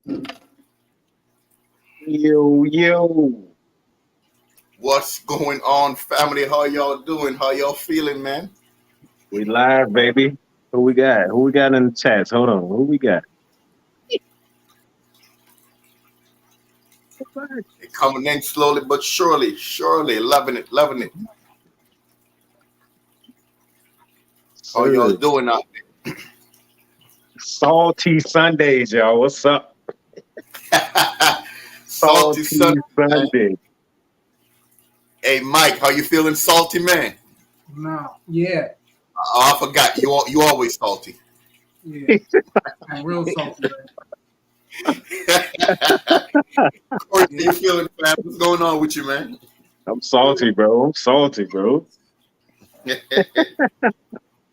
Yo, yo. What's going on, family? How y'all doing? How y'all feeling, man? We live, baby. Who we got? Who we got in the chats? Hold on. Who we got? It coming in slowly but surely, surely. Loving it, loving it. How y'all Sir. doing out Salty Sundays, y'all. What's up? there? Salty Salty Sunday, man. Sunday. Hey, Mike, how you feeling, salty, man? No, yeah, Oh, I forgot. You always salty. yeah. I'm real salty. Corey, how you feeling, fam? What's going on with you, man? I'm salty, bro. I'm salty, bro. Hey,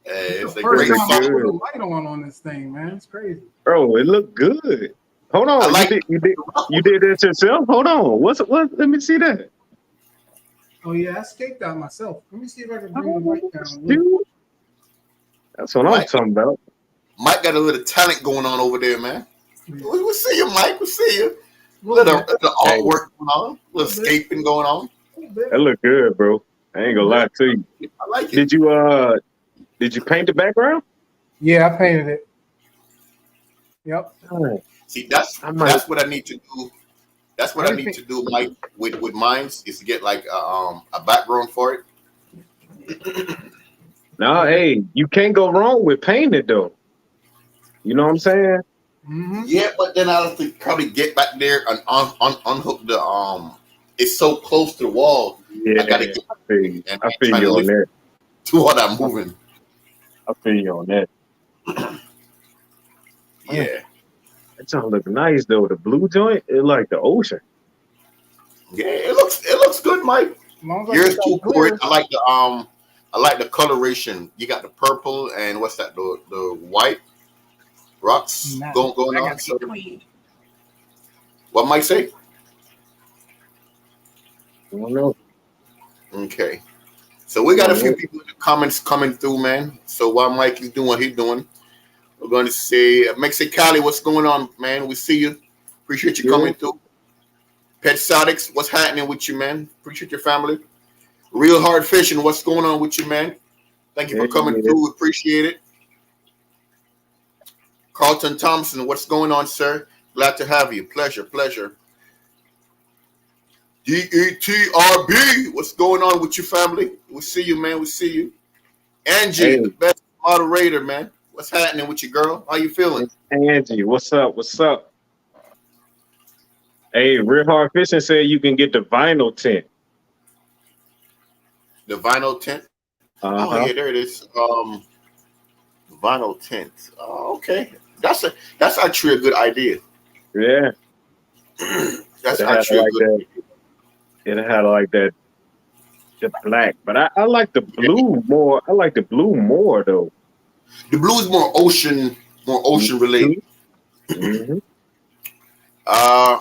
it's It's the a first great Feeling time I song. put a good. light on this thing, man. It's crazy. Bro, it looked good. Hold I on. You like did you did the you ruffles. did that yourself? Hold on. What let me see that. Oh yeah, I escaped out myself. Let me see if I can bring the Oh, light down a little. shoot. That's what I'm Mike, talking about. Mike got a little talent going on over there, man. Yeah, We see you, Mike. We see you. a little bit, Little Hey, artwork going on, a little little bit, escaping going on. a little bit, that looked good, bro. I a ain't little gonna lie bit. to you. I like it. Did you paint the background? Yeah, I painted it. Yep. Oh, See, I might. that's what I need to do. That's what I need Everything. to do, Mike, with mines is to get like a background for it. No, Yeah. hey, you can't go wrong with painting it though. You know what I'm saying? Mm-hmm. Yeah, but then I'll have to probably get back there and unhook the It's so close to the wall. I gotta Yeah, get I feel you. and I feel try to you on lift that. to what I'm I, moving. I feel you on that. Man, Yeah, that joint look nice though. The blue joint, it like the ocean. yeah. It looks good, Mike. As long as I Yours get too, that Corey. clear. I like the coloration. You got the purple and what's that? The white rocks Nah, going I on. gotta So get clean. what Mike say? I don't know. Okay. So we I got a don't few know. people in the comments coming through, man. So while Mike is doing what he's doing, we're going to say, Mexicali, what's going on, man? We see you. Appreciate you coming Yo, through. Pet Sodics, what's happening with you, man? Appreciate your family. Real Hard Fishing, what's going on with you, man? Thank you yeah, for coming yeah. through. Appreciate it. Carlton Thompson, what's going on, sir? Glad to have you. Pleasure, pleasure. DETRB, what's going on with your family? We see you, man. We see you. Angie, the Hey, best moderator, man. What's happening with you, girl? How you feeling? Angie, what's up? What's up? Hey, Real Hard Fishing said you can get the vinyl tint. The vinyl tint. Oh yeah, Uh-huh. there it is. Vinyl tint. Oh, okay. That's actually a good idea. Yeah. That's It had actually a like good that. idea. It had like that the black. But I like the Yeah. blue more. I like the blue more though. The blue is more ocean related. Mhm. Mhm. Uh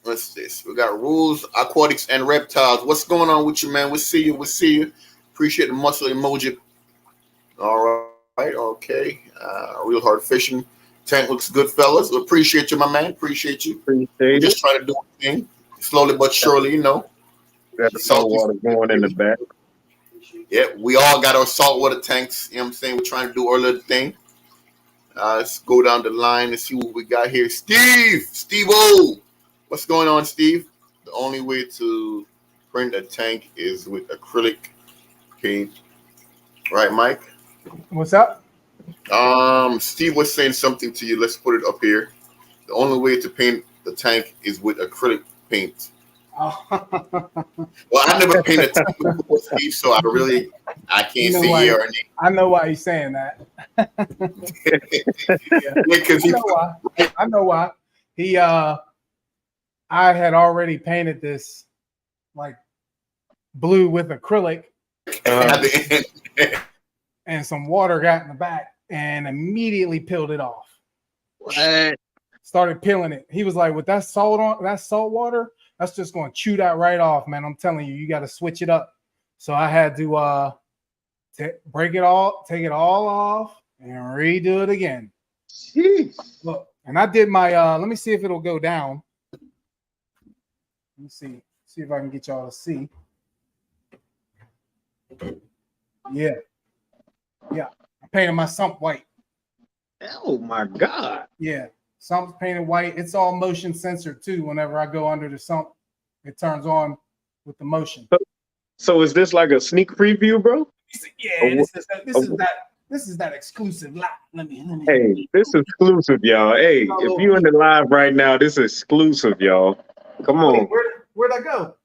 what's this? We got rules, aquatics, and reptiles. What's going on with you, man? We see you. We see you. Appreciate the muscle emoji. All right, okay. Real hard fishing. Tank looks good, fellas. We appreciate you, my man. Appreciate you. We're Appreciate just it. trying to do a thing. Slowly but Got surely, you know. got the salt Salty. water going in the back. Yeah, we all got our saltwater tanks. You know what I'm saying? We're trying to do our little thing. Let's go down the line and see what we got here. Steve O. What's going on, Steve? The only way to print a tank is with acrylic paint. Right, Mike? What's up? Steve was saying something to you. Let's put it up here. The only way to paint the tank is with acrylic paint. Oh. Well, I never painted a tank before, Steve, so I You can't know say why? yeah or nay. I know why he's saying that. Yeah, Yeah, because I know why. I know why. He I had already painted this like blue with acrylic, Uh, at the end. and some water got in the back and immediately peeled it off. what? Started peeling it. He was like, with that salt water, that's just going to chew that right off, man. I'm telling you, you got to switch it up. So I had to take it all off and redo it again. Jeez. Look, And I did my let me see if it'll go down. Let me see if I can get y'all to see. Yeah. I painted my sump white. Oh my God. Yeah. Sump's painted white. It's all motion censored too. Whenever I go under the sump, it turns on with the motion. So is this like a sneak preview, bro? Yeah, this is that exclusive live. Let me. Hey, this is exclusive, y'all. Hey, if you in the live right now, this is exclusive, y'all. Come on. Wait, where'd I go?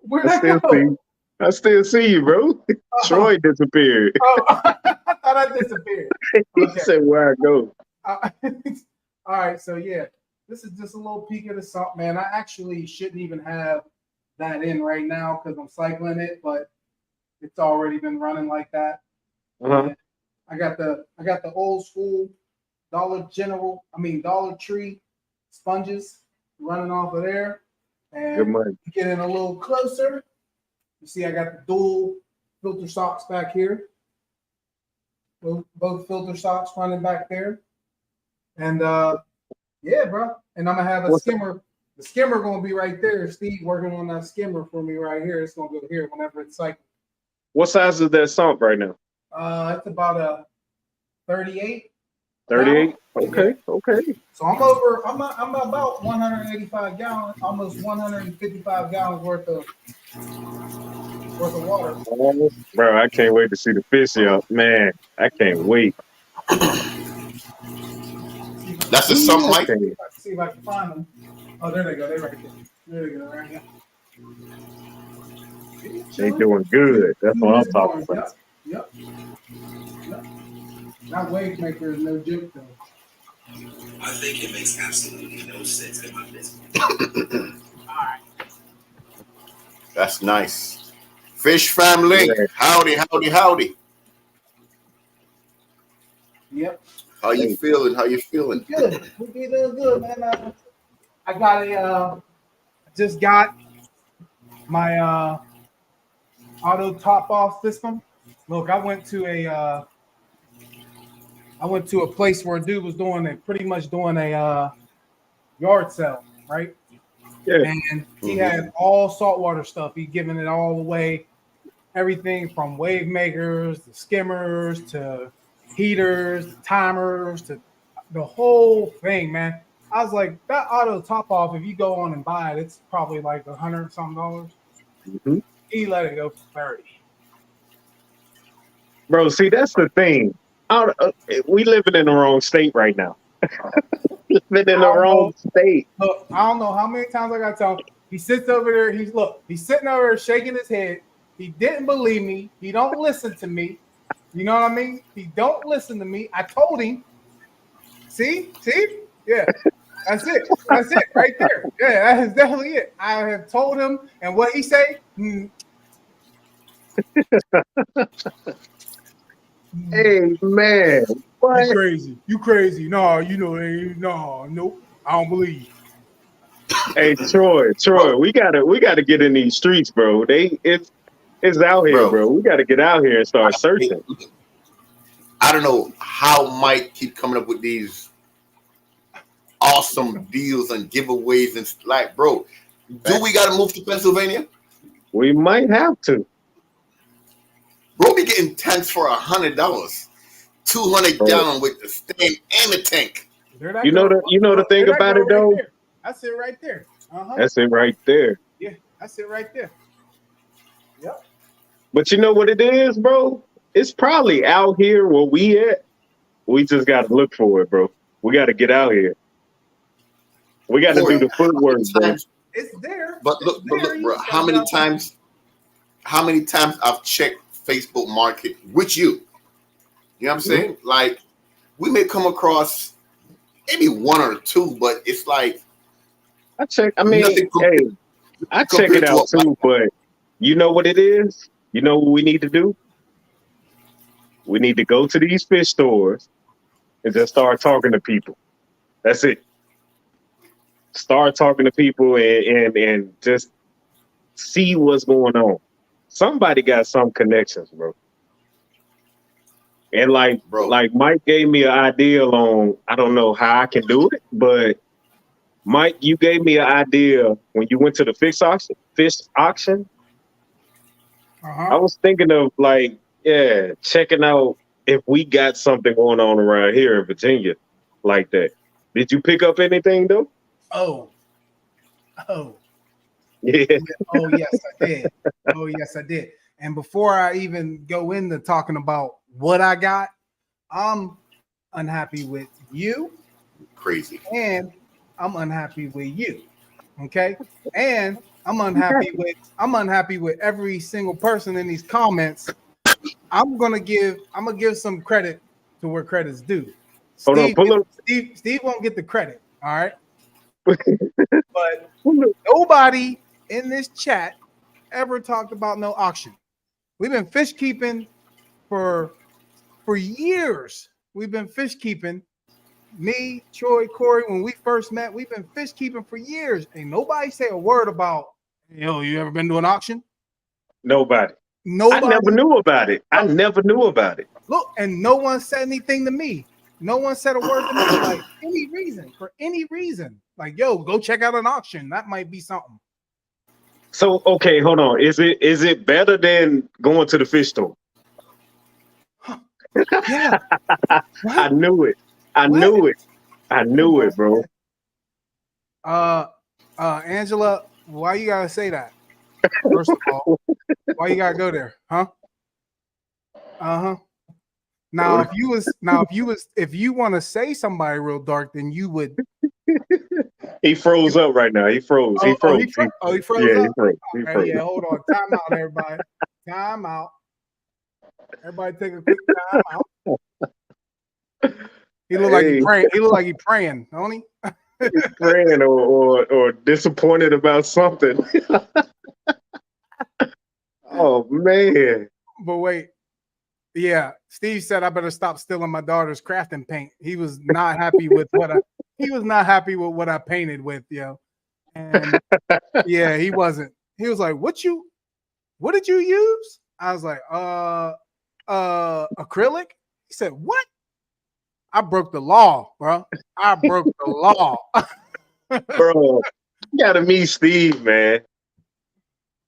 Where'd I I still go? see. I still see you, bro. Troy disappeared. Oh, I thought I disappeared. He Okay. said, "Where I go?" All right, so yeah, this is just a little peek of the sump, man. I actually shouldn't even have that in right now because I'm cycling it, but it's already been running like that. Uh-huh. I got the old school Dollar Tree sponges running off of there. Good And money. getting a little closer. You see, I got the dual filter socks back here. Both filter socks running back there. And yeah, bro. And I'm gonna have a skimmer. The skimmer gonna be right there. Steve working on that skimmer for me right here. It's gonna go here whenever it's cycling. What size is that sump right now? It's about a 38. 38. Okay. Okay. So I'm about 185 gallons, almost 155 gallons worth of water. Bro, I can't wait to see the fish up, man. I can't wait. That's a sump, Mike. See if I can find them. Oh, there they go. They're right there. There they go, right here. They doing good. That's what I'm talking about. Yep. That wave maker is no joke, though. I think it makes absolutely no sense in my business. All right. That's nice. Fish family, Yeah. howdy. Yep. How you feeling? Good. We're doing good, man. I got just got my auto top off system. Look, I went to a place where a dude was pretty much doing a yard sale, right? Yeah. And he had all saltwater stuff. He giving it all away, everything from wave makers to skimmers to heaters, timers, to the whole thing, man. I was like, that auto top off, if you go on and buy it, it's probably like $100-something. Mm-hmm. He let it go for 30. Bro, see, that's the thing. We living in the wrong state right now. Living in the wrong state. Look, I don't know how many times I got to tell him. He sits over there. He's sitting over there shaking his head. He didn't believe me. He don't listen to me. You know what I mean? He don't listen to me. I told him. See? Yeah. That's it right there. Yeah, that is definitely it. I have told him, and what he say? Hey, man. What? You crazy. No, nope. I don't believe. Hey, Troy, we gotta get in these streets, bro. It's out here, bro. We gotta get out here and start searching. I don't know how Mike keep coming up with these awesome deals and giveaways and like, bro. Do we gotta move to Pennsylvania? We might have to. Bro, be getting tanks for $100, 200 gallon with the stand and the tank. You know the thing about it though. That's it right there. That's it right there. Yeah, that's it right there. Yep. But you know what it is, bro? It's probably out here where we at. We just gotta look for it, bro. We gotta get out here. We gotta do the footwork, bro. It's there. But look, bro. How many times I've checked Facebook Market with you? You know what I'm saying? Like, we may come across maybe one or two, but it's like I check it out too, but you know what it is? You know what we need to do? We need to go to these fish stores and just start talking to people. That's it. Start talking to people and just see what's going on. Somebody got some connections, bro. And Bro. like Mike gave me an idea on, I don't know how I can do it, but Mike, you gave me an idea when you went to the fish auction. I was thinking of like, yeah, checking out if we got something going on around here in Virginia like that. Did you pick up anything though? Oh, Yeah. oh yes, I did. Oh yes, I did. And before I even go into talking about what I got, I'm unhappy with you. Crazy. And I'm unhappy with you. Okay. And I'm unhappy with every single person in these comments. I'm gonna give some credit to where credit's due. Hold on, Steve won't get the credit. All right. But pull up. nobody in this chat ever talked about no auction. We've been fish keeping for years. We've been fish keeping. Me, Troy, Corey, when we first met, we've been fish keeping for years. Ain't nobody say a word about, yo, you ever been to an auction? Nobody. Nobody. I never knew about it. I never knew about it. Look, and no one said anything to me. No one said a word to me. Like for any reason. Like, yo, go check out an auction. That might be something. So okay, hold on. Is it better than going to the fish store? Yeah. I knew it. I knew it, bro. Angela, why you gotta say that? First of all, why you gotta go there, huh? Uh-huh. Now, if you want to say somebody real dark, then you would. He froze up right now. He froze. He froze. Yeah, up? he froze. Right, yeah, hold on. Time out, everybody. Time out. Everybody take a quick time out. He look like he's praying. He look like he's praying, don't he? He's praying or disappointed about something. Oh man. But wait. Yeah, Steve said I better stop stealing my daughter's crafting paint. He was not happy with what I painted with, yo. And yeah, he wasn't. He was like, what did you use? I was like, acrylic. He said, what? I broke the law, bro. I broke the law. Bro, you gotta meet Steve, man.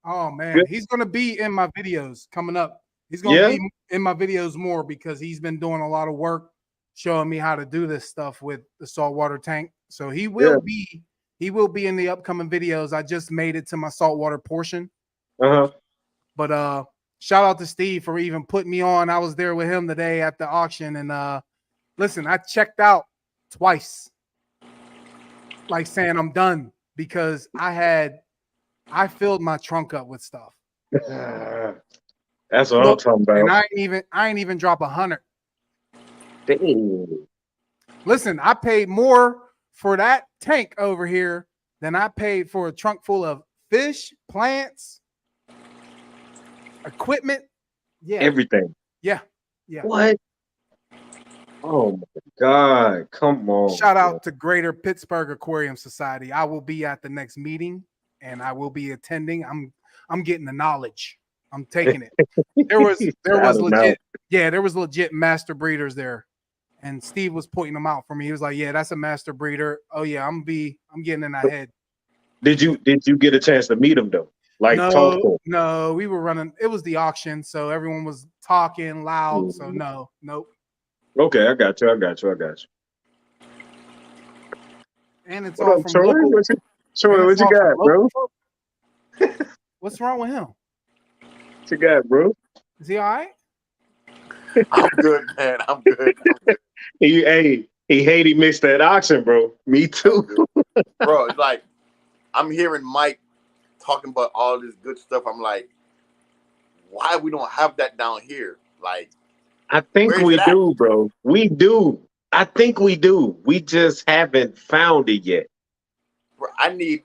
Oh man, he's gonna be in my videos coming up. He's gonna be in my videos more because he's been doing a lot of work showing me how to do this stuff with the saltwater tank. So he will be in the upcoming videos. I just made it to my saltwater portion. But shout out to Steve for even putting me on. I was there with him today at the auction, and listen, I checked out twice, like saying I'm done because I filled my trunk up with stuff. That's what I'm talking about. And I ain't even drop 100. Dang. Listen, I paid more for that tank over here than I paid for a trunk full of fish, plants, equipment. Yeah. Everything. Yeah. What? Oh my God. Come on. Shout out to Greater Pittsburgh Aquarium Society. I will be at the next meeting and I will be attending. I'm getting the knowledge. I'm taking it. There was legit. Yeah, there was legit master breeders there. And Steve was pointing them out for me. He was like, yeah, that's a master breeder. Oh yeah, I'm getting in that head. Did you get a chance to meet him though? Like talk to him? No, we were running. It was the auction, so everyone was talking loud. So nope. Okay, I got you. And it's all from Troy, local. Troy, what you got, bro? What's wrong with him? What you got, bro? Is he all right? I'm good, man. I'm good. He hate he missed that auction, bro. Me too. Bro, it's like I'm hearing Mike talking about all this good stuff. I'm like, why we don't have that down here? Like, I think we do, bro. We do. I think we do. We just haven't found it yet. Bro, I need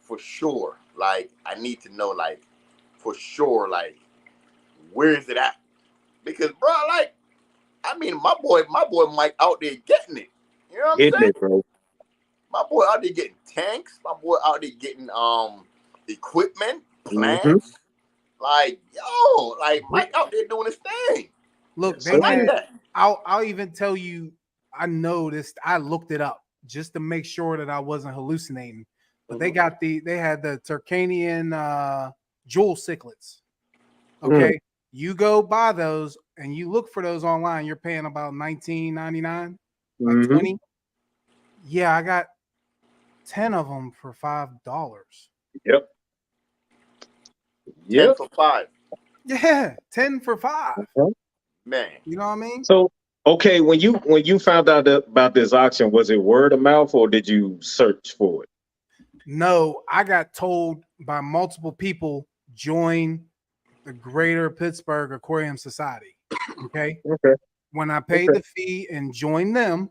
for sure. Like, I need to know, like, for sure, like, where is it at? Because, bro, like, I mean, my boy Mike out there getting it. You know what I'm saying? It, bro. My boy out there getting tanks. My boy out there getting equipment, plants. Like, yo, like Mike out there doing his thing. Look, Yes, they sir. had. I'll even tell you. I know this. I looked it up just to make sure that I wasn't hallucinating. But they had the Turkanian jewel cichlids. Okay, you go buy those and you look for those online. You're paying about $19.99, like Mhm. 20. Yeah, I got 10 of them for $5. Yep. 10 Yep. for 5. Yeah, 10 for 5. Okay. Man. You know what I mean? So, okay, when you found out about this auction, was it word of mouth or did you search for it? No, I got told by multiple people join the Greater Pittsburgh Aquarium Society. Okay. Okay. When I paid the fee and joined them,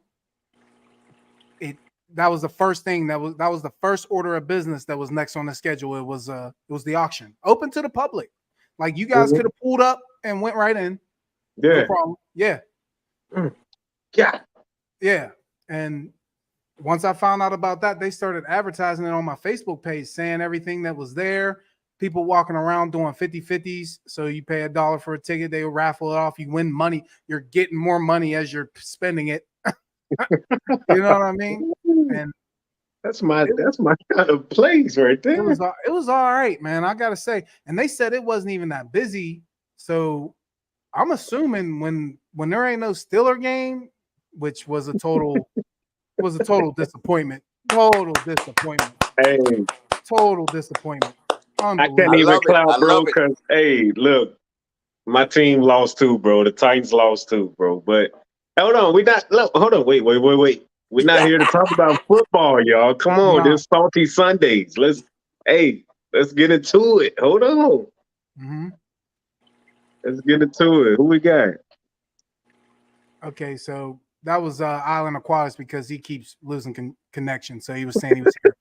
that was the first thing that was the first order of business that was next on the schedule. It was the auction, open to the public. Like you guys could have pulled up and went right in. Yeah. No problem. Yeah. Yeah. Yeah. And once I found out about that, they started advertising it on my Facebook page, saying everything that was there. People walking around doing 50-50s. So you pay $1 for a ticket, they will raffle it off. You win money. You're getting more money as you're spending it. You know what I mean? And that's my kind of place right there. It was all right, man. I gotta say. And they said it wasn't even that busy. So I'm assuming when there ain't no Steeler game, which was a total disappointment. Total disappointment. Hey, Total disappointment. I can't even clown, bro, because hey, look, my team lost too, bro. The Titans lost too, bro. But hold on, hold on, wait. We're not here to talk about football, y'all. Come on, there's salty Sundays. Let's get into it. Hold on. Mm-hmm. Let's get into it. Who we got? Okay, so that was Island Aquatics because he keeps losing connection. So he was saying he was here,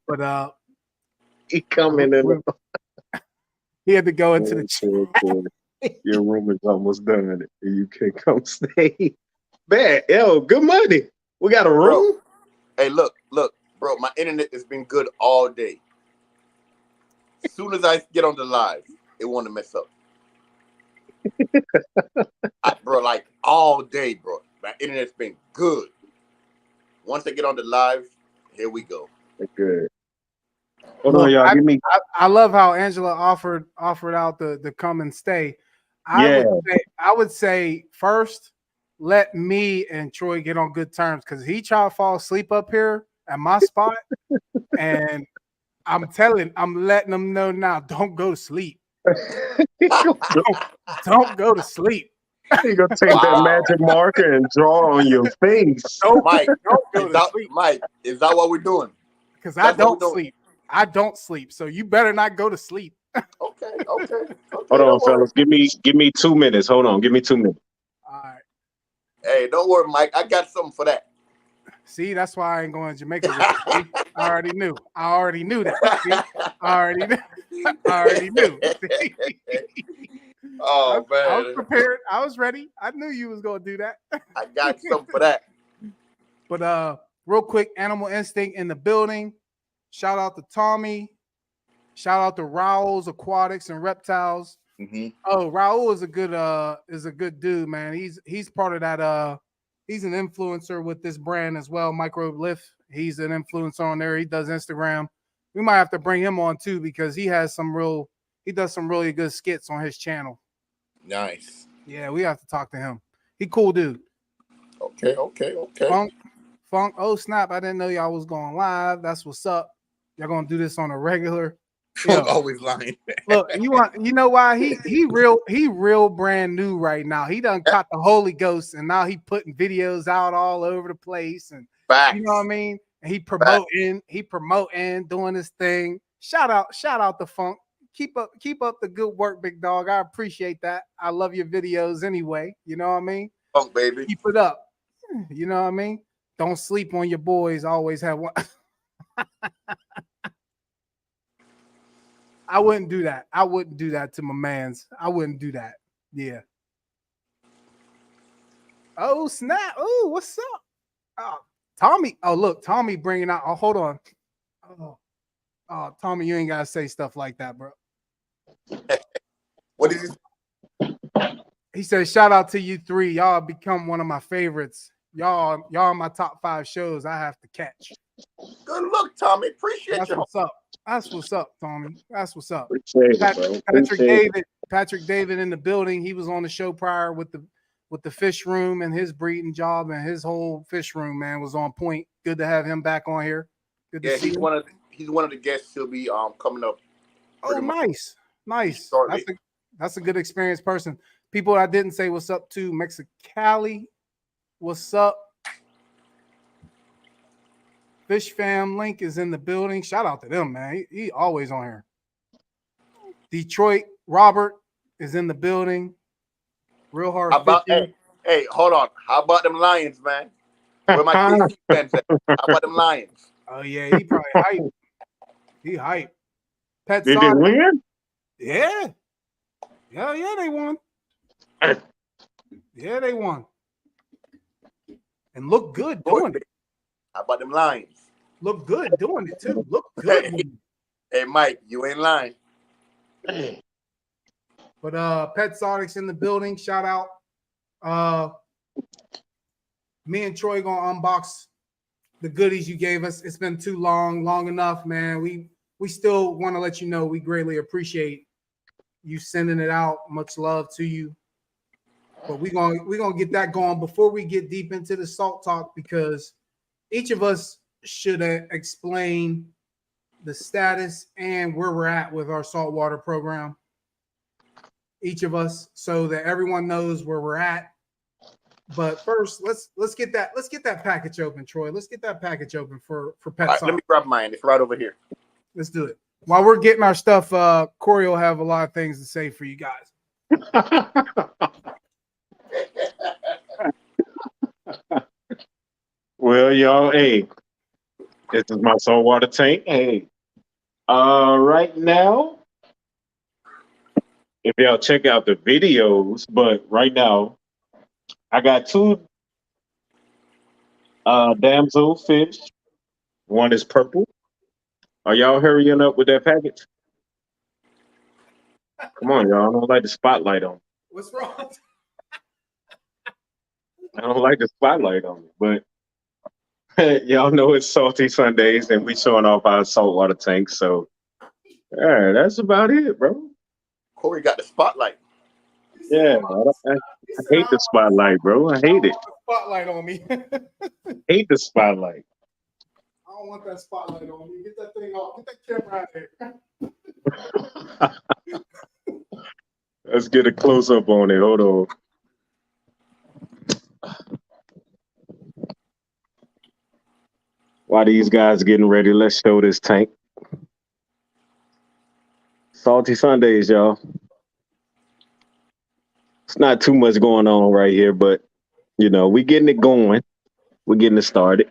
but he coming in. He had to go into the chat. Your room is almost done. You can come stay. Bad. Yo, good money. We got a room. Bro, hey, look, bro. My internet has been good all day. As soon as I get on the live, it want to mess up. Bro, like all day, bro. My internet's been good. Once I get on the live, here we go. Good. Hold on, y'all. I love how Angela offered out the come and stay. I would say first, let me and Troy get on good terms because he tried to fall asleep up here at my spot, and I'm letting him know now. Don't go to sleep. don't go to sleep. You're gonna take that magic marker and draw on your face. Mike, Mike, is that what we're doing? Because I don't sleep. I don't sleep. So you better not go to sleep. Okay. Hold on, fellas. Give me 2 minutes. Hold on. Give me 2 minutes. All right. Hey, don't worry, Mike. I got something for that. See, that's why I ain't going to Jamaica. I already knew. I already knew that. See? I already knew. Oh, man. I was prepared. I was ready. I knew you was going to do that. I got something for that. But real quick, Animal Instinct in the building. Shout out to Tommy. Shout out to Raul's Aquatics and Reptiles. Mm-hmm. Oh, Raul is a good dude, man. He's part of that. He's an influencer with this brand as well, Microbe Lift. He's an influencer on there. He does Instagram. We might have to bring him on too because he does some really good skits on his channel. Nice. Yeah, we have to talk to him. He cool dude. Okay. Funk. Oh snap! I didn't know y'all was going live. That's what's up. Y'all gonna do this on a regular. I'm always lying. Look, you know why he real brand new right now. He done caught the Holy Ghost and now he putting videos out all over the place and Facts. You know what I mean? And he promoting, doing his thing. Shout out to Funk. Keep up the good work, big dog. I appreciate that. I love your videos anyway. You know what I mean? Funk, baby. Keep it up. You know what I mean? Don't sleep on your boys. Always have one. I wouldn't do that. I wouldn't do that to my mans. I wouldn't do that. Yeah. Oh, snap. Oh, what's up? Oh, Tommy. Oh, look, Tommy bringing out. Oh, hold on. Oh, Tommy, you ain't got to say stuff like that, bro. What is it? He said, "Shout out to you three. Y'all become one of my favorites. Y'all are my top 5 shows I have to catch." Good luck, Tommy. Appreciate That's you. what's up. That's what's up, Tommy. That's what's up. Appreciate it, bro. Appreciate it. Patrick David in the building. He was on the show prior with the fish room and his breeding job, and his whole fish room, man, was on point. Good to have him back on here. Good to see he's him. he's one of the guests who'll be coming up. Oh, nice. Shortly. That's a good experienced person. People I didn't say what's up to, Mexicali, what's up? Fish Fam Link is in the building. Shout out to them, man. He always on here. Detroit Robert is in the building. Real hard. How about hey, hold on. How about them Lions, man? Where my KC fans at? How about them Lions? Oh yeah, he probably hype. He hype. Pet Did they Sonic. win? Yeah, they won. Yeah, they won. And look good doing it. How about them Lions? Look good doing it too. Look good. Hey, Mike, you ain't lying. But Pet Sonic's in the building. Shout out. Me and Troy gonna unbox the goodies you gave us. It's been too long enough, man. We still want to let you know we greatly appreciate you sending it out. Much love to you. But we're gonna get that going before we get deep into the salt talk, because each of us should explain the status and where we're at with our saltwater program. Each of us, so that everyone knows where we're at. But first, let's get that package open, Troy. Let's get that package open for Pet Right, Sonic. let me grab mine. It's right over here. Let's do it. While we're getting our stuff, Corey will have a lot of things to say for you guys. Well, y'all, hey, this is my saltwater tank. Hey, right now, if y'all check out the videos, but right now, I got 2 damsel fish. One is purple. Are y'all hurrying up with that package? Come on, y'all. I don't like the spotlight on me. What's wrong? I don't like the spotlight on me, but y'all know it's Salty Sundays and we showing off our saltwater tanks. So, yeah, that's about it, bro. Corey got the spotlight. Yeah, I hate the spotlight, bro. I hate it. Spotlight on me. Hate the spotlight. I don't want that spotlight on me. Get that thing off. Get that camera out there. Let's get a close up on it. Hold on. While these guys getting ready, let's show this tank. Salty Sundays, y'all. It's not too much going on right here, but you know, we getting it going. We're getting it started.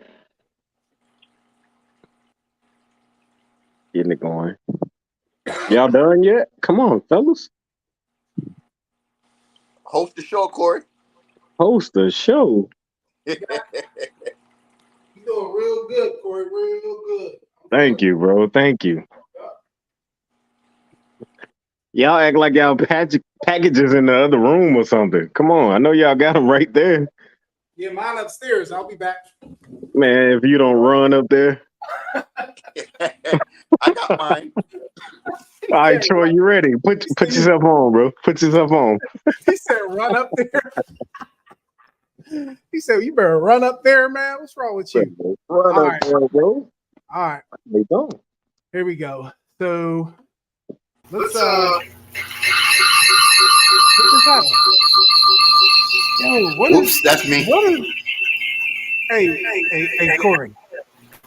Getting it going. Y'all done yet? Come on, fellas. Host the show, Corey. Host the show. You doing real good, Corey. Real good. Thank you, bro. Thank you. Y'all act like y'all packages in the other room or something. Come on. I know y'all got them right there. Yeah, mine upstairs. I'll be back. Man, if you don't run up there. I got mine. All right, Troy, you ready? Put yourself on, bro. Put yourself on. He said, run up there. He said, you better run up there, man. What's wrong with you? Run All up right. there, bro. All right. They don't. Here we go. So let's this happen. Yo, what Whoops, is that's me. what is Hey, Corey.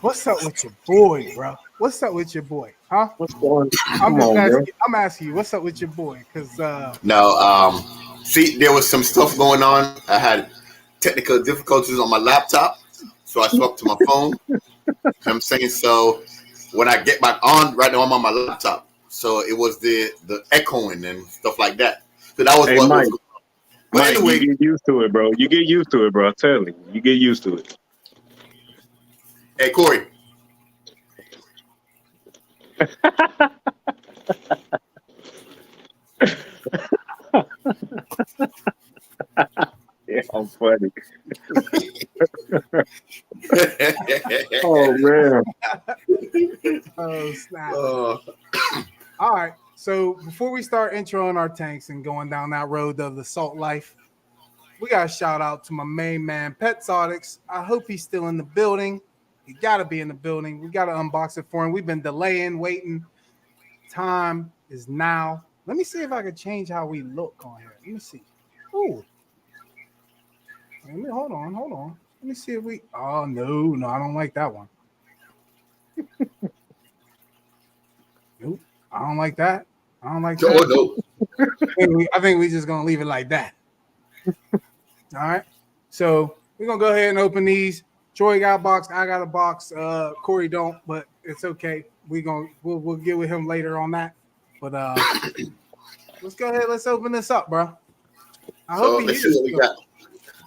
What's up with your boy, bro? What's up with your boy? Huh? What's going I'm on, bro? asking you, what's up with your boy? Because No, see, there was some stuff going on. I had technical difficulties on my laptop, so I swapped to my phone. You know what I'm saying? So when I get back on, right now I'm on my laptop. So it was the echoing and stuff like that. So that was Hey, what Mike. was going on. But Mike, anyway, you get used to it, bro. You get used to it, bro. I'm telling you. You get used to it. hey, Corey. I'm funny. Oh man. Oh snap! Uh, All right. So before we start introing our tanks and going down that road of the salt life, we got to shout out to my main man, Petzotics. I hope he's still in the building. He got to be in the building. We got to unbox it for him. We've been delaying, waiting. Time is now. Let me see if I can change how we look on here. Let me see. Ooh. Hold on. Let me see if we. Oh, no, I don't like that one. Nope. I don't like that. I don't like that. no. I think we're just going to leave it like that. All right. So we're going to go ahead and open these. Troy got a box. I got a box. Corey don't, but it's okay. We'll get with him later on that. But let's go ahead. Let's open this up, bro. I hope let's see what we got.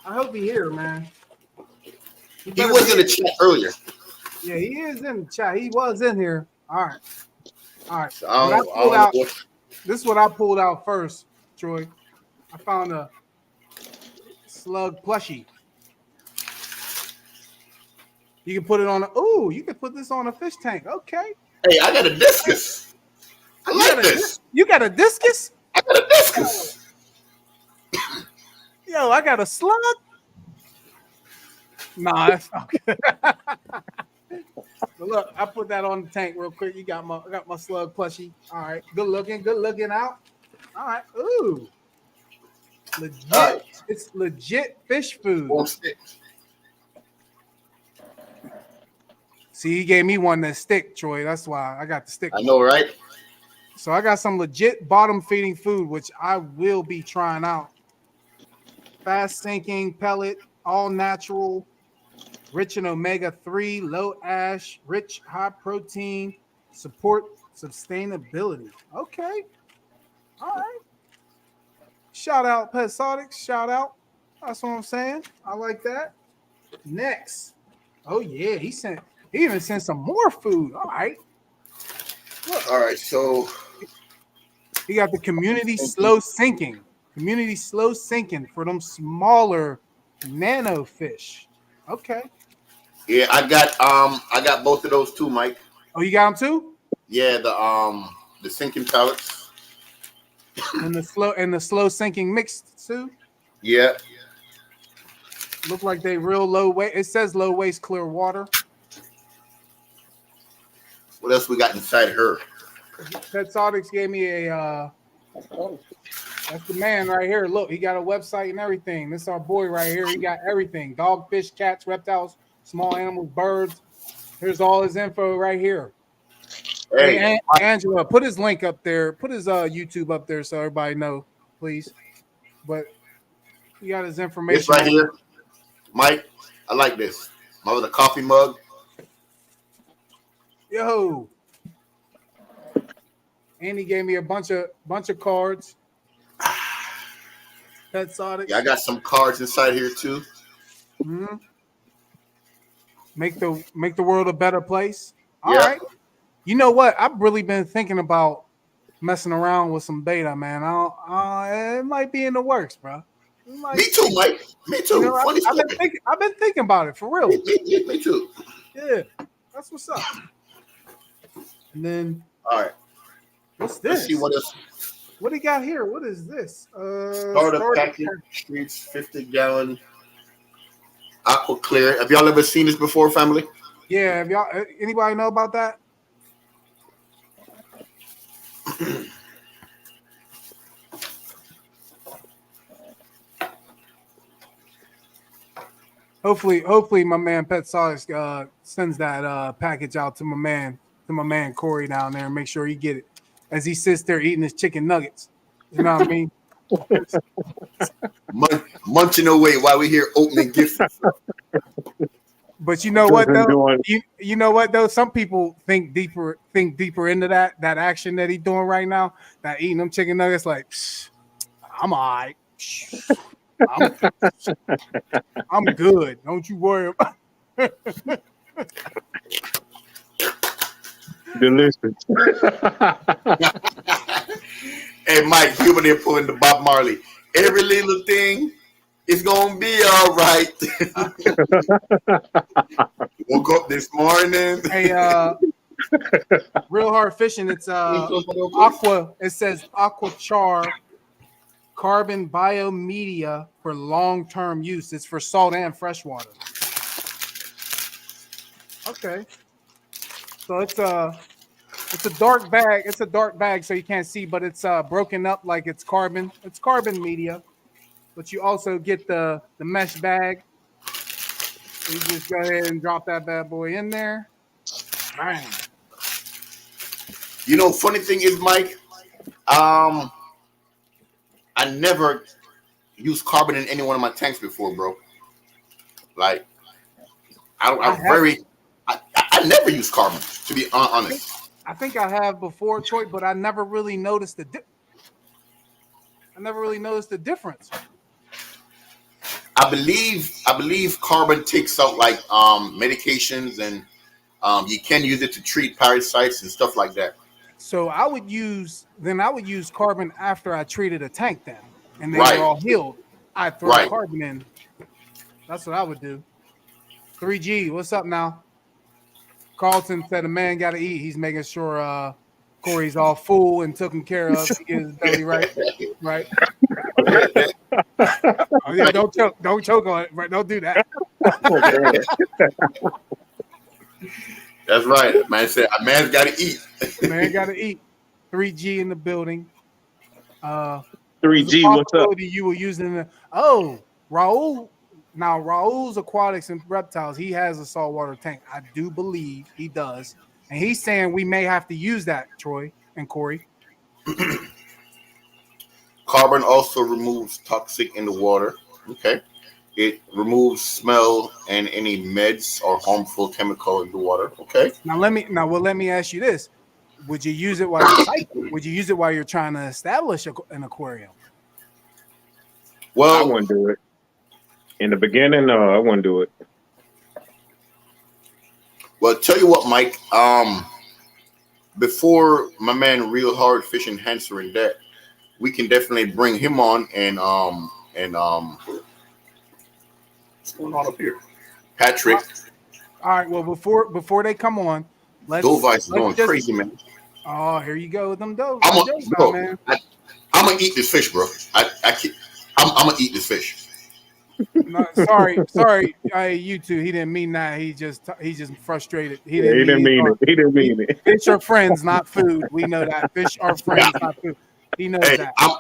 I hope he's here, man. He was in the chat earlier. Yeah, he is in the chat. He was in here. All right. So this is what I pulled out first, Troy. I found a slug plushie. You can put it on you can put this on a fish tank. Okay. Hey, I got a discus. I like this. You got a discus? I got a discus. Yo, I got a slug. Nah, that's okay. But look, I put that on the tank real quick. I got my slug plushie. All right, good looking out. All right, ooh, legit. Right. It's legit fish food. See, he gave me one that stick, Troy. That's why I got the stick. I know, right? So I got some legit bottom feeding food, which I will be trying out. Fast sinking pellet, all natural, rich in omega-3, low ash, rich high protein, support sustainability. Okay. All right. Shout out Petzotics. Shout out. That's what I'm saying. I like that. Next. Oh yeah, he even sent some more food. All right. Look. All right, so he got the community slow sinking. Community slow sinking for them smaller nano fish. Okay. yeah, I got both of those too, Mike. Oh, you got them too? Yeah, the sinking pellets. And the slow sinking mixed too? Yeah. Look like they real low waste. It says low waste clear water. What else we got inside her? Petzotics gave me a that's the man right here. Look, he got a website and everything. This is our boy right here. He got everything. Dog, fish, cats, reptiles, small animals, birds. Here's all his info right here. Hey, Angela, put his link up there. Put his YouTube up there so everybody know, please. But he got his information. This right here, Mike, I like this. My little coffee mug. Yo. And he gave me a bunch of cards. Petzotics. Yeah, I got some cards inside here too. Mm-hmm. Make the world a better place. All yeah. right. You know what? I've really been thinking about messing around with some beta, man. It might be in the works, bro. Me too, Mike. Me too. You know, I've been thinking about it for real. Me too. Yeah, that's what's up. And then, all right. What's this? Let's see what else. What do you got here? What is this? Starter package Streets 50-gallon aqua clear. Have y'all ever seen this before, family? Yeah. Have y'all? Anybody know about that? Hopefully, my man Petzotics sends that package out to my man Corey down there and make sure he get it as he sits there eating his chicken nuggets. You know what I mean? Munching away while we here opening gifts. But you know what though? You know what though? Some people think deeper into that action that he's doing right now. That eating them chicken nuggets, like I'm all right. I'm good. Don't you worry about it. Delicious. Hey, Mike, you over there pulling the Bob Marley. Every little thing It's gonna be all right. Woke up this morning. Hey, Real Hard Fishing. It's aqua. It says aqua char carbon biomedia for long-term use. It's for salt and freshwater. Okay. So it's a dark bag. It's a dark bag, so you can't see, but it's broken up like it's carbon. It's carbon media, but you also get the mesh bag. You just go ahead and drop that bad boy in there. Bang. You know, funny thing is, Mike, I never used carbon in any one of my tanks before, bro. Like, I never use carbon, to be honest. I think I have before, Troy, but I never really noticed the difference. I believe carbon takes out like medications, and you can use it to treat parasites and stuff like that. So I would use carbon after I treated a tank then, and they Right. were all healed. I throw Right. carbon in. That's what I would do. 3G, what's up now? Carlton said a man got to eat. He's making sure Corey's all full and taken care of to get his belly right. Right. Oh, yeah, don't choke on it. Right, don't do that. That's right. Man said a man's got to eat. Man got to eat. 3G in the building. 3G, what's up? You were using Raul. Now Raul's aquatics and reptiles. He has a saltwater tank. I do believe he does, and he's saying we may have to use that. Troy and Corey. Carbon also removes toxic in the water. Okay. It removes smell and any meds or harmful chemical in the water. Okay. Now let me ask you this: would you use it while you're cycling? Would you use it while you're trying to establish an aquarium? Well, I wouldn't do it. In the beginning, no, I wouldn't do it. Well, tell you what, Mike. Before my man Real Hard Fishing answering that, we can definitely bring him on and what's going on up here? Patrick. All right. Well, before they come on, Dovice is going crazy, man. Oh, here you go with them doves. I'm gonna eat this fish, bro. I'm gonna eat this fish. No, sorry, you two. He didn't mean that. He's just frustrated. He didn't mean it. He didn't mean it. Fish are friends, not food. We know that. Fish are friends, not food. He knows that. I'm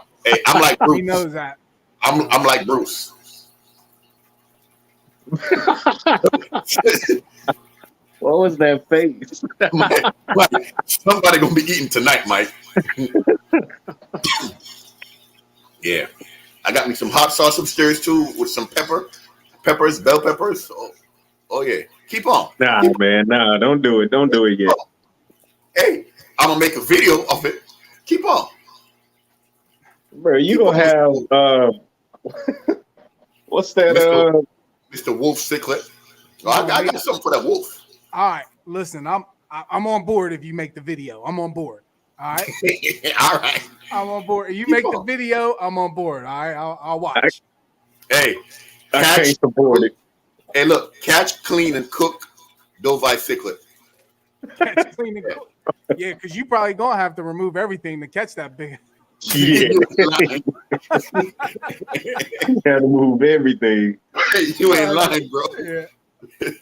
like Bruce. He knows that. I'm like Bruce. What was that face? Mike, somebody gonna be eating tonight, Mike. Yeah. I got me some hot sauce upstairs too with some peppers, bell peppers. Oh yeah. Keep on. Nah, man, nah, don't do it. Don't do it yet. Hey, I'm gonna make a video of it. Keep on. Bro, you gonna have what's that? Mr. Wolf Ciclet. Oh, I got something for that wolf. All right, listen, I'm on board if you make the video. I'm on board. All right. All right. I'm on board. You make the video, I'm on board. All right, I'll watch. Hey, I can't support it. Hey, look, catch, clean, and cook Dovice Ciclet. Catch, clean, and cook. Yeah, because you probably gonna have to remove everything to catch that big. Yeah. Gotta move everything. Hey, you ain't lying, bro. Yeah.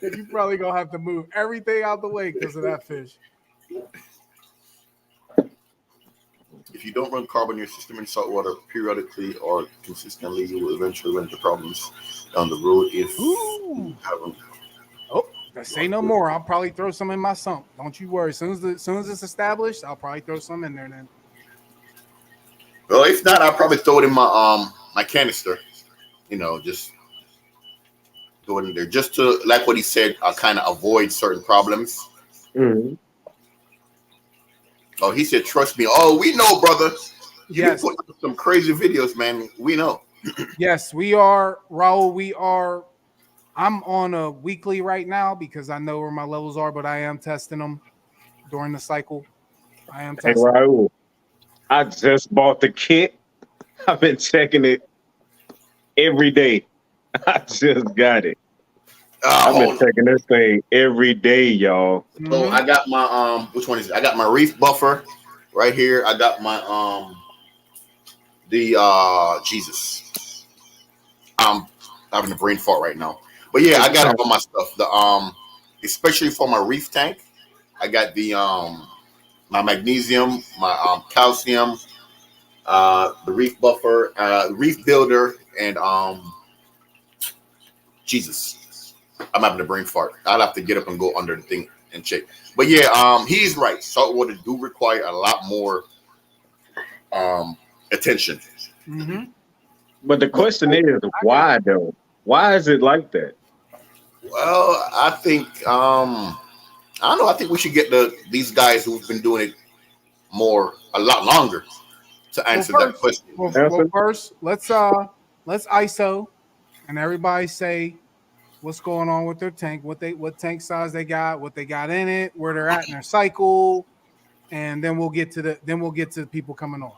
You probably gonna have to move everything out the way because of that fish. If you don't run carbon in your system in saltwater periodically or consistently, you will eventually run into problems down the road if you haven't. Oh, say no more. I'll probably throw some in my sump. Don't you worry. As soon as it's established, I'll probably throw some in there then. Well, if not, I'll probably throw it in my my canister. You know, just throw it in there, just to, like what he said, kind of avoid certain problems. Mm-hmm. Oh, he said, "Trust me." Oh, we know, brother. You Yes. put some crazy videos, man. We know. Yes, we are, Raul. We are. I'm on a weekly right now because I know where my levels are, but I am testing them during the cycle. I am Hey, testing. Raul, I just bought the kit. I've been checking it every day. I just got it. I've been Hold on. taking this thing every day, y'all. So I got my which one is it? I got my reef buffer right here. I got my Jesus. I'm having a brain fart right now. But yeah, I got all my stuff. The especially for my reef tank, I got the my magnesium, my calcium, the reef buffer, reef builder, and Jesus. I'm having a brain fart. I'll have to get up and go under the thing and check. But yeah, he's right. Saltwater do require a lot more attention. Mm-hmm. But the question is, why though? Why is it like that? Well, I think I don't know. I think we should get these guys who've been doing it a lot longer to answer that question. Well, first, let's ISO and everybody say what's going on with their tank, what tank size they got, what they got in it, where they're at in their cycle, and then we'll get to the people coming on.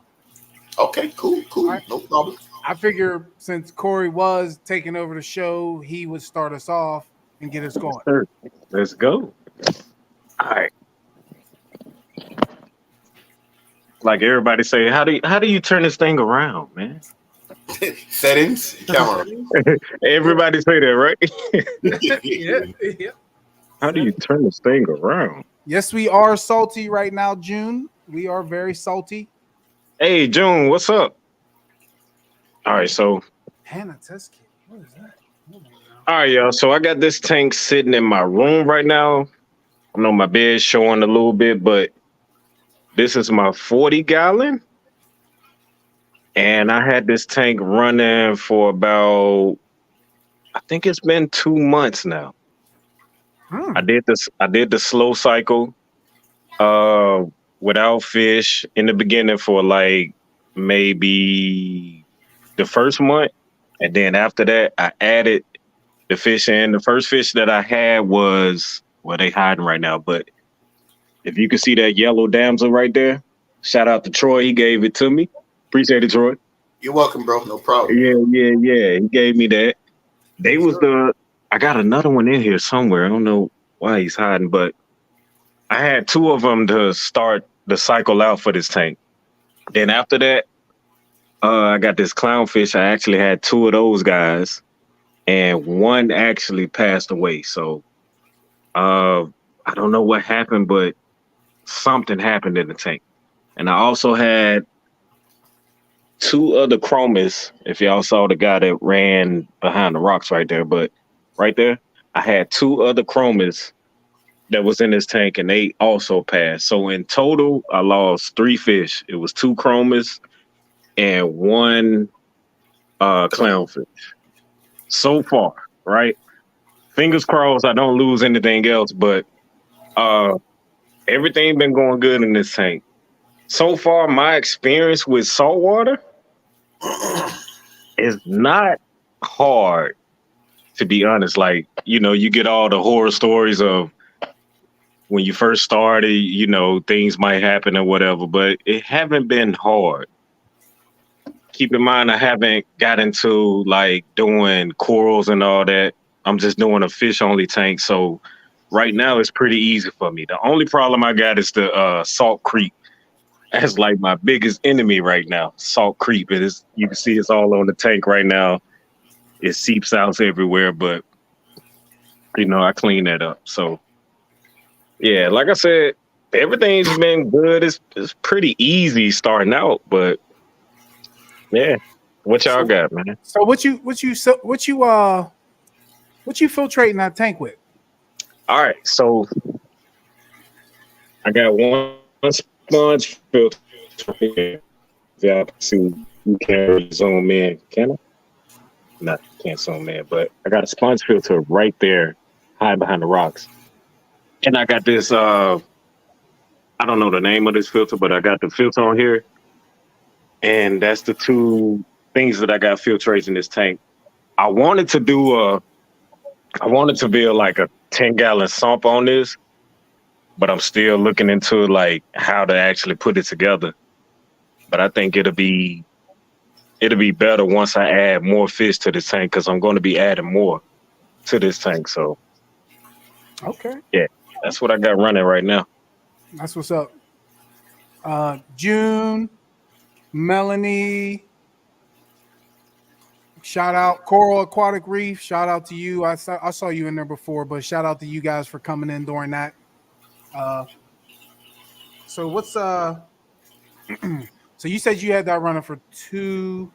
Okay, cool, right. No problem. I figure since Corey was taking over the show, he would start us off and get us going. Sure. Let's go. All right. Like everybody say, how do you turn this thing around, man? Settings, camera. Everybody say that, right? Yeah. How do you turn this thing around? Yes, we are salty right now, June. We are very salty. Hey, June, what's up? All right, so Hannah test kit. What is that? All right, y'all. So I got this tank sitting in my room right now. I know my bed's showing a little bit, but this is my 40-gallon. And I had this tank running for about, I think it's been 2 months now. I did the slow cycle without fish in the beginning for like maybe the first month. And then after that, I added the fish in. The first fish that I had was, well, they hiding right now, but if you can see that yellow damsel right there, shout out to Troy. He gave it to me. Appreciate it, Troy. You're welcome, bro. No problem. Yeah. He gave me that. I got another one in here somewhere. I don't know why he's hiding, but I had 2 of them to start the cycle out for this tank. Then after that, I got this clownfish. I actually had 2 of those guys, and one actually passed away. So I don't know what happened, but something happened in the tank. And I also had 2 other chromis. If y'all saw the guy that ran behind the rocks right there, but right there, I had 2 other chromis that was in this tank, and they also passed. So in total, I lost 3 fish. It was 2 chromis and 1 clownfish. So far, right? Fingers crossed I don't lose anything else, but everything been going good in this tank. So far, my experience with saltwater is not hard, to be honest. Like, you get all the horror stories of when you first started, things might happen or whatever, but it haven't been hard. Keep in mind, I haven't got into like doing corals and all that. I'm just doing a fish only tank. So right now it's pretty easy for me. The only problem I got is the salt creep. That's like my biggest enemy right now. Salt creep. You can see it's all on the tank right now. It seeps out everywhere, but I clean that up. So yeah, like I said, everything's been good. It's pretty easy starting out, but yeah. What y'all got, man? So what you filtrating that tank with? All right, so I got 1 sponge filter. Yeah, see, you can't zoom in, can I? No, can't zoom in, but I got a sponge filter right there, hide behind the rocks. And I got this, I don't know the name of this filter, but I got the filter on here. And that's the 2 things that I got filtrating in this tank. I wanted to build like a 10-gallon sump on this, but I'm still looking into like how to actually put it together. But I think it'll be it'll be better once I add more fish to the tank because I'm going to be adding more to this tank. So Okay, yeah, that's what I got running right now. that's what's up. June, Melanie, shout out Coral Aquatic Reef. Shout out to you. I saw you in there before, but shout out to you guys for coming in during that. So what's so you said you had that running for 2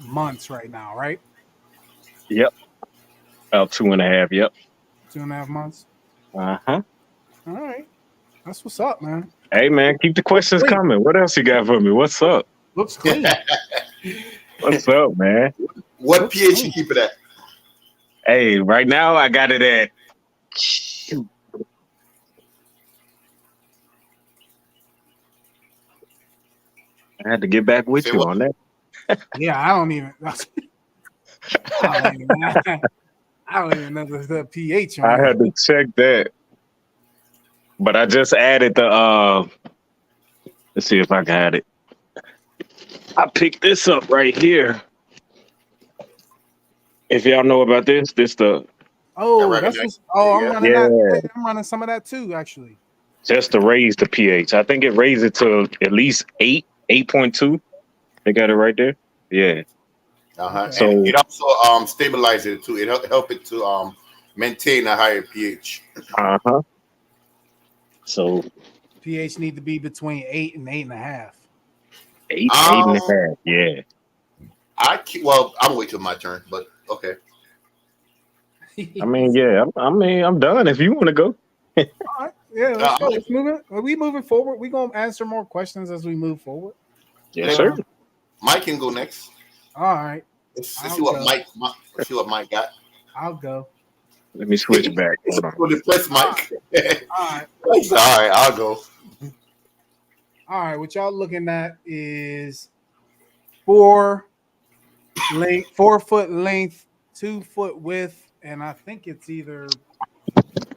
months right now, right? Yep, about 2.5. Yep. 2.5 months. Uh-huh. All right, that's what's up, man. Hey man, keep the questions coming. What else you got for me? What's up? Looks clean. What's up, man? What pH you keep it at? Hey, right now I got it at I had to get back with Say you what? on that. Yeah, I don't even know the pH on I it. had to check that. But I just added the let's see if I can add it. I picked this up right here. If y'all know about this the Oh, I that's recognize- I'm yeah. running Yeah. that. I'm running some of that too, actually. just to raise the pH. I think it raised it to at least 8.2. They got it right there. Yeah. Uh-huh. So- And it also stabilizes it too. It help it to maintain a higher pH. Uh-huh. So pH need to be between 8 and 8.5. 8.5. Yeah. I'll wait till my turn, but okay. I mean, yeah. I'm done. If you want to go. All right. Yeah, let's go. I'm- Let's move it. Are we moving forward? We're gonna answer more questions as we move forward. Yes, sir. Mike can go next. All right, Let's I'll see what go. Let's see what Mike got. I'll go. Let me switch back. Hold on. Well, depressed Mike. All right. It's all right, I'll go. All right, what y'all looking at is 4 foot length, 2 foot width, and I think it's either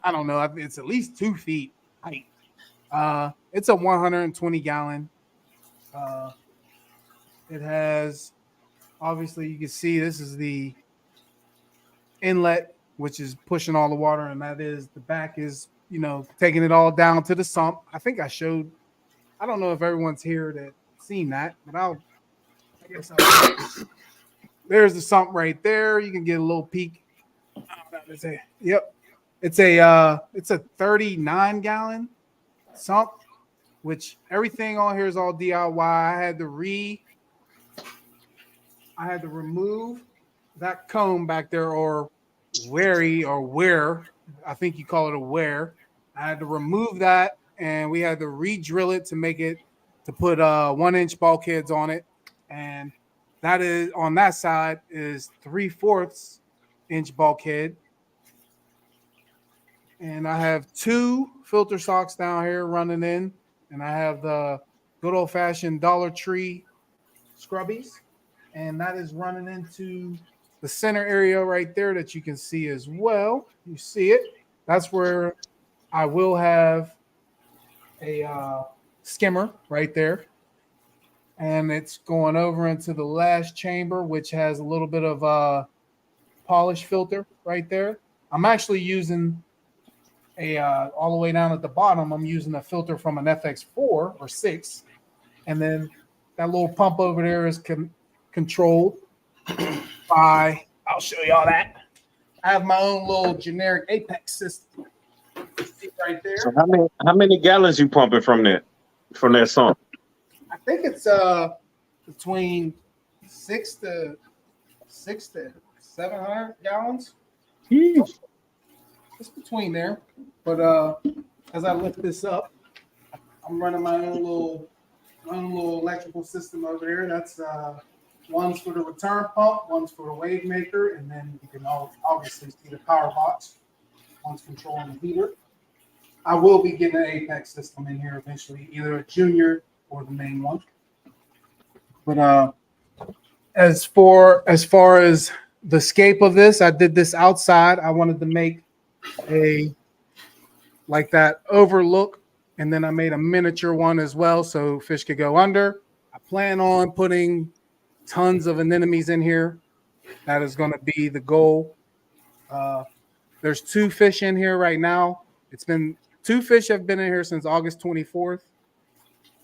I don't know, it's at least 2 feet height. It's a 120 gallon. It has obviously you can see this is the inlet, which is pushing all the water, and that is the back is taking it all down to the sump. I think I showed. I don't know if everyone's here that seen that, but I guess there's the sump right there. You can get a little peek. Yep, it's a 39 gallon sump, which everything on here is all DIY. I had to remove that comb back there, or wear. I think you call it a wear. I had to remove that, and we had to re-drill it to put 1-inch bulkheads on it, and that is on that side is 3/4 inch bulkhead, and I have 2 filter socks down here running in, and I have the good old fashioned Dollar Tree scrubbies, and that is running into the center area right there that you can see as well. You see it. That's where I will have a skimmer right there. And it's going over into the last chamber, which has a little bit of polish filter right there. I'm actually using all the way down at the bottom, I'm using a filter from an FX4 or 6. And then that little pump over there is controlled by, I'll show you all that. I have my own little generic Apex system. See right there. So how many gallons you pumping from that sump? I think it's between 6 to 700 gallons. Jeez. It's between there. But as I lift this up, I'm running my own little electrical system over there. That's one's for the return pump, one's for the wave maker, and then you can obviously see the power box. One's controlling the heater. I will be getting an Apex system in here eventually, either a junior or the main one. But as far as the scape of this, I did this outside. I wanted to make that overlook, and then I made a miniature one as well so fish could go under. I plan on putting tons of anemones in here. That is going to be the goal. There's 2 fish in here right now. It's been 2 fish have been in here since August 24th.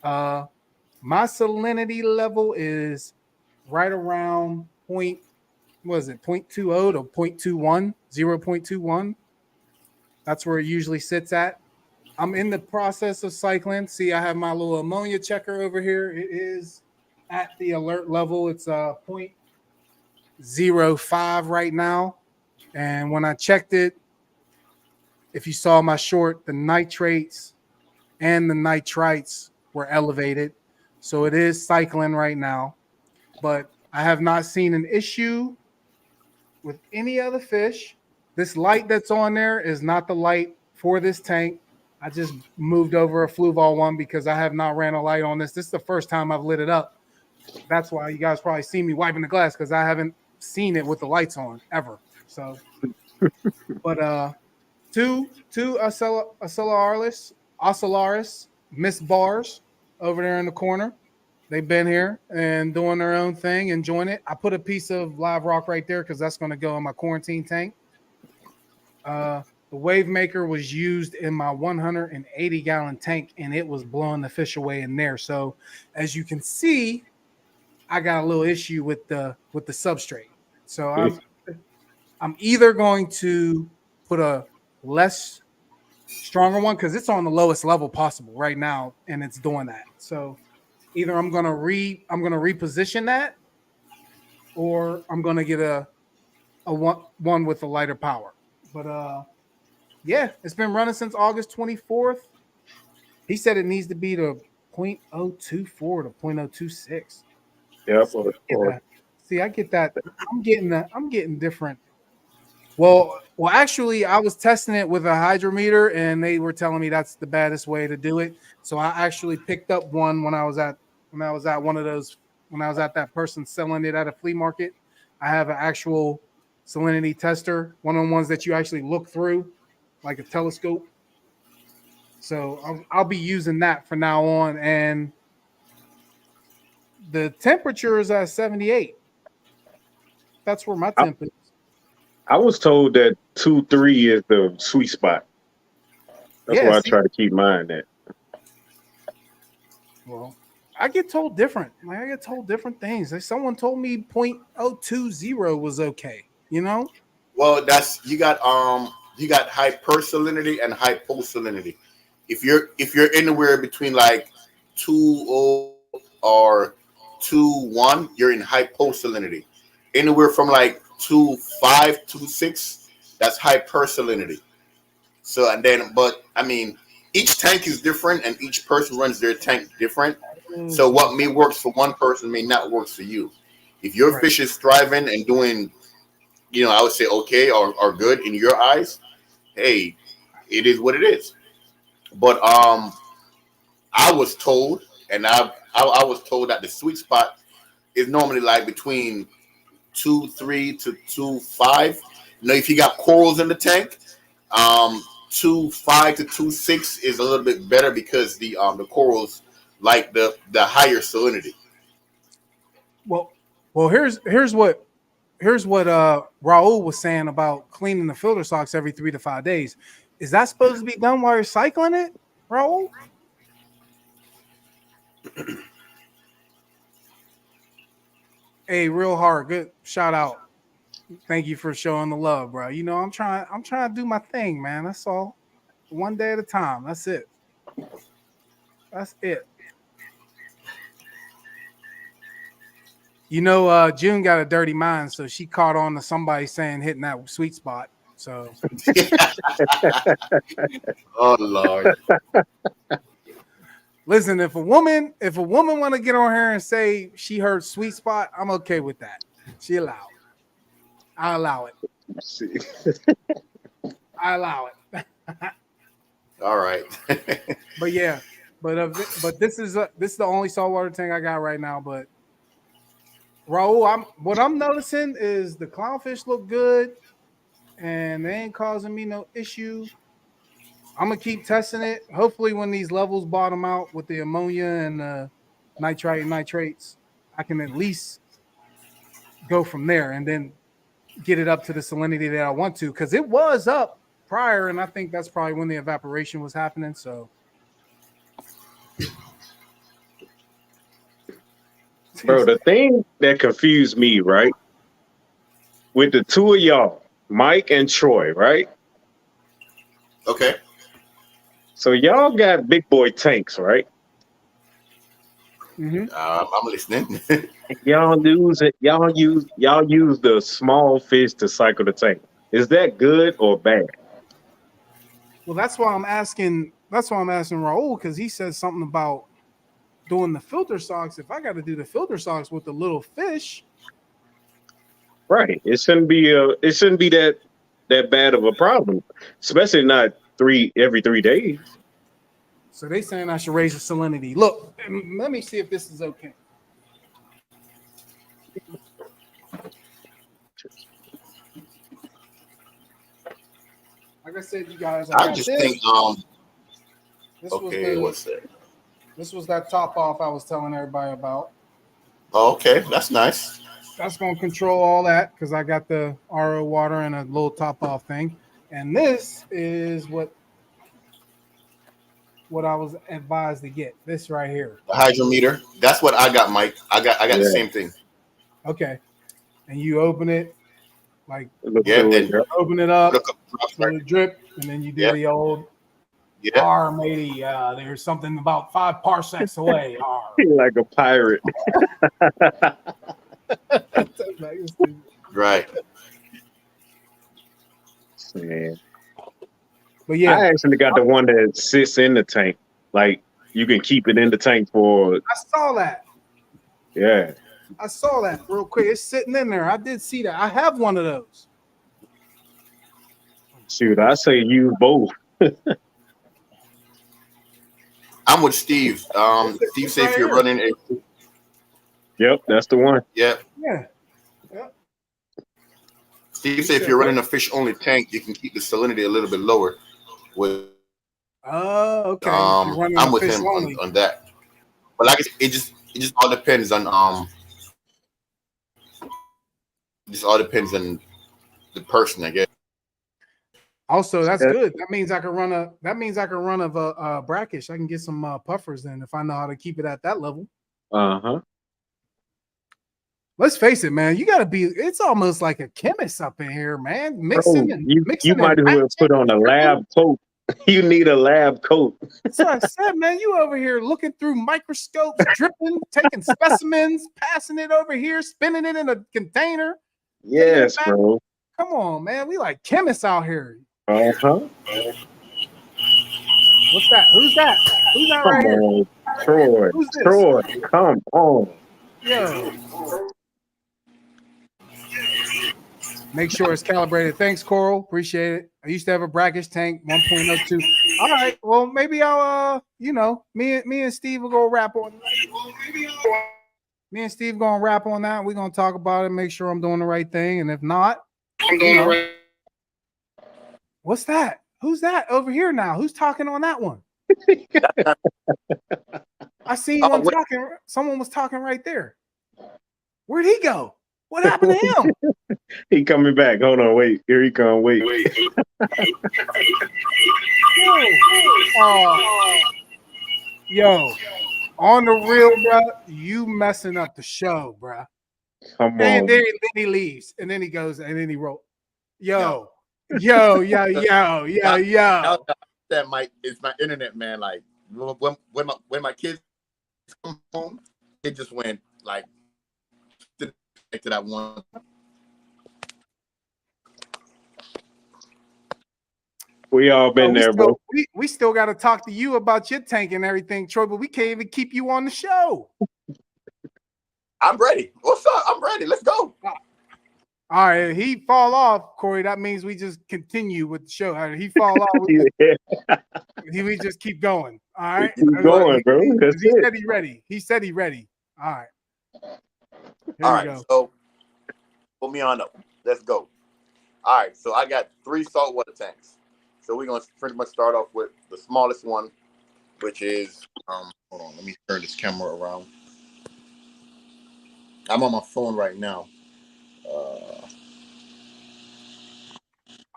My salinity level is right around point, what is it, 0.20 to 0.21, 0.21. That's where it usually sits at. I'm in the process of cycling. See, I have my little ammonia checker over here. It is at the alert level. It's 0.05 right now. And when I checked it, if you saw my short, the nitrates and the nitrites were elevated. So it is cycling right now. But I have not seen an issue with any other fish. This light that's on there is not the light for this tank. I just moved over a Fluval one because I have not ran a light on this. This is the first time I've lit it up. That's why you guys probably see me wiping the glass, because I haven't seen it with the lights on ever. So, but two Ocellaris Miss Bars over there in the corner. They've been here and doing their own thing, enjoying it. I put a piece of live rock right there because that's going to go in my quarantine tank. The wave maker was used in my 180-gallon tank, and it was blowing the fish away in there. So, as you can see, I got a little issue with the substrate. So I'm either going to put a less stronger one, because it's on the lowest level possible right now, and it's doing that. So either I'm gonna reposition that, or I'm gonna get a one with a lighter power. But yeah, it's been running since August 24th. He said it needs to be to 0.024 to 0.026. Yep. See, I get that. I'm getting different. Well, actually, I was testing it with a hydrometer, and they were telling me that's the baddest way to do it. So I actually picked up one when I was at that person selling it at a flea market. I have an actual salinity tester, one of the ones that you actually look through, like a telescope. So I'll be using that from now on, and the temperature is at 78. That's where my temp is. I was told that 2-3 is the sweet spot. That's why I try to keep mine at. Well, I get told different. Like, I get told different things. Like, someone told me 0.020 was okay. You know? Well, you got hypersalinity and hyposalinity. If you're anywhere between like 2.0 or 2.1, you're in hyposalinity. Anywhere from like 2.5, 2.6, that's hypersalinity. So, and then, but I mean, each tank is different, and each person runs their tank different. So what may works for one person may not work for you. If your fish is thriving and doing, I would say okay or good in your eyes, hey, it is what it is. But I was told, and I was told that the sweet spot is normally like between 2.3 to 2.5. If you got corals in the tank, 2.5 to 2.6 is a little bit better because the corals like the higher salinity. Well, here's what Raul was saying about cleaning the filter socks every 3 to 5 days. Is that supposed to be done while you're cycling it, Raul? Hey, real hard, good shout out. Thank you for showing the love, bro. I'm trying to do my thing, man. That's all. One day at a time. That's it. June got a dirty mind, so she caught on to somebody saying hitting that sweet spot. So oh Lord. Listen, if a woman want to get on here and say she heard sweet spot, I'm okay with that. She allowed. I allow it. I allow it. All right. But yeah, but this is the only saltwater tank I got right now. But Raul, what I'm noticing is the clownfish look good, and they ain't causing me no issue. I'm gonna keep testing it. Hopefully, when these levels bottom out with the ammonia and the nitrite and nitrates, I can at least go from there and then get it up to the salinity that I want to, because it was up prior, and I think that's probably when the evaporation was happening. So, Bro, the thing that confused me, right, with the two of y'all, Mike and Troy, right? Okay. So y'all got big boy tanks, right? I'm listening. Y'all use it. Y'all use the small fish to cycle the tank. Is that good or bad? well, that's why I'm asking. That's why I'm asking Raul, because he said something about doing the filter socks. If I got to do the filter socks with the little fish, Right. It shouldn't be that bad of a problem, especially not every 3 days. so they saying I should raise the salinity. Look, let me see if this is okay. Like I said, you guys, I just think this okay, what's that? This was that top off I was telling everybody about. Oh, okay, that's nice. That's going to control all that because I got the RO water and a little top off thing. And this is what I was advised to get. This right here. The hydrometer. That's what I got, Mike. I got the same thing. Okay. And you open it like and open it up, let it drip, and then you do the old R80. There's something about 5 parsecs away. Like a pirate. Right. Man. But yeah, I actually got the one that sits in the tank. Like you can keep it in the tank for. I saw that. Yeah. I saw that real quick. It's sitting in there. I did see that. I have one of those. Shoot, I say use both. I'm with Steve. Steve said if you're running a. Yep, that's the one. Yep. Yeah. Steve said if you're running a fish only tank, you can keep the salinity a little bit lower. With okay. I'm with him on that. But like it just all depends on it just all depends on the person, I guess. Also, that's good. That means I can run a brackish. I can get some puffers in if I know how to keep it at that level. Uh-huh. Let's face it, man. You got to be. It's almost like a chemist up in here, man. Mixing. You might as well put on a lab coat. You need a lab coat. That's what I said, man. You over here looking through microscopes, dripping, taking specimens, passing it over here, spinning it in a container. Yes, bro. Come on, man. We like chemists out here. Uh-huh. What's that? Who's that? Who's that right here? Troy. Who's this? Troy, come on. Yeah. Make sure it's calibrated. Thanks, Coral. Appreciate it. I used to have a brackish tank 1.02. All right. Well, maybe I'll me and Steve will go rap on that. Me and Steve gonna rap on that. We're gonna talk about it, make sure I'm doing the right thing. And if not, I'm doing the right. What's that? Who's that over here now? Who's talking on that one? I seen one talking. Someone was talking right there. Where'd he go? What happened to him? He coming back. Hold on, wait. Here he come. Wait. Yo, on the real, bro, you messing up the show, bro. Come on. And then he leaves, and then he goes, and then he wrote, yo. That it's my internet, man. Like when my kids come home, it just went like to that one. We all been there, bro. We still got to talk to you about your tank and everything, Troy, but we can't even keep you on the show. I'm ready. What's up? I'm ready. Let's go. All right, he fall off, Corey. That means we just continue with the show. All right, he fall off. We just keep going. All right, keep going, bro. He said he ready. He said he ready. All right. All right. So put me on up. Let's go. All right. So I got 3 saltwater tanks. So we're gonna pretty much start off with the smallest one, which is hold on. Let me turn this camera around. I'm on my phone right now.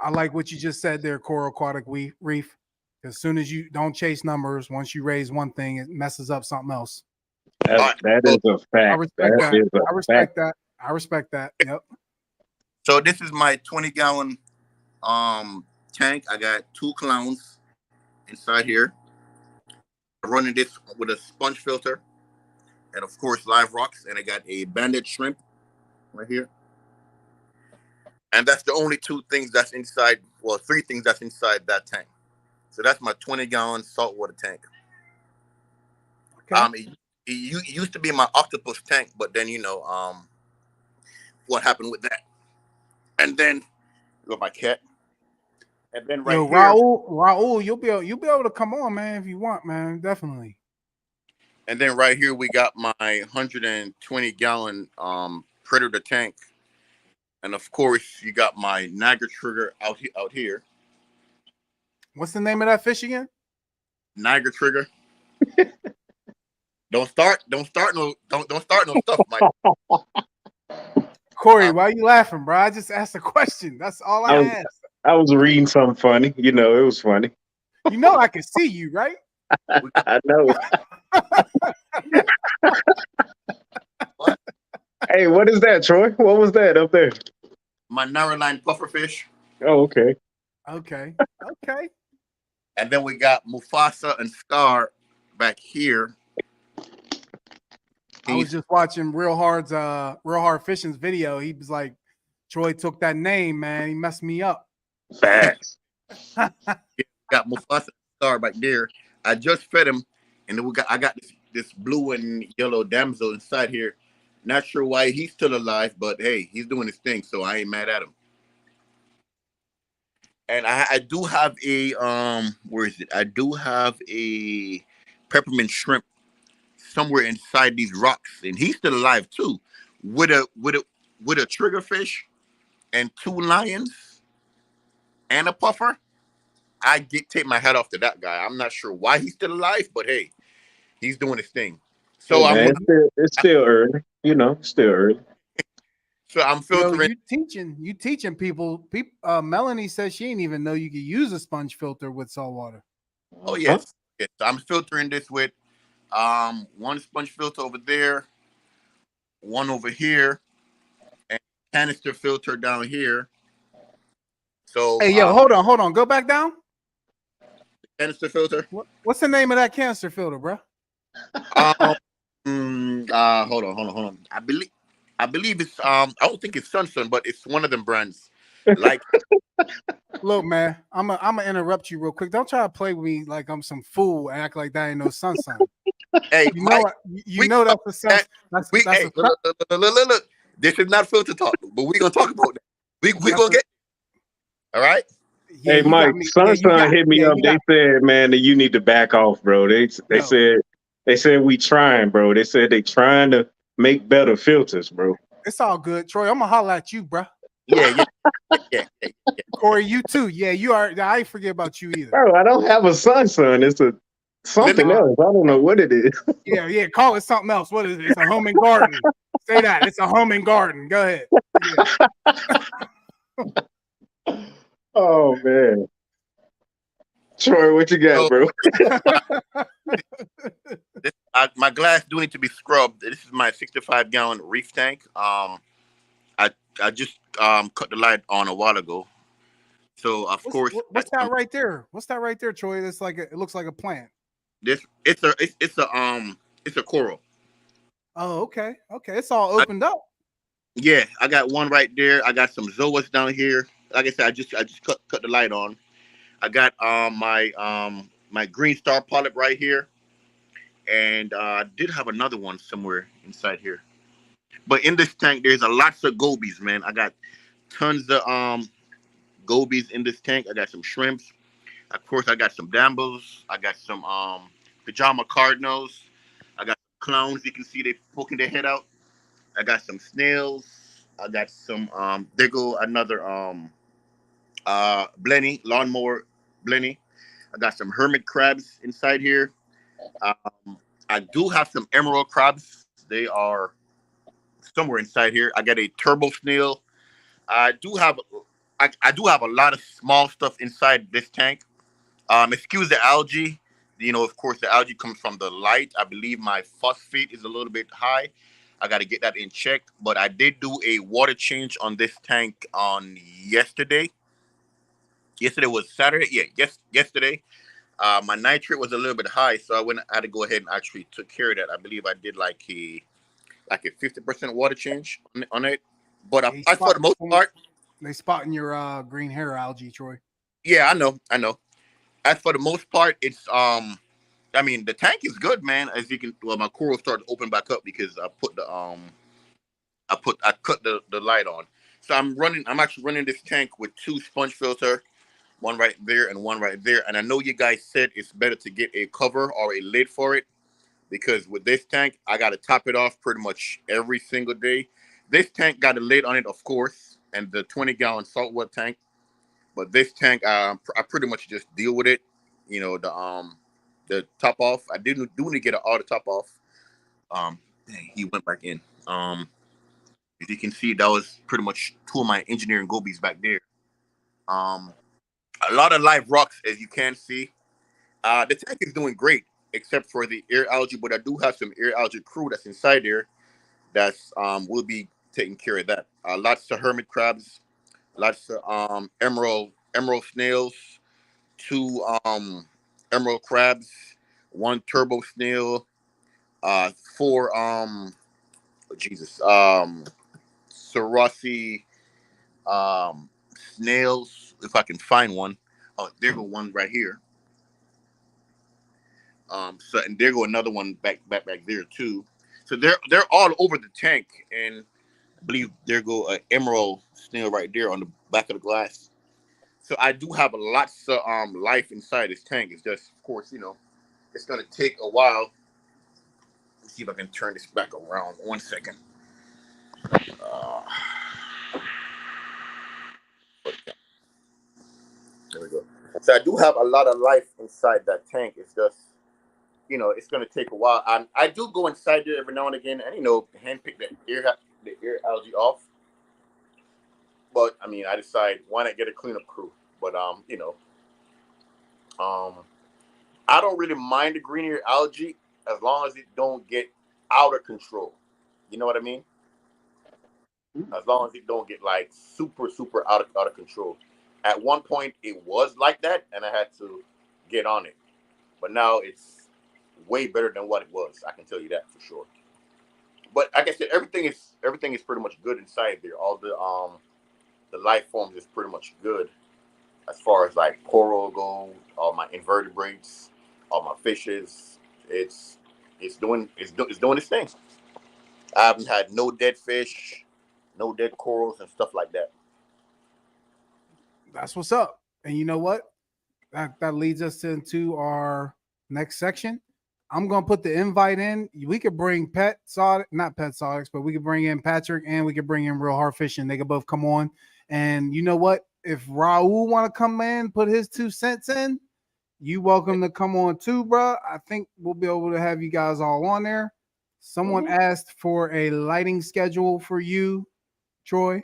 I like what you just said there, Coral Aquatic Reef. As soon as you don't chase numbers, once you raise one thing, it messes up something else. That is a fact. I respect that. Is a I respect fact. that. I respect that. Yep. So this is my 20-gallon tank. I got 2 clowns inside here. I'm running this with a sponge filter and of course live rocks, and I got a banded shrimp right here. And that's the only 2 things that's inside, well, 3 things that's inside that tank. So that's my 20-gallon saltwater tank. Okay. It used to be my octopus tank, but then what happened with that? And then with my cat. And then right Yo, here, Raul, you'll be able to come on, man, if you want, man. Definitely. and then right here we got my 120-gallon Predator tank. And of course, you got my Niagara trigger out here. What's the name of that fish again? Niagara trigger. Don't start no stuff, Mike. Corey, why are you laughing, bro? I just asked a question. That's all I asked. I was reading something funny. You know, it was funny. You know I can see you, right? I know. Hey, what is that, Troy? What was that up there? My narrowline pufferfish. Oh, okay. Okay. And then we got Mufasa and Scar back here. I was just watching Real Hard Fishing's video. He was like, Troy took that name, man. He messed me up. Facts. Got Mufasa and Scar back there. I just fed him, and then I got this blue and yellow damsel inside here. Not sure why he's still alive, but hey, he's doing his thing, so I ain't mad at him. And I do have a where is it? I do have a peppermint shrimp somewhere inside these rocks, and he's still alive too, with a triggerfish and 2 lions and a puffer. I take my hat off to that guy. I'm not sure why he's still alive, but hey, he's doing his thing. So hey, man, it's still early, still early. So I'm filtering. You teaching people. Melanie says she didn't even know you could use a sponge filter with salt water. Oh yes, yes. I'm filtering this with one sponge filter over there, one over here, and canister filter down here. So hey, yo, hold on, go back down. Canister filter. What's the name of that canister filter, bro? Hold on. I believe it's I don't think it's Sun, but it's one of them brands. Like, look, man, I'm gonna interrupt you real quick. Don't try to play with me like I'm some fool and act like that ain't no Sun. Hey, you know that's the Sun. Look. This is not filter talk, but we're gonna talk about that. We gonna get. All right. Yeah, hey, Mike, Sunshine hit me up. They said, man, that you need to back off, bro. They said we trying, bro. They said they trying to make better filters, bro. It's all good, Troy. I'm gonna holler at you, bro. Yeah. Corey, you too. Yeah, you are. I ain't forget about you either. Bro, I don't have a Sunshine. It's something else. I don't know what it is. Yeah. Call it something else. What is it? It's a home and garden. Say that. It's a home and garden. Go ahead. Yeah. Oh man, Troy, what you got, bro? My glass do need to be scrubbed. This is my 65-gallon reef tank. I just cut the light on a while ago. So of course, what's that right there? What's that right there, Troy? It's like it looks like a plant. It's a coral. Oh, okay. It's all opened up. Yeah, I got one right there. I got some zoas down here. Like I said, I just cut the light on. I got my green star polyp right here, and I did have another one somewhere inside here. But in this tank, there's lots of gobies, man. I got tons of gobies in this tank. I got some shrimps. Of course, I got some dambos. I got some pajama cardinals. I got clowns. You can see they poking their head out. I got some snails. I got some there go another blenny, lawnmower blenny. I got some hermit crabs inside here. I do have some emerald crabs. They are somewhere inside here. I got a turbo snail. I do have I do have a lot of small stuff inside this tank. Excuse the algae. You know, of course, the algae comes from the light. I believe my phosphate is a little bit high. I got to get that in check. But I did do a water change on this tank on yesterday. Yesterday was Saturday. Yeah, yesterday. My nitrate was a little bit high, so I had to go ahead and actually took care of that. I believe I did like a 50% water change on it. But I for the most part, they spotting your green hair algae, Troy. Yeah, I know. As for the most part, it's I mean, the tank is good, man. As you can, well, my coral started to open back up because I put the I cut the light on. So I'm actually running this tank with 2 sponge filter, one right there and one right there. And I know you guys said it's better to get a cover or a lid for it, because with this tank, I got to top it off pretty much every single day. This tank got a lid on it, of course, and the 20-gallon saltwater tank. But this tank, I pretty much just deal with it. You know, the top off. I do need to get all the top off. Dang, he went back in. As you can see, that was pretty much 2 of my engineering gobies back there. A lot of live rocks, as you can see. The tank is doing great, except for the air algae. But I do have some air algae crew that's inside there. That's will be taking care of that. Lots of hermit crabs. Lots of emerald snails, 2 emerald crabs, 1 turbo snail, 4 Sarasi snails, if I can find one. Oh, there go one right here. So and there go another one back there too. So they're all over the tank, and I believe there go an emerald snail right there on the back of the glass. So I do have lots of life inside this tank. It's just, of course, you know, it's gonna take a while. Let's see if I can turn this back around. 1 second. There we go. So I do have a lot of life inside that tank. It's just, you know, it's gonna take a while. I do go inside there every now and again, and, you know, handpick the air algae off. But I mean, I decide why not get a cleanup crew. But you know, I don't really mind the green ear algae as long as it don't get out of control. You know what I mean? As long as it don't get like super out of control. At one point, it was like that, and I had to get on it. But now it's way better than what it was. I can tell you that for sure. But like I said, everything is pretty much good inside there. All the life forms is pretty much good as far as like coral go, all my invertebrates, all my fishes. It's doing its thing. I haven't had no dead fish, no dead corals and stuff like that. That's what's up. And you know what? That leads us into our next section. I'm gonna put the invite in. We could bring not Pet Sonics, but we could bring in Patrick and we could bring in Real Hard Fishing. They could both come on. And you know what? If Raul want to come in, put his 2 cents in, you welcome to come on too, bro. I think we'll be able to have you guys all on there. Someone asked for a lighting schedule for you, Troy.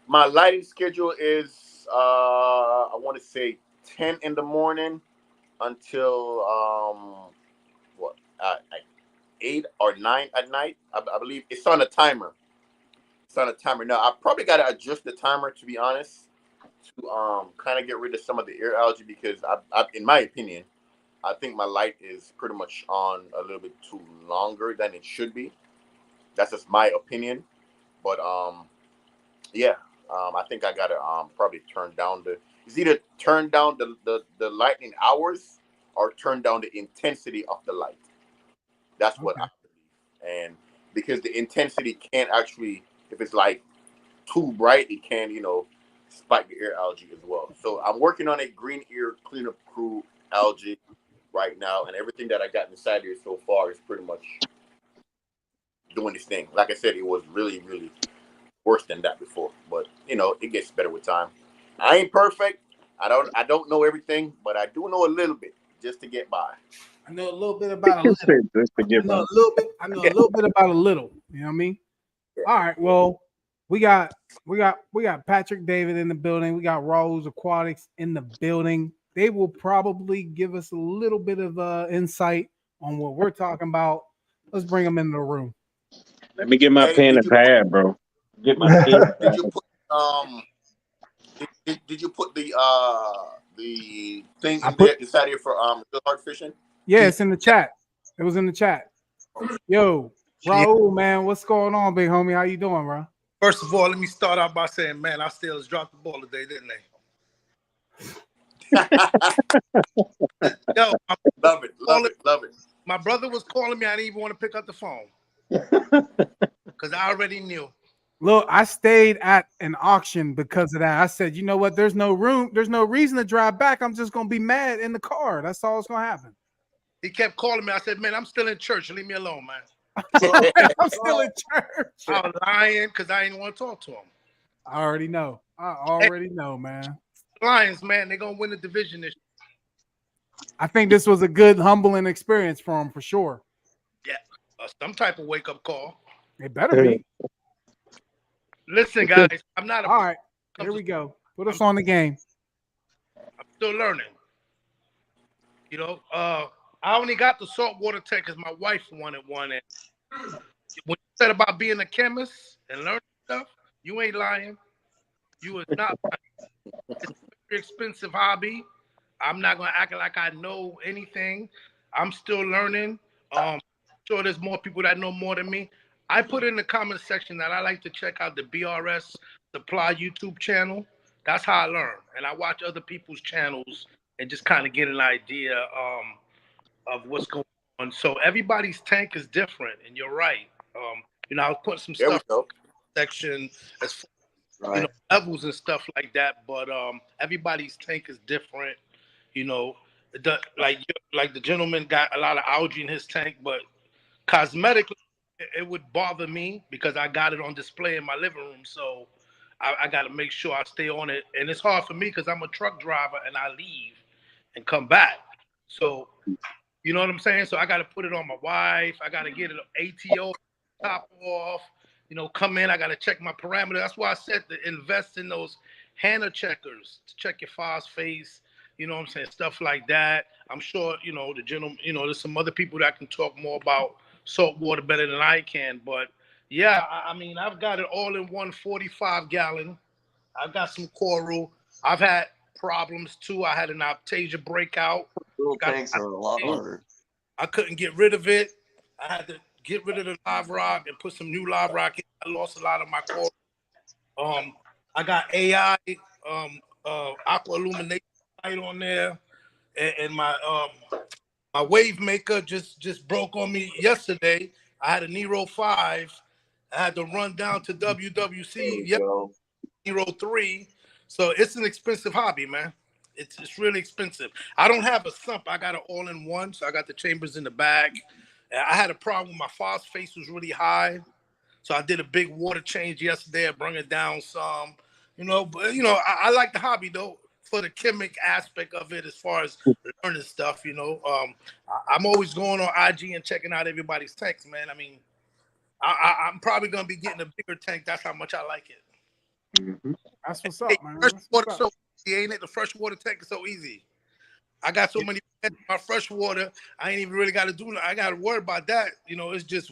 My lighting schedule is I want to say 10 in the morning until 8 or 9 at night. I believe it's on a timer. Now I probably got to adjust the timer, to be honest, to kind of get rid of some of the air algae, because I in my opinion, I think my light is pretty much on a little bit too longer than it should be. That's just my opinion, but yeah. I think I gotta probably turn down it's either turn down the lightning hours or turn down the intensity of the light. That's what I believe. And because the intensity can't actually, if it's like too bright, it can, you know, spike the air algae as well. So I'm working on a green ear cleanup crew algae right now, and everything that I got inside here so far is pretty much doing this thing. Like I said, it was really worse than that before, but you know, it gets better with time. I ain't perfect. I don't know everything, but I do know a little bit just to get by. I know a little bit about a little. Just to get by. I know a little bit about a little. You know what I mean? All right. Well, we got Patrick David in the building. We got Raul's Aquatics in the building. They will probably give us a little bit of insight on what we're talking about. Let's bring them into the room. Let me get my pen and pad, bro. Get my pen. Did you put the thing in there inside here for good heart fishing? Yeah, it's in the chat. It was in the chat. Yo, Raul, man, what's going on, big homie? How you doing, bro? First of all, let me start out by saying, man, our Steelers dropped the ball today, didn't they? Yo, love it. My brother was calling me. I didn't even want to pick up the phone because I already knew. Look, I stayed at an auction because of that. I said, you know what? There's no room. There's no reason to drive back. I'm just going to be mad in the car. That's all that's going to happen. He kept calling me. I said, man, I'm still in church. Leave me alone, man. I'm still in church. I was lying because I didn't want to talk to him. I already know. Man. Lions, man, they're going to win the division this year. I think this was a good, humbling experience for him, for sure. Yeah, some type of wake-up call. It better be. Listen, guys, I'm not. All right, here we go. Put us on the game. I'm still learning. You know, I only got the saltwater tank because my wife wanted one. And when you said about being a chemist and learning stuff, you ain't lying. You is not lying. It's a very expensive hobby. I'm not gonna act like I know anything. I'm still learning. Sure, there's more people that know more than me. I put in the comment section that I like to check out the BRS Supply YouTube channel. That's how I learn, and I watch other people's channels and just kind of get an idea of what's going on. So everybody's tank is different, and you're right. You know, I was putting some stuff in the section as far, you know, levels and stuff like that, but everybody's tank is different. You know, like the gentleman got a lot of algae in his tank, but cosmetically, it would bother me because I got it on display in my living room. So I got to make sure I stay on it. And it's hard for me because I'm a truck driver and I leave and come back. So, you know what I'm saying? So I got to put it on my wife. I got to get an ATO top off, you know, come in. I got to check my parameters. That's why I said to invest in those Hannah checkers to check your phosphate. You know what I'm saying? Stuff like that. I'm sure, you know, the gentleman, you know, there's some other people that can talk more about salt water better than I can. But yeah, I mean, I've got it all in one 45-gallon. I've got some coral. I've had problems too. I had an Optasia breakout. Tanks are a lot harder. I couldn't get rid of it. I had to get rid of the live rock and put some new live rock in. I lost a lot of my coral. I got AI aqua illumination light on there, and my my wave maker just broke on me yesterday. I had a Nero 5. I had to run down to WWC Nero 3. So it's an expensive hobby, man. It's really expensive. I don't have a sump. I got it all in one. So I got the chambers in the back. I had a problem with my phosphate was really high. So I did a big water change yesterday. I brought it down some, you know, but you know, I like the hobby though, for the chemic aspect of it as far as learning stuff, you know. I'm always going on IG and checking out everybody's tanks, man. I mean, I'm probably going to be getting a bigger tank. That's how much I like it. Mm-hmm. That's what's up, man. Freshwater so easy, ain't it? The freshwater tank is so easy. I got so many in my freshwater, I ain't even really got to do it. I got to worry about that. You know, it's just,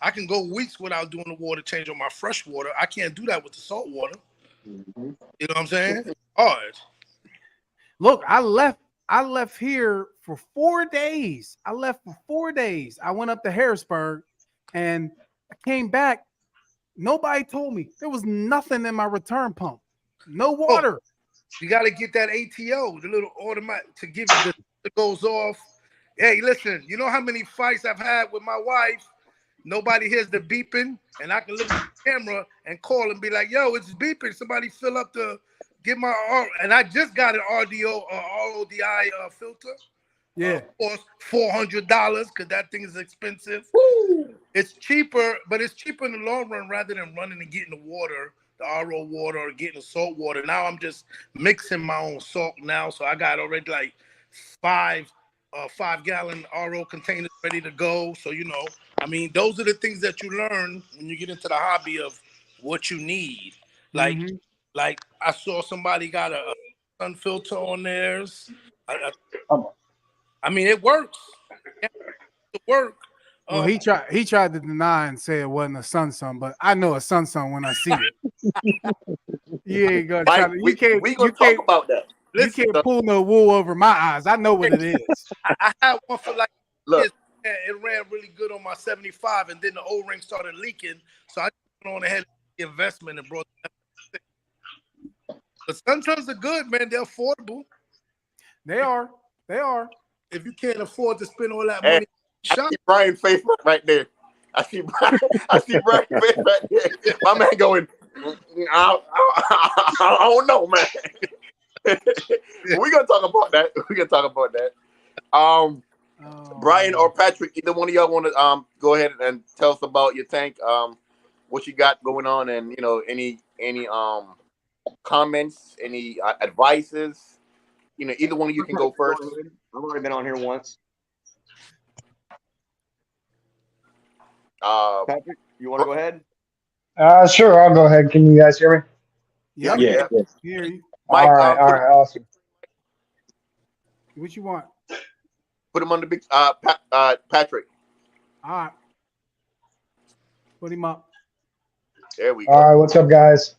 I can go weeks without doing the water change on my freshwater. I can't do that with the salt water. Mm-hmm. You know what I'm saying? It's hard. Look, I left here for 4 days. I left for 4 days. I went up to Harrisburg and I came back. Nobody told me. There was nothing in my return pump. No water. You got to get that ATO, the little automatic, to give you that goes off. Hey, listen, you know how many fights I've had with my wife? Nobody hears the beeping, and I can look at the camera and call and be like, yo, it's beeping. Somebody fill up the... Get my and I just got an RODI filter. Yeah, of course, $400 because that thing is expensive. Woo! It's cheaper, but it's cheaper in the long run rather than running and getting the water, the RO water, or getting the salt water. Now I'm just mixing my own salt now, so I got already like 5 5-gallon RO containers ready to go. So, I mean, those are the things that you learn when you get into the hobby of what you need. Like, like I saw somebody got a sun filter on theirs. I mean, it works. It works. Well, he tried to deny and say it wasn't a sun, but I know a sun when I see it. You ain't gonna try to. You can't. We gonna talk about that. Listen, you can't pull no wool over my eyes. I know what it is. I had one for like look. It ran really good on my 75, and then the O-ring started leaking. So I went on ahead and investment and brought them. The Sunsuns are good, man. They're affordable. They are. They are. If you can't afford to spend all that money, I see Brian's face right there. I see Brian's face right there. My man going, I don't know, man. We're gonna talk about that. Brian or Patrick, either one of y'all want to go ahead and tell us about your tank, what you got going on, and any comments, any advices. Either one of you can go first. I've already been on here once. Patrick, you want to go ahead? Sure, I'll go ahead. Can you guys hear me? Yeah. Hear you. Mike, all right, awesome. What you want? Put him on the big Patrick. All right. Put him up. There we go. All right, what's up, guys?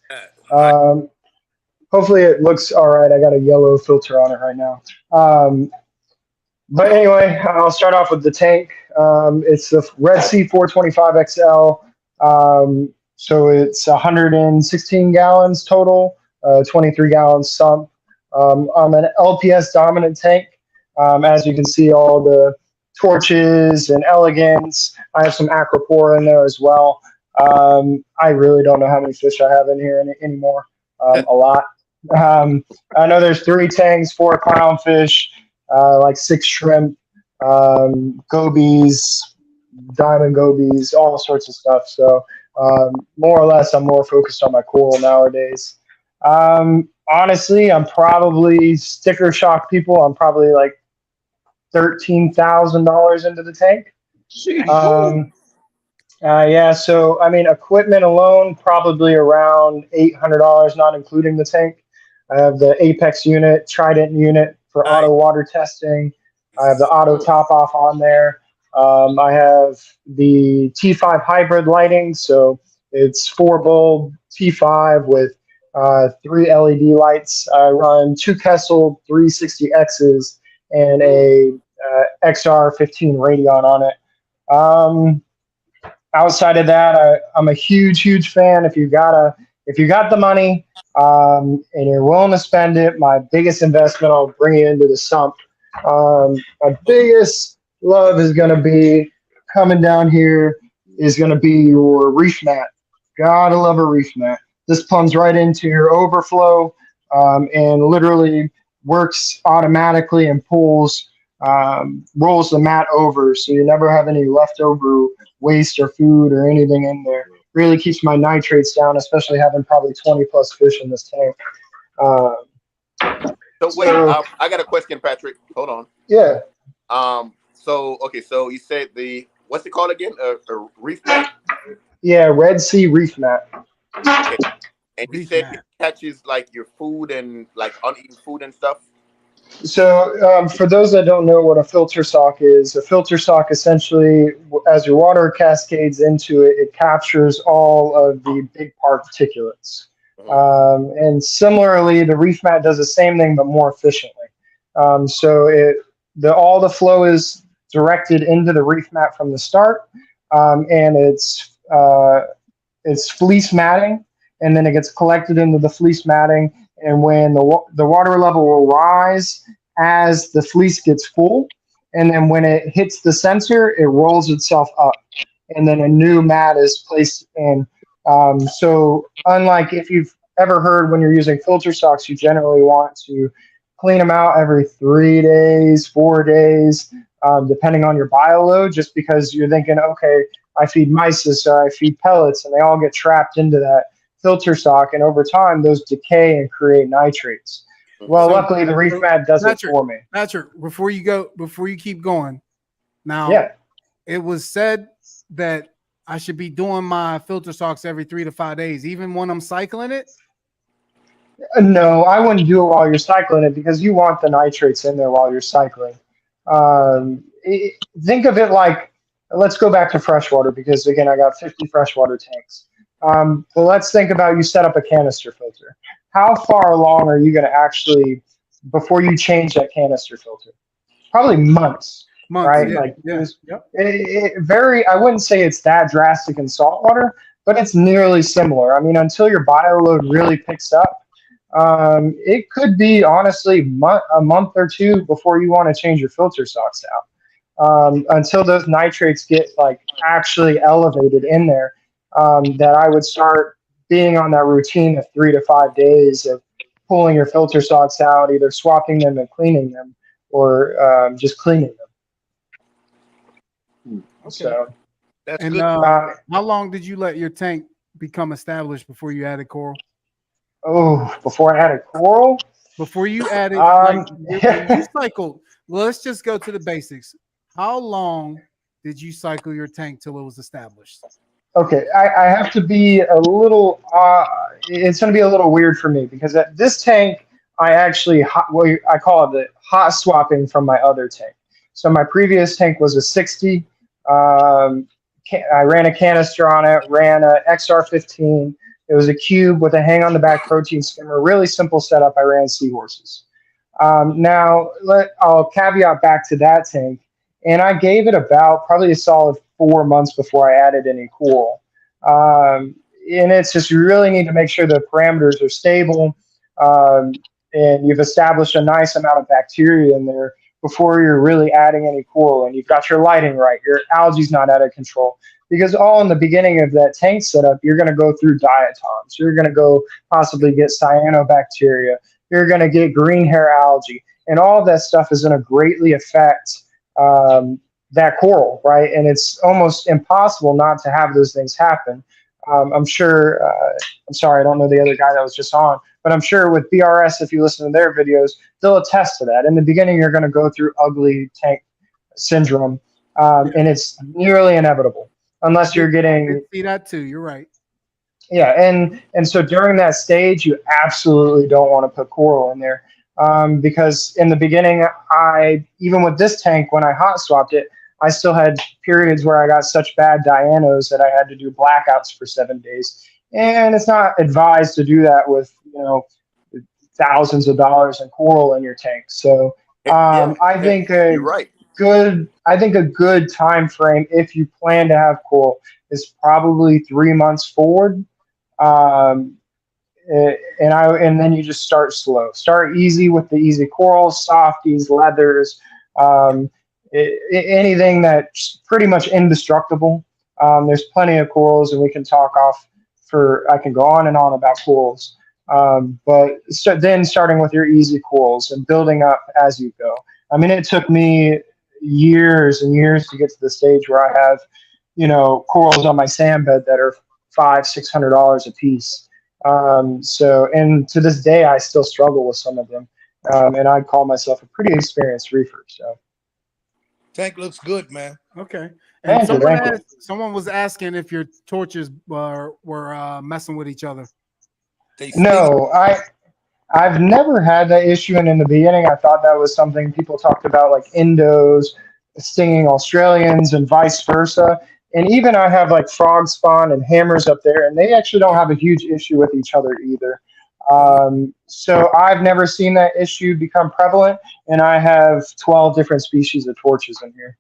Hopefully it looks all right. I got a yellow filter on it right now. But anyway, I'll start off with the tank. It's the Red Sea 425 XL. So it's 116 gallons total, 23 gallons sump. I'm an LPS dominant tank. As you can see, all the torches and elegance. I have some Acropora in there as well. I really don't know how many fish I have in here anymore. A lot. I know there's 3 tanks, 4 clownfish, like 6 shrimp, gobies, diamond gobies, all sorts of stuff. So more or less, I'm more focused on my coral nowadays. Honestly, I'm probably sticker shock people. I'm probably like $13,000 into the tank. Yeah, so I mean, equipment alone probably around $800, not including the tank. I have the Apex unit, Trident unit for auto water testing. I have the auto top off on there. I have the T5 hybrid lighting, so it's 4 bulb T5 with 3 LED lights. I run 2 Kessel 360Xs and a XR15 Radeon on it. Outside of that, I'm a huge fan. If you got the money and you're willing to spend it, my biggest investment, I'll bring you into the sump. My biggest love is going to be coming down here is going to be your reef mat. Gotta love a reef mat. This plumbs right into your overflow and literally works automatically and rolls the mat over, so you never have any leftover waste or food or anything in there. Really keeps my nitrates down, especially having probably 20 plus fish in this tank. So wait, I got a question, Patrick. Hold on. Yeah. So you said what's it called again? A reef mat? Yeah, Red Sea reef mat. Okay. And you said it catches like your food and like uneaten food and stuff? So for those that don't know what a filter sock is, a filter sock essentially, as your water cascades into it, it captures all of the big particulates. And similarly, the reef mat does the same thing, but more efficiently. So all the flow is directed into the reef mat from the start, and it's fleece matting, and then it gets collected into the fleece matting. And when the water level will rise as the fleece gets full, and then when it hits the sensor, it rolls itself up, and then a new mat is placed in. So unlike if you've ever heard when you're using filter socks, you generally want to clean them out every 3 days, 4 days, depending on your bio load, just because you're thinking, okay, I feed mysis or I feed pellets, and they all get trapped into that filter sock, and over time those decay and create nitrates. Well, So- luckily the reef mat does it Patrick, for me. Patrick, before you keep going, now Yeah. it was said that I should be doing my filter socks every 3 to 5 days, even when I'm cycling it. No, I wouldn't do it while you're cycling it because you want the nitrates in there while you're cycling. Think of it like, let's go back to freshwater because again, I got 50 freshwater tanks. But let's think about you set up a canister filter. How far along are you going to actually before you change that canister filter? Probably months, right? Yeah, Like yeah. I wouldn't say it's that drastic in saltwater, but it's nearly similar. I mean, until your bioload really picks up, it could be honestly a month or two before you want to change your filter socks out. Until those nitrates get like actually elevated in there, that I would start being on that routine of 3 to 5 days of pulling your filter socks out, either swapping them and cleaning them, or just cleaning them. Okay. So, That's And good. how long did you let your tank become established before you added coral? Before I added coral, Before you added, Um, when you cycled. Well, let's just go to the basics. How long did you cycle your tank till it was established? okay, I have to be a little. It's going to be a little weird for me because at this tank, I actually I call it the hot swapping from my other tank. So my previous tank was a 60. I ran a canister on it, ran a XR15. It was a cube with a hang on the back protein skimmer. Really simple setup. I ran seahorses. Now I'll caveat back to that tank, and I gave it about probably a solid 4 months before I added any coral. And it's just you really need to make sure the parameters are stable, and you've established a nice amount of bacteria in there before you're really adding any coral, and you've got your lighting right, your algae's not out of control. Because all in the beginning of that tank setup, you're going to go through diatoms. You're going to go possibly get cyanobacteria. You're going to get green hair algae. And all of that stuff is going to greatly affect that coral, right? And it's almost impossible not to have those things happen. I'm sure, I'm sorry, I don't know the other guy that was just on, but I'm sure with BRS, if you listen to their videos, they'll attest to that. In the beginning, you're going to go through ugly tank syndrome, and it's nearly inevitable. Unless you're getting, I see that too. You're right. yeah, and so during that stage, you absolutely don't want to put coral in there, because in the beginning, even with this tank, when I hot swapped it, I still had periods where I got such bad dianos that I had to do blackouts for 7 days, and it's not advised to do that with thousands of dollars in coral in your tank. So I think you're right. I think a good time frame if you plan to have coral is probably 3 months forward, and then you just start slow. Start easy with the easy corals, softies, leathers, anything that's pretty much indestructible. There's plenty of corals, and we can talk I can go on and on about corals. But then starting with your easy corals and building up as you go. I mean, it took me years and years to get to the stage where I have, corals on my sand bed that are $500-600 a piece. And to this day, I still struggle with some of them. And I call myself a pretty experienced reefer. So Tank looks good, man. Okay. And Thank you. someone was asking if your torches were messing with each other. No, I've never had that issue, and in the beginning, I thought that was something people talked about, like Indos stinging Australians and vice versa. And even I have like frog spawn and hammers up there, and they actually don't have a huge issue with each other either. So I've never seen that issue become prevalent, and I have 12 different species of torches in here.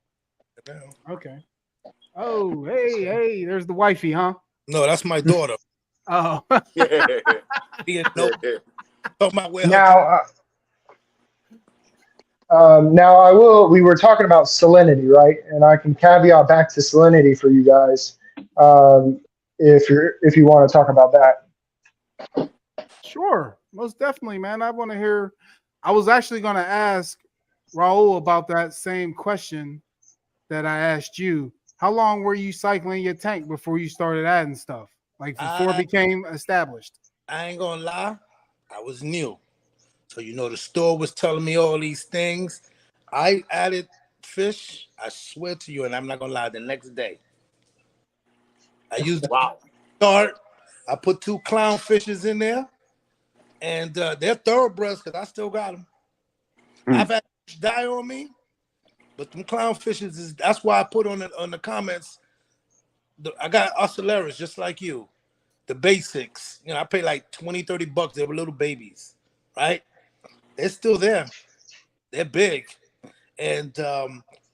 Okay. Oh, hey, there's the wifey, huh? No, that's my daughter. Oh. Now, we were talking about salinity, right? And I can caveat back to salinity for you guys, if you want to talk about that. Sure, most definitely, man. I want to hear. I was actually going to ask Raul about that same question that I asked you. How long were you cycling your tank before you started adding stuff? Like before it became established? I ain't gonna lie, I was new. So, the store was telling me all these things. I added fish, I swear to you, and I'm not going to lie, the next day. I used the start. I put 2 clownfishes in there, and they're thoroughbreds because I still got them. I've had fish die on me, but them clownfishes that's why I put on the comments. I got Ocellaris just like you, the basics. I pay like $20-$30. They were little babies, right? They're still there. They're big, and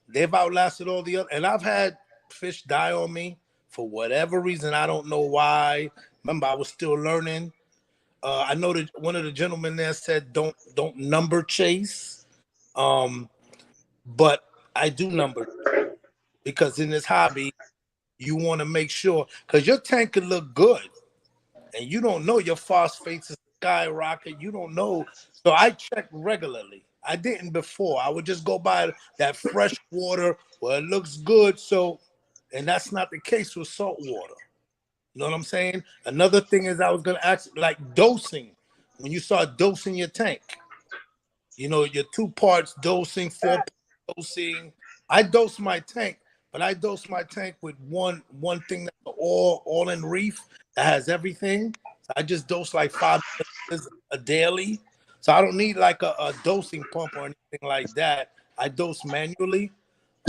they've outlasted all the other. And I've had fish die on me for whatever reason. I don't know why. Remember, I was still learning. I know that one of the gentlemen there said don't number chase, but I do number because in this hobby, you want to make sure because your tank could look good, and you don't know your phosphates is skyrocket. You don't know, so I check regularly. I didn't before. I would just go by that fresh water where it looks good. So, and that's not the case with salt water. You know what I'm saying? Another thing is I was going to ask, like dosing. When you start dosing your tank, your 2 parts dosing, 4 parts dosing. I dose my tank, but I dose my tank with one thing that's all in reef that has everything. So I just dose like 5 a daily. So I don't need like a dosing pump or anything like that. I dose manually.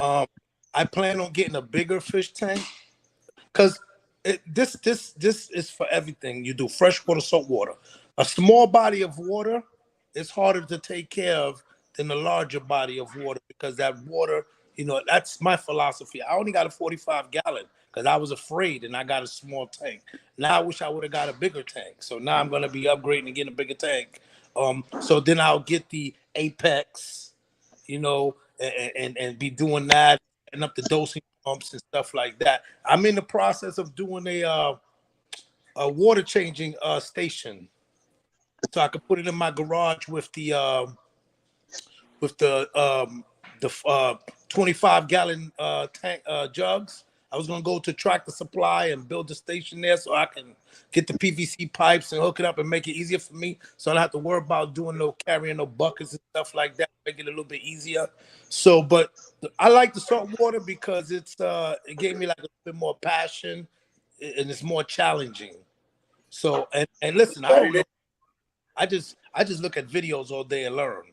I plan on getting a bigger fish tank because this is for everything. You do freshwater, saltwater. A small body of water is harder to take care of than a larger body of water because that water, that's my philosophy. I only got a 45-gallon because I was afraid and I got a small tank. Now I wish I would have got a bigger tank. So now I'm going to be upgrading and getting a bigger tank. So then I'll get the Apex, and be doing that and up the dosing pumps and stuff like that. I'm in the process of doing a water changing station, so I could put it in my garage with the 25-gallon tank jugs. I was gonna go to Tractor Supply and build a station there so I can get the PVC pipes and hook it up and make it easier for me, so I don't have to worry about carrying no buckets and stuff like that. Make it a little bit easier. So, but I like the salt water because it gave me like a little bit more passion and it's more challenging. So, and listen, I don't know. I just look at videos all day and learn.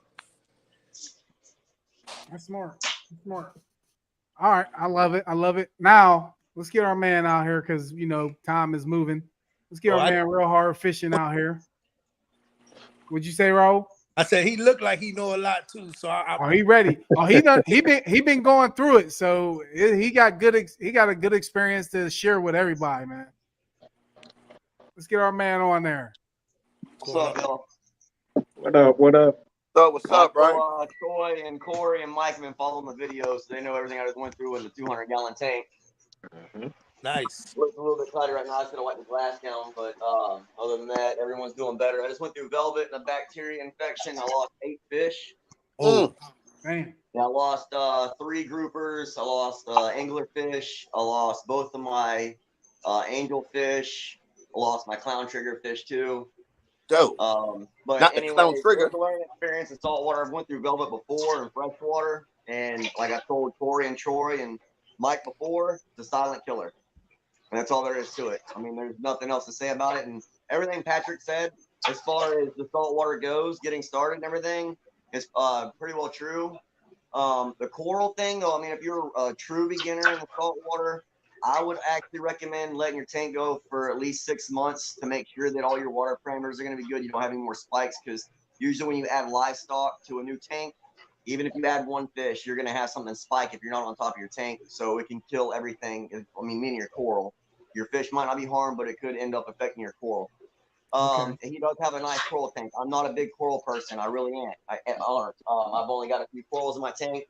That's smart. That's smart. All right, I love it. Now let's get our man out here because time is moving. Let's get our man real hard fishing out here. What'd you say, Raul? I said he looked like he know a lot too. So he ready? Oh, he been going through it. So he got a good experience to share with everybody, man. Let's get our man on there. What's up, y'all? What up? What's up, bro? Troy and Corey and Mike have been following the videos, so they know everything I just went through with the 200-gallon tank. Mm-hmm. Nice. Looks a little bit tighter right now. I was gonna wipe the glass down, but other than that, everyone's doing better. I just went through velvet and a bacteria infection. I lost 8 fish. Oh, man. Yeah, I lost 3 groupers. I lost anglerfish. I lost both of my angelfish. I lost my clown trigger fish too. Dope. But not anyway, the clown trigger. It's a learning experience in saltwater. I've went through velvet before and freshwater, and like I told Corey and Troy and Mike before, it's a silent killer, and that's all there is to it. I mean, there's nothing else to say about it, and everything Patrick said as far as the saltwater goes, getting started and everything is pretty well true. The coral thing, though, I mean, if you're a true beginner in the saltwater, I would actually recommend letting your tank go for at least 6 months to make sure that all your water parameters are going to be good. You don't have any more spikes, because usually when you add livestock to a new tank, even if you add 1 fish, you're going to have something spike if you're not on top of your tank. So it can kill everything. I mean, meaning your coral. Your fish might not be harmed, but it could end up affecting your coral. Okay. He does have a nice coral tank. I'm not a big coral person. I really ain't. I've only got a few corals in my tank.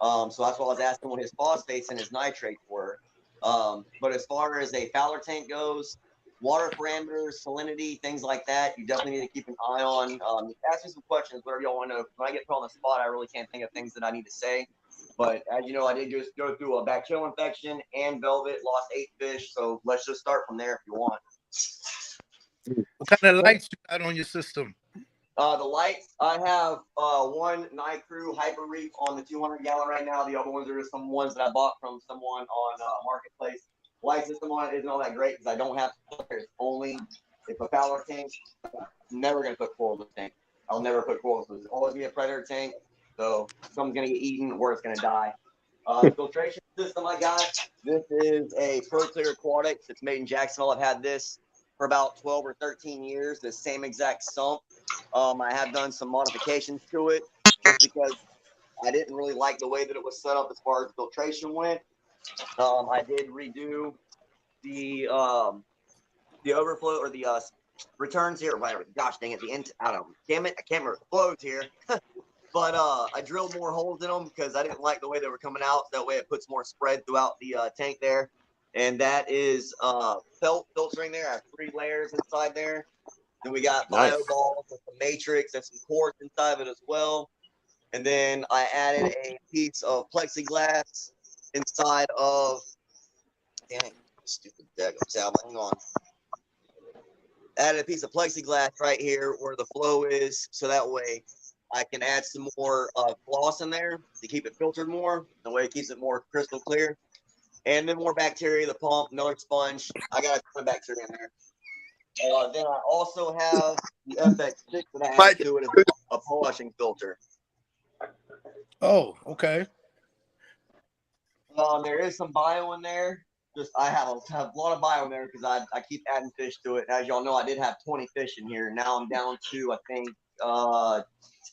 So that's why I was asking what his phosphates and his nitrates were. But as far as a fowler tank goes, water parameters, salinity, things like that, you definitely need to keep an eye on. Ask me some questions, whatever y'all want to know. When I get put on the spot, I really can't think of things that I need to say. But as you know, I did just go through a bacterial infection and velvet, lost 8 fish. So let's just start from there if you want. What kind of lights you got on your system? The lights, I have one Nicrew Hyper Reef on the 200 gallon right now. The other ones are just some ones that I bought from someone on Marketplace. Light system on it isn't all that great because I don't have filters. Only if a Fowler tank, I'm never going to put coral in the tank. I'll never put coral. So it's always be a predator tank. So something's going to get eaten or it's going to die. The filtration system I got, this is a ProClear Aquatics. It's made in Jacksonville. I've had this for about 12 or 13 years, the same exact sump. I have done some modifications to it just because I didn't really like the way that it was set up as far as filtration went. I did redo the overflow or the returns here. Whatever. Gosh dang it, the end. I don't know. Damn it, I can't remember the flows here. But I drilled more holes in them because I didn't like the way they were coming out. That way it puts more spread throughout the tank there. And that is felt filtering there. I have 3 layers inside there. Then we got bio balls with the matrix and some quartz inside of it as well. And then I added a piece of plexiglass inside of, dang, stupid deck. Hang on. Added a piece of plexiglass right here where the flow is, so that way I can add some more gloss in there to keep it filtered more. The way it keeps it more crystal clear. And then more bacteria, the pump, another sponge. I got a ton of bacteria in there. Then I also have the FX6 that I added to it as a polishing filter. Oh, okay. There is some bio in there. Just I have a lot of bio in there because I keep adding fish to it. As y'all know, I did have 20 fish in here. Now I'm down to, I think,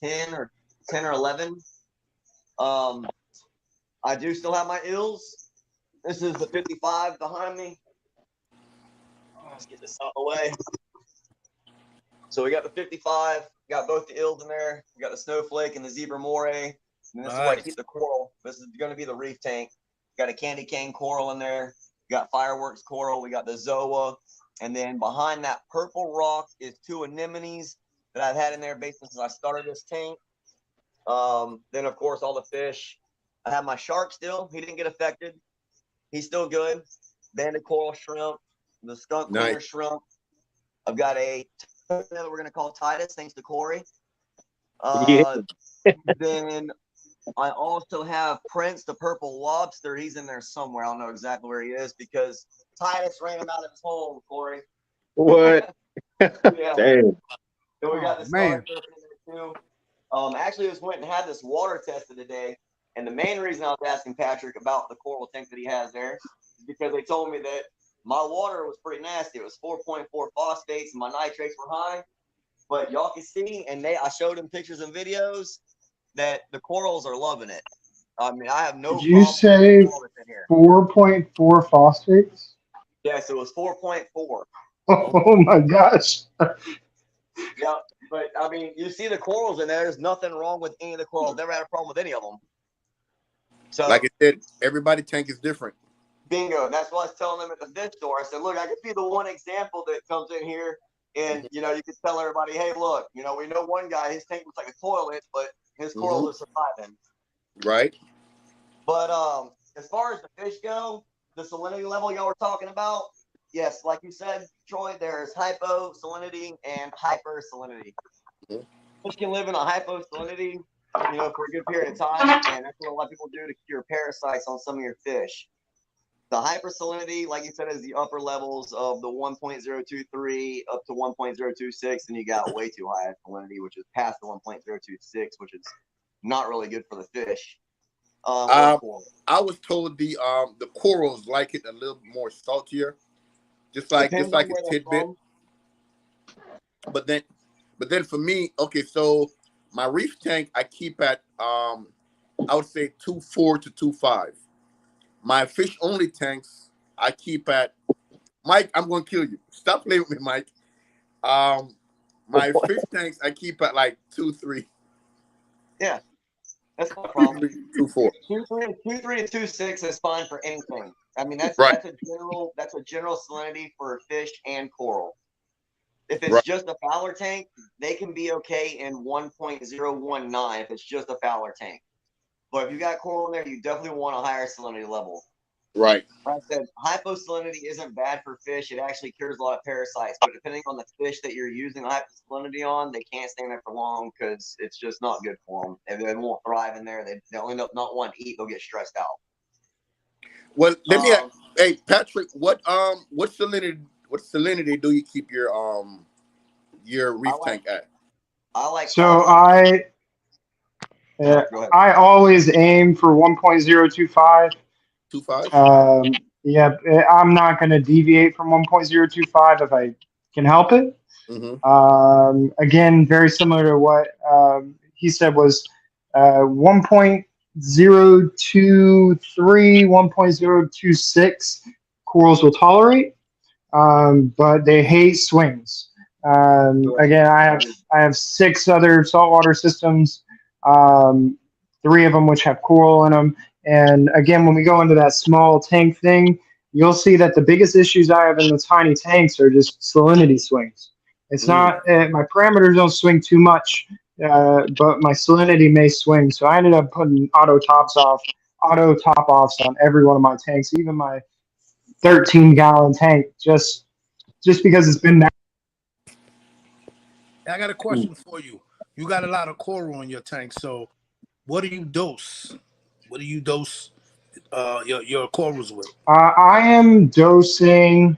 10 or 11. I do still have my ills. This is the 55 behind me. Let's get this out of the way. So we got the 55, got both the ills in there. We got the snowflake and the zebra moray. And this is where I keep the coral. This is going to be the reef tank. Got a candy cane coral in there. We got fireworks coral. We got the zoa. And then behind that purple rock is 2 anemones that I've had in there basically since I started this tank. Then, of course, all the fish. I have my shark still. He didn't get affected. He's still good. Banded coral shrimp. The skunk cleaner shrimp. I've got a that we're going to call Titus, thanks to Corey. Then I also have Prince, the purple lobster. He's in there somewhere. I don't know exactly where he is because Titus ran him out of his hole, Corey. What? Yeah. Damn. Then we got the star surfing in there too. Actually, I just went and had this water tested today. And the main reason I was asking Patrick about the coral tank that he has there is because they told me that my water was pretty nasty. It was 4.4 phosphates and my nitrates were high. But y'all can see, and I showed them pictures and videos that the corals are loving it. I mean, I have no. Did you say 4.4 phosphates? Yes, it was 4.4. Oh my gosh. Yeah, but I mean, you see the corals in there. There's nothing wrong with any of the corals. Never had a problem with any of them. So, like I said, everybody tank is different. Bingo. That's what I was telling them at the fish store. I said, look, I could be the one example that comes in here and, you could tell everybody, hey, look, we know one guy, his tank looks like a toilet, but his corals are surviving. Right. But as far as the fish go, the salinity level y'all were talking about, yes, like you said, Troy, there's hyposalinity and hypersalinity. Fish can live in a hyposalinity, for a good period of time, and that's what a lot of people do to cure parasites on some of your fish. The hypersalinity, like you said, is the upper levels of the 1.023 up to 1.026, and you got way too high salinity, which is past the 1.026, which is not really good for the fish. I was told the corals like it a little more saltier, just like a tidbit. But then for me, okay, so my reef tank I keep at I would say 2.4 to 2.5. My fish only tanks I keep at Mike. I'm gonna kill you. Stop playing with me, Mike. My fish tanks I keep at like 2.3. Yeah, that's no problem. 2.4. 2.3 to 2.6 is fine for anything. I mean, that's a general salinity for fish and coral. If it's just a Fowler tank, they can be okay in 1.019 if it's just a Fowler tank. But if you got coral in there, you definitely want a higher salinity level. Right. Like I said, hyposalinity isn't bad for fish. It actually cures a lot of parasites. But depending on the fish that you're using hyposalinity on, they can't stay in there for long because it's just not good for them. And they won't thrive in there. They'll end up not wanting to eat. They'll get stressed out. Well, let me ask, hey Patrick, what salinity do you keep your reef tank at? I like. So Go ahead. I always aim for 1.025. 2.5. Yeah, I'm not going to deviate from 1.025 if I can help it. Mm-hmm. Again, very similar to what he said was 1.023, 1.026 corals will tolerate, but they hate swings. Again, I have 6 other saltwater systems, 3 of them which have coral in them. And again, when we go into that small tank thing, you'll see that the biggest issues I have in the tiny tanks are just salinity swings. It's not my parameters don't swing too much, but my salinity may swing. So I ended up putting auto top offs on every one of my tanks, even my 13-gallon tank, just because it's been that. I got a question for you. You got a lot of coral in your tank, so what do you dose? What do you dose your corals with? I'm dosing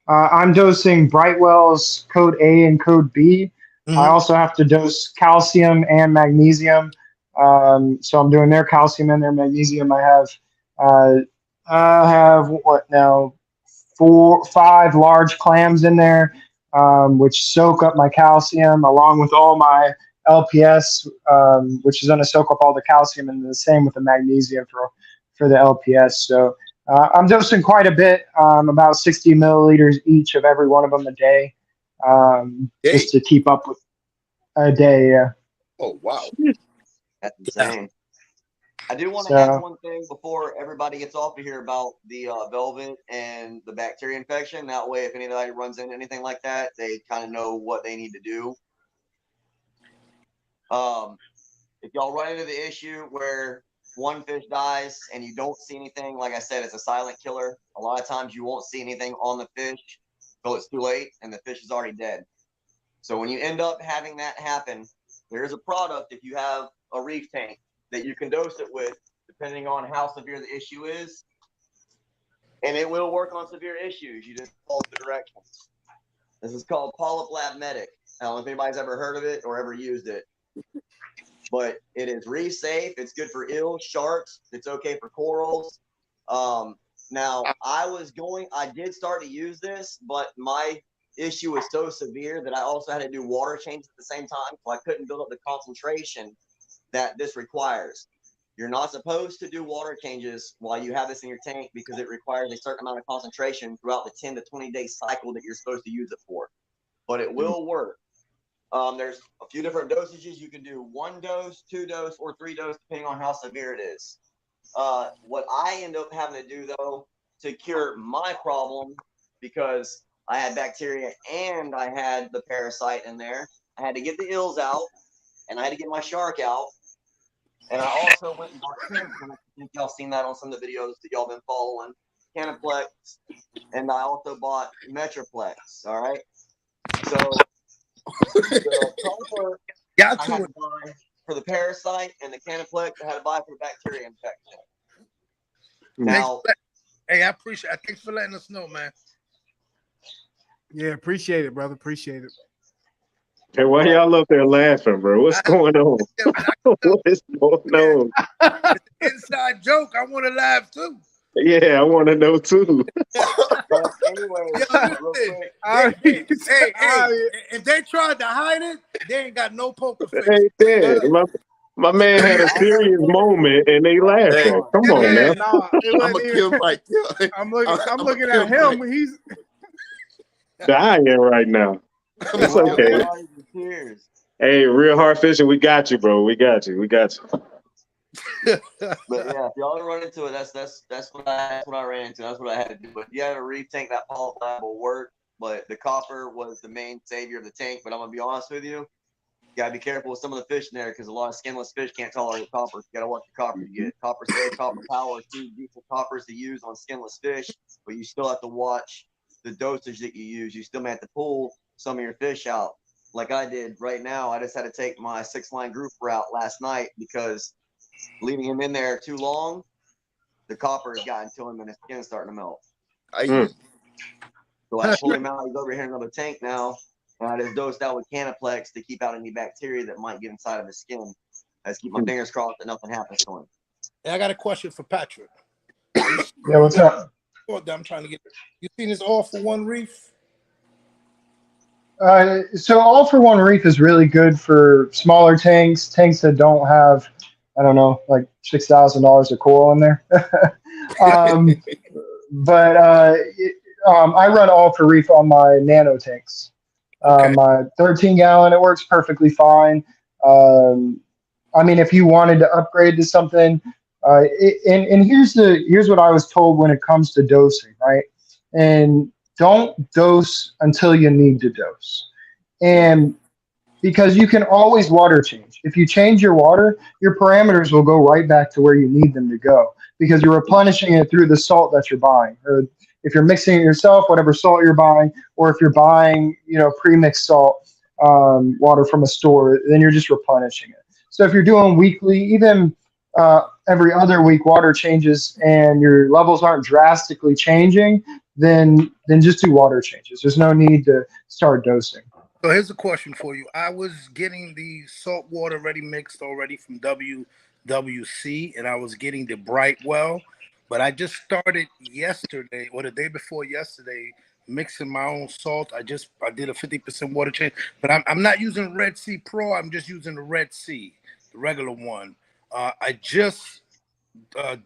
Brightwell's code A and code B. Mm-hmm. I also have to dose calcium and magnesium. So I'm doing their calcium and their magnesium. I have what now? 5 large clams in there, which soak up my calcium along with all my LPS, which is going to soak up all the calcium, and the same with the magnesium for the LPS. So I'm dosing quite a bit, about 60 milliliters each of every one of them a day, just to keep up with a day. Yeah. Oh wow, that's insane. I do want to add one thing before everybody gets off of here about the velvet and the bacteria infection. That way, if anybody runs into anything like that, they kind of know what they need to do. If y'all run into the issue where one fish dies and you don't see anything, like I said, it's a silent killer. A lot of times you won't see anything on the fish until it's too late and the fish is already dead. So when you end up having that happen, there's a product, if you have a reef tank, that you can dose it with, depending on how severe the issue is. And it will work on severe issues. You just follow the directions. This is called Polyp Lab Medic. I don't know if anybody's ever heard of it or ever used it. But it is reef safe. It's good for eels, sharks. It's okay for corals. Now, I did start to use this, but my issue was so severe that I also had to do water changes at the same time. So I couldn't build up the concentration that this requires. You're not supposed to do water changes while you have this in your tank because it requires a certain amount of concentration throughout the 10 to 20 day cycle that you're supposed to use it for. But it will work. There's a few different dosages. You can do 1 dose, 2 dose, or 3 dose, depending on how severe it is. What I end up having to do, though, to cure my problem, because I had bacteria and I had the parasite in there, I had to get the eels out, and I had to get my shark out. And I also went and bought Canaplex. I think y'all seen that on some of the videos that y'all been following. Canaplex. And I also bought Metroplex. All right. So the copper I had to buy for the parasite, and the Canaplex I had to buy for the bacteria infection. Now, hey, I appreciate it. Thanks for letting us know, man. Yeah, appreciate it, brother. Appreciate it. Hey, why y'all up there laughing, bro? What's going on? What is going on? It's an inside joke. I want to laugh too. Yeah, I want to know too. Anyway, if they tried to hide it, they ain't got no poker face. They did. My man had a serious moment and they laughing. Come on now. I'm looking at him. He's dying right now. It's okay. Hey, real hard fishing, we got you, bro. We got you. But yeah, if y'all run into it, that's what I ran into. That's what I had to do. But you had to reef tank, that Polyp Lab will work. But the copper was the main savior of the tank. But I'm gonna be honest with you, gotta be careful with some of the fish in there because a lot of skinless fish can't tolerate copper. You gotta watch the copper you get. Copper safe, copper power, 2 decent coppers to use on skinless fish, but you still have to watch the dosage that you use. You still may have to pull some of your fish out. Like I did right now, I just had to take my 6-line grouper out last night because leaving him in there too long, the copper has gotten to him and his skin's starting to melt. So I pull him out. He's over here in another tank now. And I just dosed out with Canaplex to keep out any bacteria that might get inside of his skin. I just keep my fingers crossed that nothing happens to him. Hey, I got a question for Patrick. Yeah, what's up? I'm trying to get. You seen this All for One reef? So All for One reef is really good for smaller tanks that don't have, I don't know, like $6,000 of coral in there. But I run All for Reef on my nano tanks. My 13-gallon, it works perfectly fine. I mean, if you wanted to upgrade to something, and here's what I was told when it comes to dosing, right? And don't dose until you need to dose. And because you can always water change. If you change your water, your parameters will go right back to where you need them to go because you're replenishing it through the salt that you're buying. Or if you're mixing it yourself, whatever salt you're buying, or if you're buying, pre-mixed salt water from a store, then you're just replenishing it. So if you're doing weekly, even every other week water changes and your levels aren't drastically changing, then just do water changes. There's no need to start dosing. So here's a question for you. I was getting the salt water ready mixed already from WWC, and I was getting the Brightwell, but I just started yesterday or the day before yesterday mixing my own salt. I did a 50% water change, but I'm not using Red Sea Pro. I'm just using the Red Sea, the regular one. I just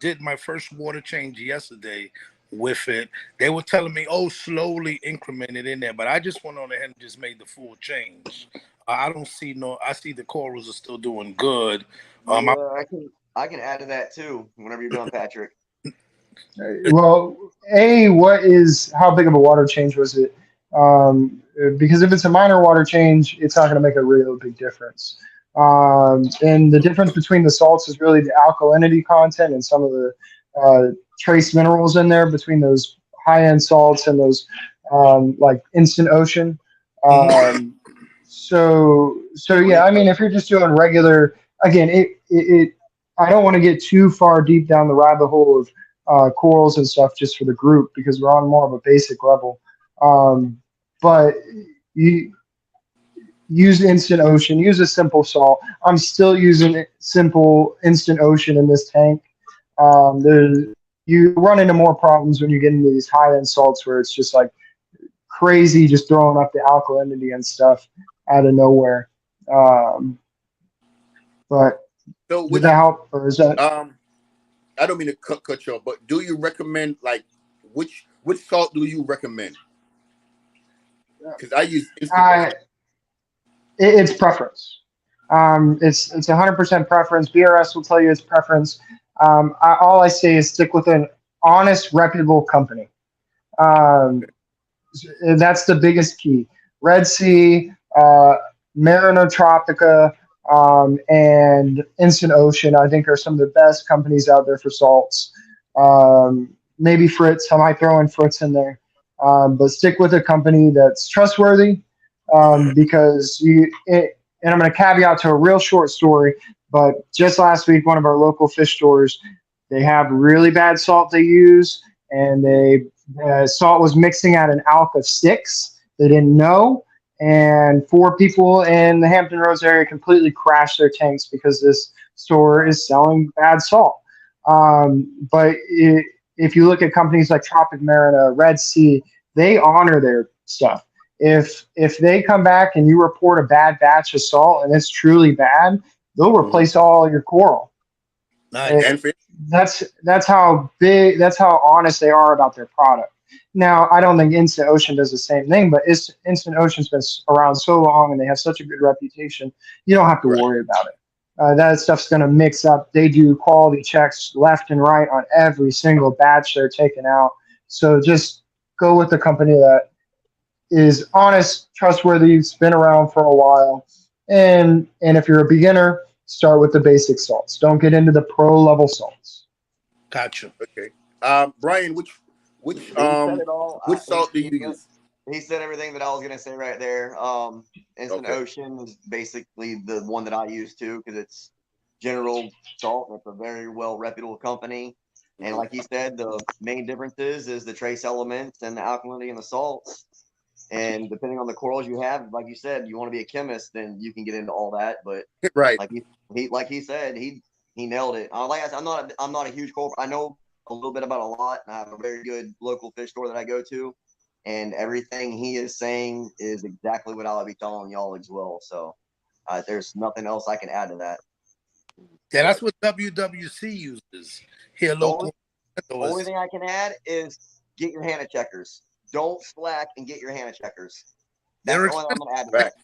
did my first water change yesterday with it. They were telling me, slowly increment it in there, but I just went on ahead and just made the full change. I don't see I see the corals are still doing good. I can add to that too whenever you're done, Patrick. Well, how big of a water change was it? Because if it's a minor water change, it's not going to make a real big difference. And the difference between the salts is really the alkalinity content and some of the trace minerals in there between those high-end salts and those like Instant Ocean. So yeah, I mean, if you're just doing regular, again, I don't want to get too far deep down the rabbit hole of corals and stuff just for the group because we're on more of a basic level. But you use Instant Ocean, use a simple salt. I'm still using simple Instant Ocean in this tank. You run into more problems when you get into these high-end salts where it's just like crazy, just throwing up the alkalinity and stuff out of nowhere. But did that help, or is that? I don't mean to cut you off, but do you recommend which salt do you recommend? Because I use it's preference. It's 100% preference. BRS will tell you it's preference. All I say is stick with an honest, reputable company. That's the biggest key. Red Sea, Mariner Tropica, and Instant Ocean, I think, are some of the best companies out there for salts. Maybe Fritz. I might throw in Fritz in there. But stick with a company that's trustworthy because and I'm going to caveat to a real short story, but just last week, one of our local fish stores, they have really bad salt they use, and salt was mixing at an alk of 6. They didn't know, and 4 people in the Hampton Roads area completely crashed their tanks because this store is selling bad salt. But if you look at companies like Tropic Marina, Red Sea, they honor their stuff. If they come back and you report a bad batch of salt and it's truly bad, they'll replace all your coral. Nice. That's how honest they are about their product. Now, I don't think Instant Ocean does the same thing, but Instant Ocean's been around so long and they have such a good reputation, you don't have to worry about it. That stuff's going to mix up. They do quality checks left and right on every single batch they're taking out. So just go with the company that is honest, trustworthy, it's been around for a while, And if you're a beginner, start with the basic salts. Don't get into the pro level salts. Gotcha. Okay. Brian, which He said it all. salt do you use? He said everything that I was gonna say right there. Instant Okay. Ocean is basically the one that I use too because it's General Salt. And it's a very well reputable company. And like he said, the main difference is the trace elements and the alkalinity and the salts. And depending on the corals you have, like you said, you want to be a chemist, then you can get into all that. But Right. like he said, he nailed it. Like I said, I'm not a huge coral. I know a little bit about a lot, and I have a very good local fish store that I go to. And everything he is saying is exactly what I'll be telling y'all as well. So there's nothing else I can add to that. Yeah, that's what WWC uses here local. The only thing I can add is get your Hannah checkers. Don't slack and get your Hannah checkers. That's the only thing I'm going to add to that.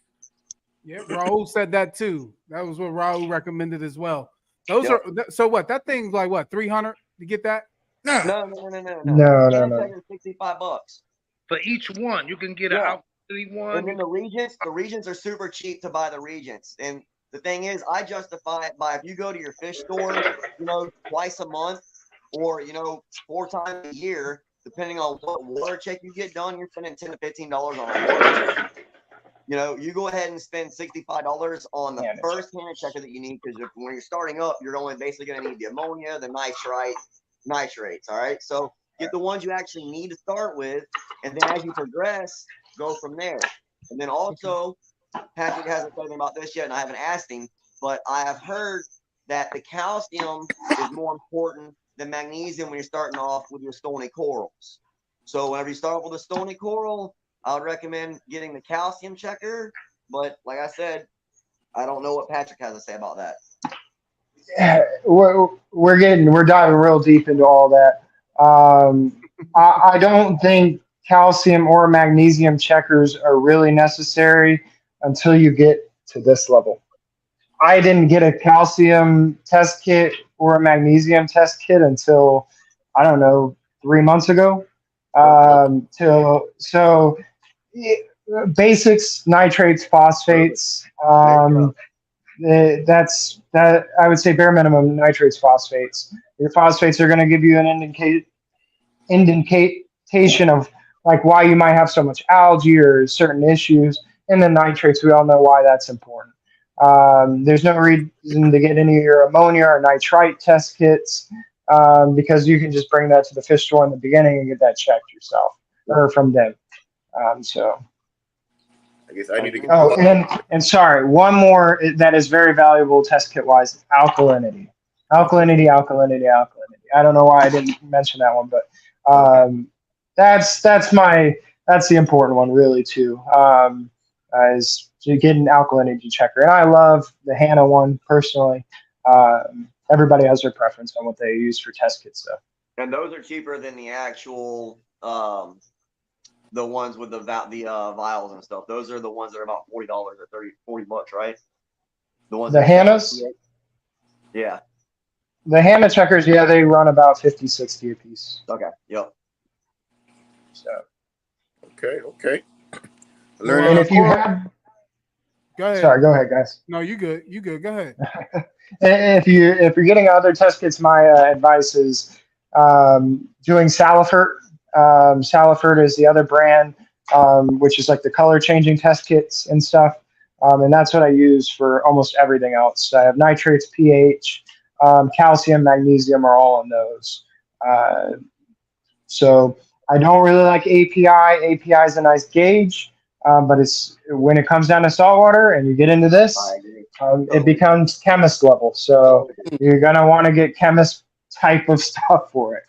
Yeah, Raul said that too. That was what Raul recommended as well. Those are so what? That thing's like what, 300 to get that? No. No. Checkers, $65 for each one. You can get an alkalinity one. And then the Regents are super cheap to buy the Regents. And the thing is, I justify it by if you go to your fish store, twice a month or 4 times a year, depending on what water check you get done, you're spending $10 to $15 on a water check. You go ahead and spend $65 on the first Hannah checker that you need because when you're starting up, you're only basically going to need the ammonia, the nitrates. All right, so get the ones you actually need to start with, and then as you progress, go from there. And then also, Patrick hasn't said anything about this yet, and I haven't asked him, but I have heard that the calcium is more important than magnesium when you're starting off with your stony corals. So whenever you start with a stony coral, I would recommend getting the calcium checker. But like I said, I don't know what Patrick has to say about that. We're diving real deep into all that. I don't think calcium or magnesium checkers are really necessary until you get to this level. I didn't get a calcium test kit or a magnesium test kit until, I don't know, 3 months ago. Basics, nitrates, phosphates. That's I would say bare minimum nitrates, phosphates. Your phosphates are going to give you an indication of like why you might have so much algae or certain issues. And then nitrates, we all know why that's important. There's no reason to get any of your ammonia or nitrite test kits because you can just bring that to the fish store in the beginning and get that checked yourself or from them. So I guess I need to get. Oh, and sorry, one more that is very valuable test kit wise: alkalinity. Alkalinity. I don't know why I didn't mention that one, but that's the important one really too. Is to get an alkalinity checker, and I love the Hannah one personally. Everybody has their preference on what they use for test kit stuff. And those are cheaper than the actual the ones with the vials and stuff. Those are the ones that are about $40 or $40, right? The Hannahs? Yeah. The Hannah checkers, yeah, they run about 50, 60 a piece. Okay. Yep. So. Okay. And if you have, go ahead. Sorry, go ahead, guys. No, you good. Go ahead. If you're getting other test kits, my advice is doing Salifert. Salifert is the other brand, which is like the color changing test kits and stuff. And that's what I use for almost everything else. I have nitrates, pH, calcium, magnesium are all in those. So I don't really like API. API is a nice gauge, but it's when it comes down to saltwater and you get into this, it becomes chemist level. So you're going to want to get chemist type of stuff for it.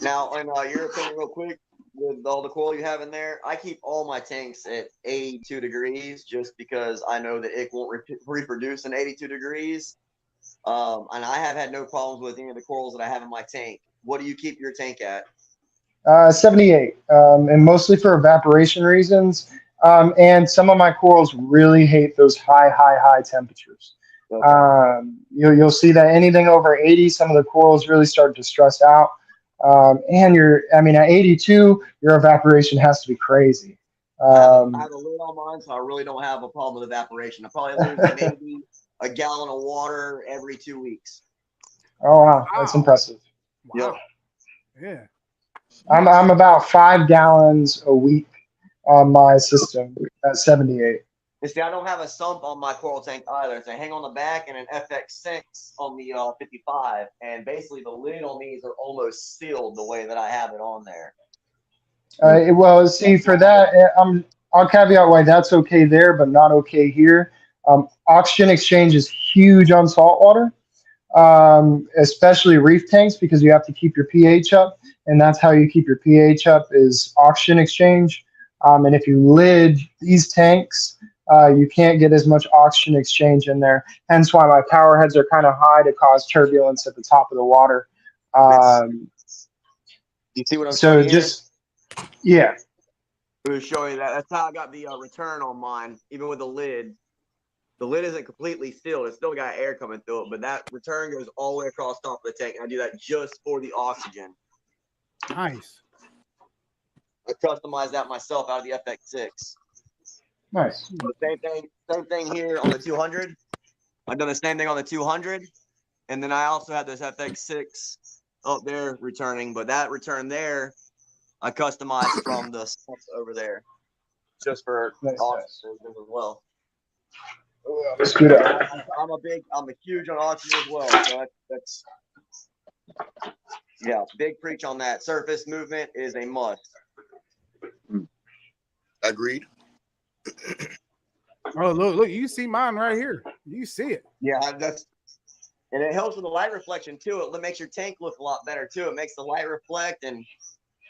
Now, in your opinion, real quick, with all the coral you have in there, I keep all my tanks at 82 degrees just because I know that it won't reproduce in 82 degrees. And I have had no problems with any of the corals that I have in my tank. What do you keep your tank at? 78, and mostly for evaporation reasons. And some of my corals really hate those high temperatures. Okay. You'll see that anything over 80, some of the corals really start to stress out. And at 82, your evaporation has to be crazy. I have a lid on mine, so I really don't have a problem with evaporation. I probably lose maybe a gallon of water every 2 weeks. Oh wow, that's impressive. Wow. Yeah. I'm about 5 gallons a week on my system at 78. You see, I don't have a sump on my coral tank either. It's a hang on the back and an FX6 on the 55. And basically, the lid on these are almost sealed the way that I have it on there. Well, see, for that, I'll caveat why that's okay there, but not okay here. Oxygen exchange is huge on saltwater, especially reef tanks, because you have to keep your pH up, and that's how you keep your pH up is oxygen exchange. And if you lid these tanks, you can't get as much oxygen exchange in there. Hence why my power heads are kind of high to cause turbulence at the top of the water. You see what I'm so saying? just yeah. It was showing that. That's how I got the return on mine, even with the lid. The lid isn't completely sealed. It's still got air coming through it, but that return goes all the way across the top of the tank. And I do that just for the oxygen. Nice. I customized that myself out of the FX6. Nice. The same thing here on the 200. I've done the same thing on the 200. And then I also had this FX6 up there returning, but that return there, I customized from the stuff over there just for oxygen as well. I'm a huge on oxygen as well. So that's yeah, big preach on that. Surface movement is a must. Agreed. Oh, look, you see mine right here. You see it. Yeah, and it helps with the light reflection too. It makes your tank look a lot better too. It makes the light reflect, and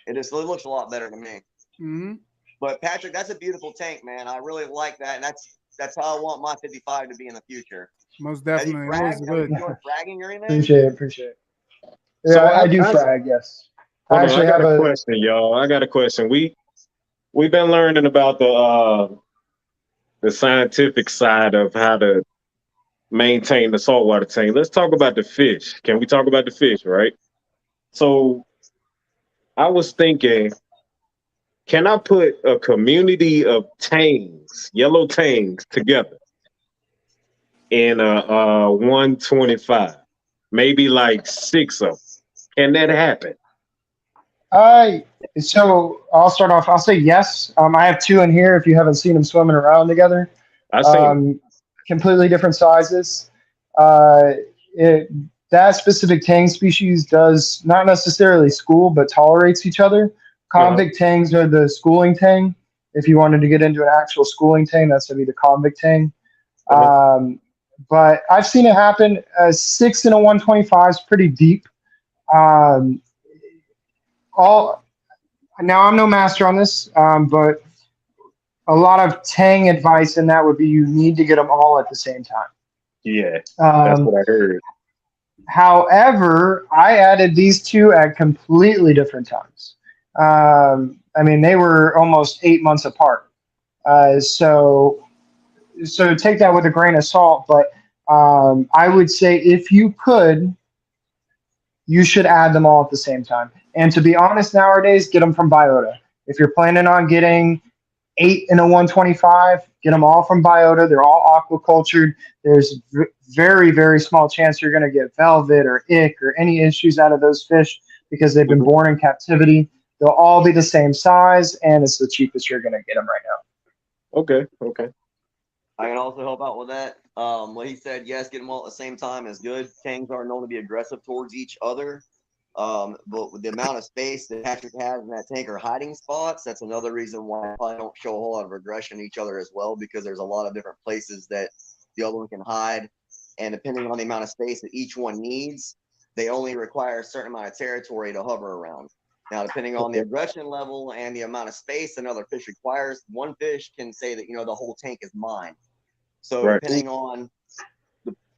it looks a lot better to me. Mm-hmm. But Patrick, that's a beautiful tank, man. I really like that, and that's how I want my 55 to be in the future. Most definitely. Fragging or anything? Appreciate it. Yeah, So I do frag, yes. I got a question, y'all. I got a question. We've been learning about the scientific side of how to maintain the saltwater tank. Let's talk about the fish. Can we talk about the fish, right? So I was thinking, can I put a community of tangs, yellow tangs, together in a 125? Maybe like 6 of them. Can that happen? So I'll start off. I'll say yes. I have 2 in here. If you haven't seen them swimming around together, I see. Completely different sizes. That specific tang species does not necessarily school, but tolerates each other. Convict tangs are the schooling tang. If you wanted to get into an actual schooling tang, that's gonna be the convict tang. But I've seen it happen. 6 in a 125 is pretty deep. Now I'm no master on this, but a lot of tang advice in that would be you need to get them all at the same time. Yeah, that's what I heard. However, I added these 2 at completely different times. I mean, they were almost 8 months apart. So take that with a grain of salt. But I would say if you could, you should add them all at the same time. And to be honest, nowadays, get them from Biota. If you're planning on getting 8 in a 125, get them all from Biota. They're all aquacultured. There's very, very small chance you're going to get velvet or ick or any issues out of those fish because they've been born in captivity. They'll all be the same size, and it's the cheapest you're going to get them right now. Okay. I can also help out with that. What he said, yes, get them all at the same time is good. Tangs are known to be aggressive towards each other. But with the amount of space that Patrick has in that tank or hiding spots, that's another reason why I don't show a whole lot of aggression to each other as well, because there's a lot of different places that the other one can hide. And depending on the amount of space that each one needs, they only require a certain amount of territory to hover around. Now, depending on the aggression level and the amount of space another fish requires, one fish can say that, the whole tank is mine. So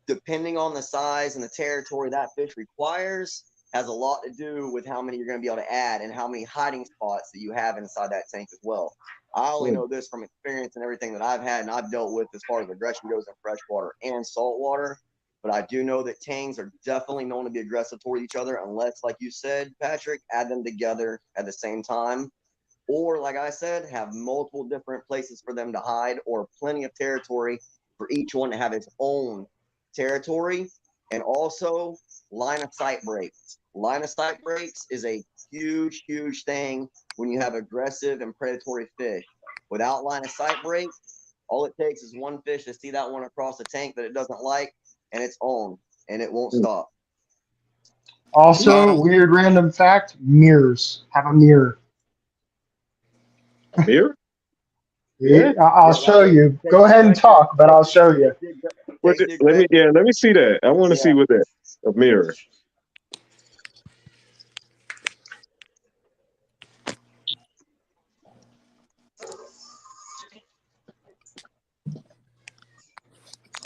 depending on the size and the territory that fish requires has a lot to do with how many you're going to be able to add and how many hiding spots that you have inside that tank as well. I only know this from experience and everything that I've had and I've dealt with as far as aggression goes in freshwater and saltwater. But I do know that tangs are definitely known to be aggressive toward each other unless, like you said, Patrick, add them together at the same time or like I said, have multiple different places for them to hide, or plenty of territory for each one to have its own territory. And also line of sight breaks. Line of sight breaks is a huge, huge thing when you have aggressive and predatory fish. Without line of sight break, all it takes is one fish to see that one across the tank that it doesn't like, and it's on, and it won't stop. Also, weird random fact: mirrors. Have a mirror. Mirror? Yeah, I'll show you. Go ahead and talk, but I'll show you. Let me see that. I want to see what that a mirror.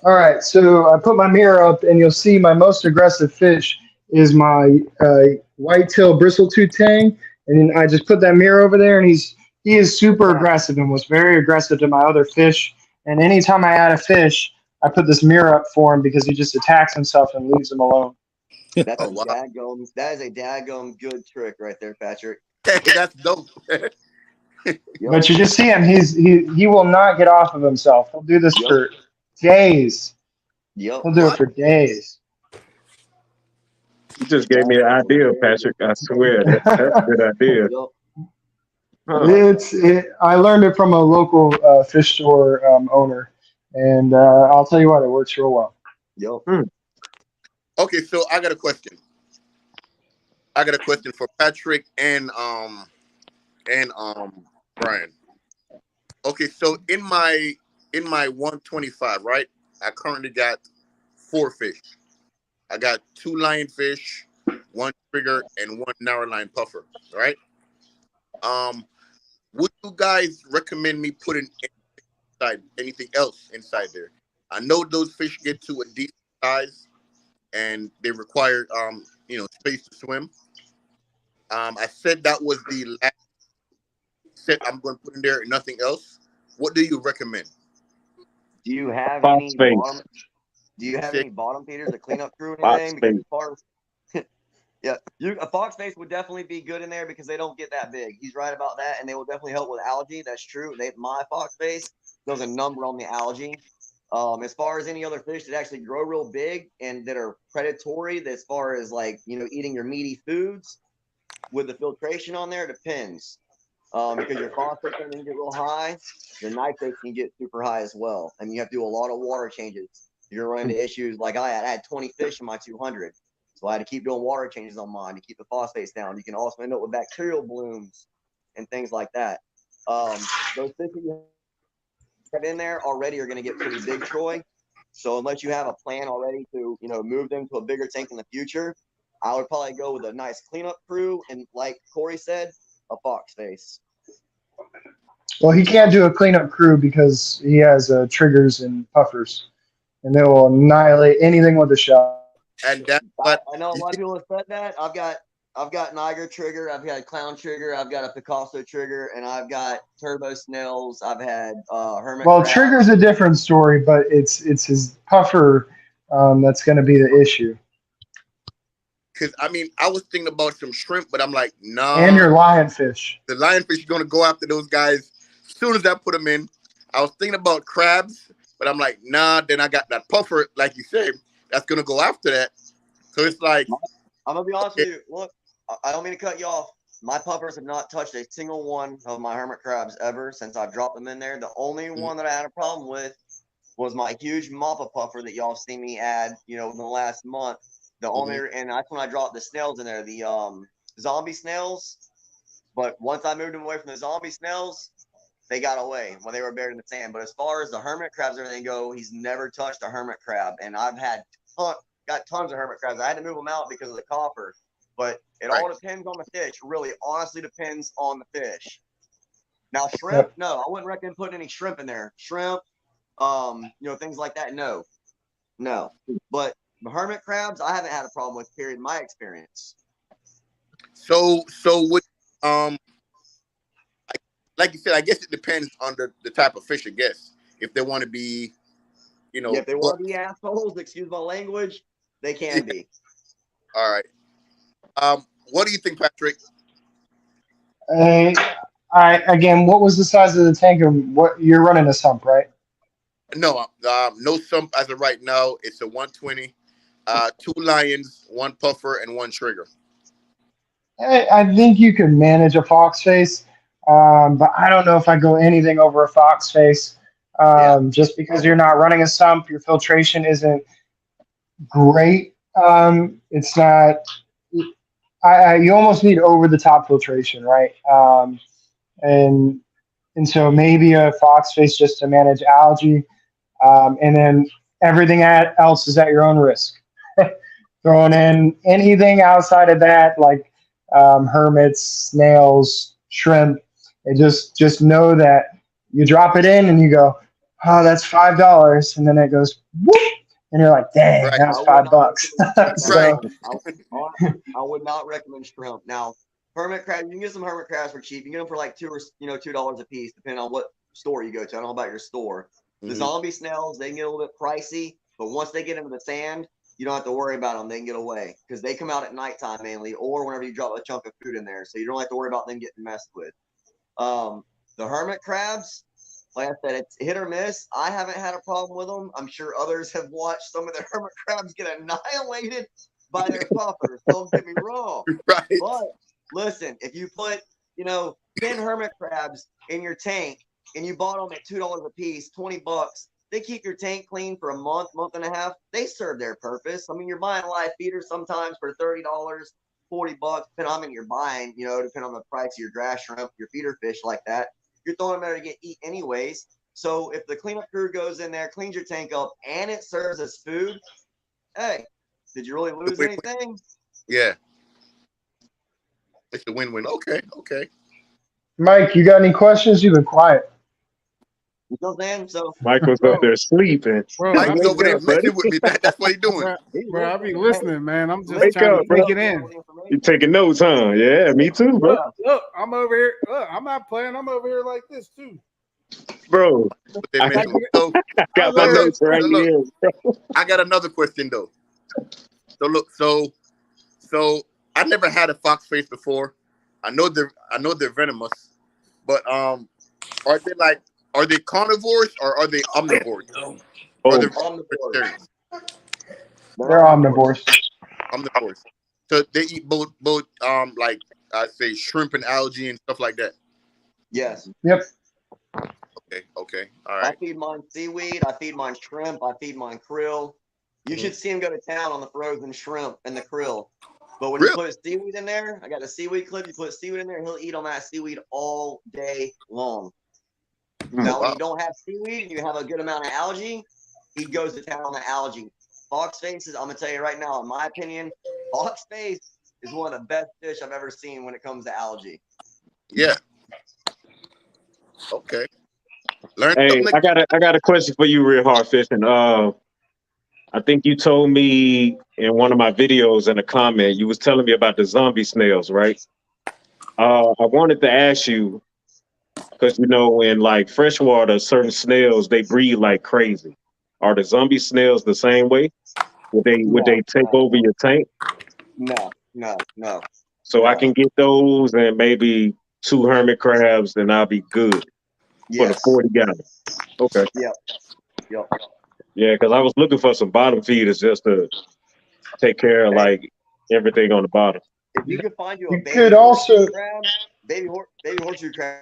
All right, so I put my mirror up, and you'll see my most aggressive fish is my whitetail bristletooth tang, and I just put that mirror over there, and he is super aggressive and was very aggressive to my other fish. And anytime I add a fish, I put this mirror up for him because he just attacks himself and leaves him alone. That's a daggum. That is a daggum good trick right there, Patrick. That's dope. But you just see him; he will not get off of himself. He'll do this for days. He'll do it for days. You just gave me an idea, Patrick. I swear, that's a good idea. I learned it from a local fish store owner, and I'll tell you what, it works real well. Okay, so I got a question. I got a question for Patrick and Brian. Okay, so in my 125, right? I currently got 4 fish. I got 2 lionfish, 1 trigger, and 1 narrow line puffer. Right? Would you guys recommend me putting anything else inside there? I know those fish get to a decent size, and they require space to swim. I said that was the last set I'm going to put in there, and nothing else. What do you recommend? Do you have any bottom? Do you have any bottom feeders, a cleanup crew, or anything? Because as far as a fox face would definitely be good in there because they don't get that big. He's right about that, and they will definitely help with algae. That's true. My fox face does a number on the algae. As far as any other fish that actually grow real big and that are predatory, as far as eating your meaty foods, with the filtration on there, it depends. Because your phosphate can get real high, your nitrates can get super high as well. And you have to do a lot of water changes. You're running into issues like I had 20 fish in my 200. So I had to keep doing water changes on mine to keep the phosphates down. You can also end up with bacterial blooms and things like that. Those fish that you have in there already are going to get pretty big, Troy. So unless you have a plan already to, move them to a bigger tank in the future, I would probably go with a nice cleanup crew. And like Corey said, a fox face. Well, he can't do a cleanup crew because he has triggers and puffers, and they will annihilate anything with a shot. And that, but I know a lot of people have said that. I've got Niger trigger, I've got clown trigger, I've got a Picasso trigger, and I've got turbo snails. I've had hermit. Well, crab. trigger's a different story, but it's his puffer that's going to be the issue. Because I was thinking about some shrimp, but I'm like, nah. And your lionfish. The lionfish is going to go after those guys as soon as I put them in. I was thinking about crabs, but I'm like, nah. Then I got that puffer, like you said, that's going to go after that. So it's like, I'm gonna be honest with you. Look, I don't mean to cut you off. My puffers have not touched a single one of my hermit crabs ever since I've dropped them in there. The only one that I had a problem with was my huge mappa puffer that y'all see me add, in the last month. The only, and that's when I dropped the snails in there, the zombie snails. But once I moved them away from the zombie snails, they got away when they were buried in the sand. But as far as the hermit crabs and everything go, he's never touched a hermit crab. And I've got tons of hermit crabs. I had to move them out because of the copper. But it all depends on the fish. Really, honestly depends on the fish. Now, shrimp, no, I wouldn't recommend putting any shrimp in there. Shrimp, things like that, no. But the hermit crabs, I haven't had a problem with, period, in my experience. So what, like you said, I guess it depends on the type of fish, I guess. If they want to be, if they want to be assholes, excuse my language, they can be. All right. What do you think, Patrick? Again, what was the size of the tank and what you're running a sump, right? No, no sump as of right now. It's a 120, 2 lions, 1 puffer, and 1 trigger. I think you could manage a fox face, but I don't know if I go anything over a fox face. Just because you're not running a sump, your filtration isn't great. It's not. You almost need over the top filtration, right? And so maybe a fox face just to manage algae, and then everything else is at your own risk. Throwing in anything outside of that, like hermits, snails, shrimp, and just know that you drop it in and you go, oh, that's $5, and then it goes whoop, and you're like, dang, Right. that's $5. So, I would not recommend shrimp. Now, hermit crab, you can get some hermit crabs for cheap. You can get them for like $2 a piece, depending on what store you go to. I don't know about your store. The zombie snails, they can get a little bit pricey, but once they get into the sand, you don't have to worry about them. They can get away because they come out at nighttime mainly, or whenever you drop a chunk of food in there. So you don't have to worry about them getting messed with. The hermit crabs, like I said, it's hit or miss. I haven't had a problem with them. I'm sure others have watched some of the hermit crabs get annihilated by their puffers. Don't get me wrong. Right. But listen, if you put, 10 hermit crabs in your tank and you bought them at $2 a piece, $20, they keep your tank clean for a month, month and a half. They serve their purpose. I mean, you're buying live feeders sometimes for $30, $40, depending on how many you're buying, depending on the price of your grass shrimp, your feeder fish like that. You're throwing them there to get eat anyways. So if the cleanup crew goes in there, cleans your tank up, and it serves as food, hey, did you really lose anything? Yeah. It's a win-win. Okay. Mike, you got any questions? You've been quiet. You know what I'm saying? So Michael's up there sleeping. Bro, Mike's over there messing with me. That's what he's doing. Bro, I be listening, man. I'm just Wake trying up, to take it in. You taking notes, huh? Yeah, me too, bro. Look, I'm over here. Look, I'm not playing. I'm over here like this too. Bro, I got my notes right here. I got another question though. So look, so I never had a fox face before. I know they're venomous, but are they carnivores or are they omnivores? Or they're omnivores. They're omnivores. Omnivores. So they eat both like I say shrimp and algae and stuff like that. Yes. Yep. Okay. All right. I feed mine seaweed. I feed mine shrimp. I feed mine krill. You should see him go to town on the frozen shrimp and the krill. But when you put seaweed in there, I got a seaweed clip. You put seaweed in there, he'll eat on that seaweed all day long. Now, when you don't have seaweed and you have a good amount of algae, he goes to town on the algae. Fox faces, I'm gonna tell you right now, in my opinion, fox face is one of the best fish I've ever seen when it comes to algae. Yeah. Okay. Hey, I got a question for you, Real Hard Fish. And I think you told me in one of my videos in a comment, you was telling me about the zombie snails, right? I wanted to ask you, because in like freshwater, certain snails they breed like crazy. Are the zombie snails the same way? Would they take over your tank? No. So I can get those and maybe 2 hermit crabs, and I'll be good for the 40 gallons. Okay. Yep. Yeah, because I was looking for some bottom feeders just to take care of like everything on the bottom. If you could find you a baby horseshoe crab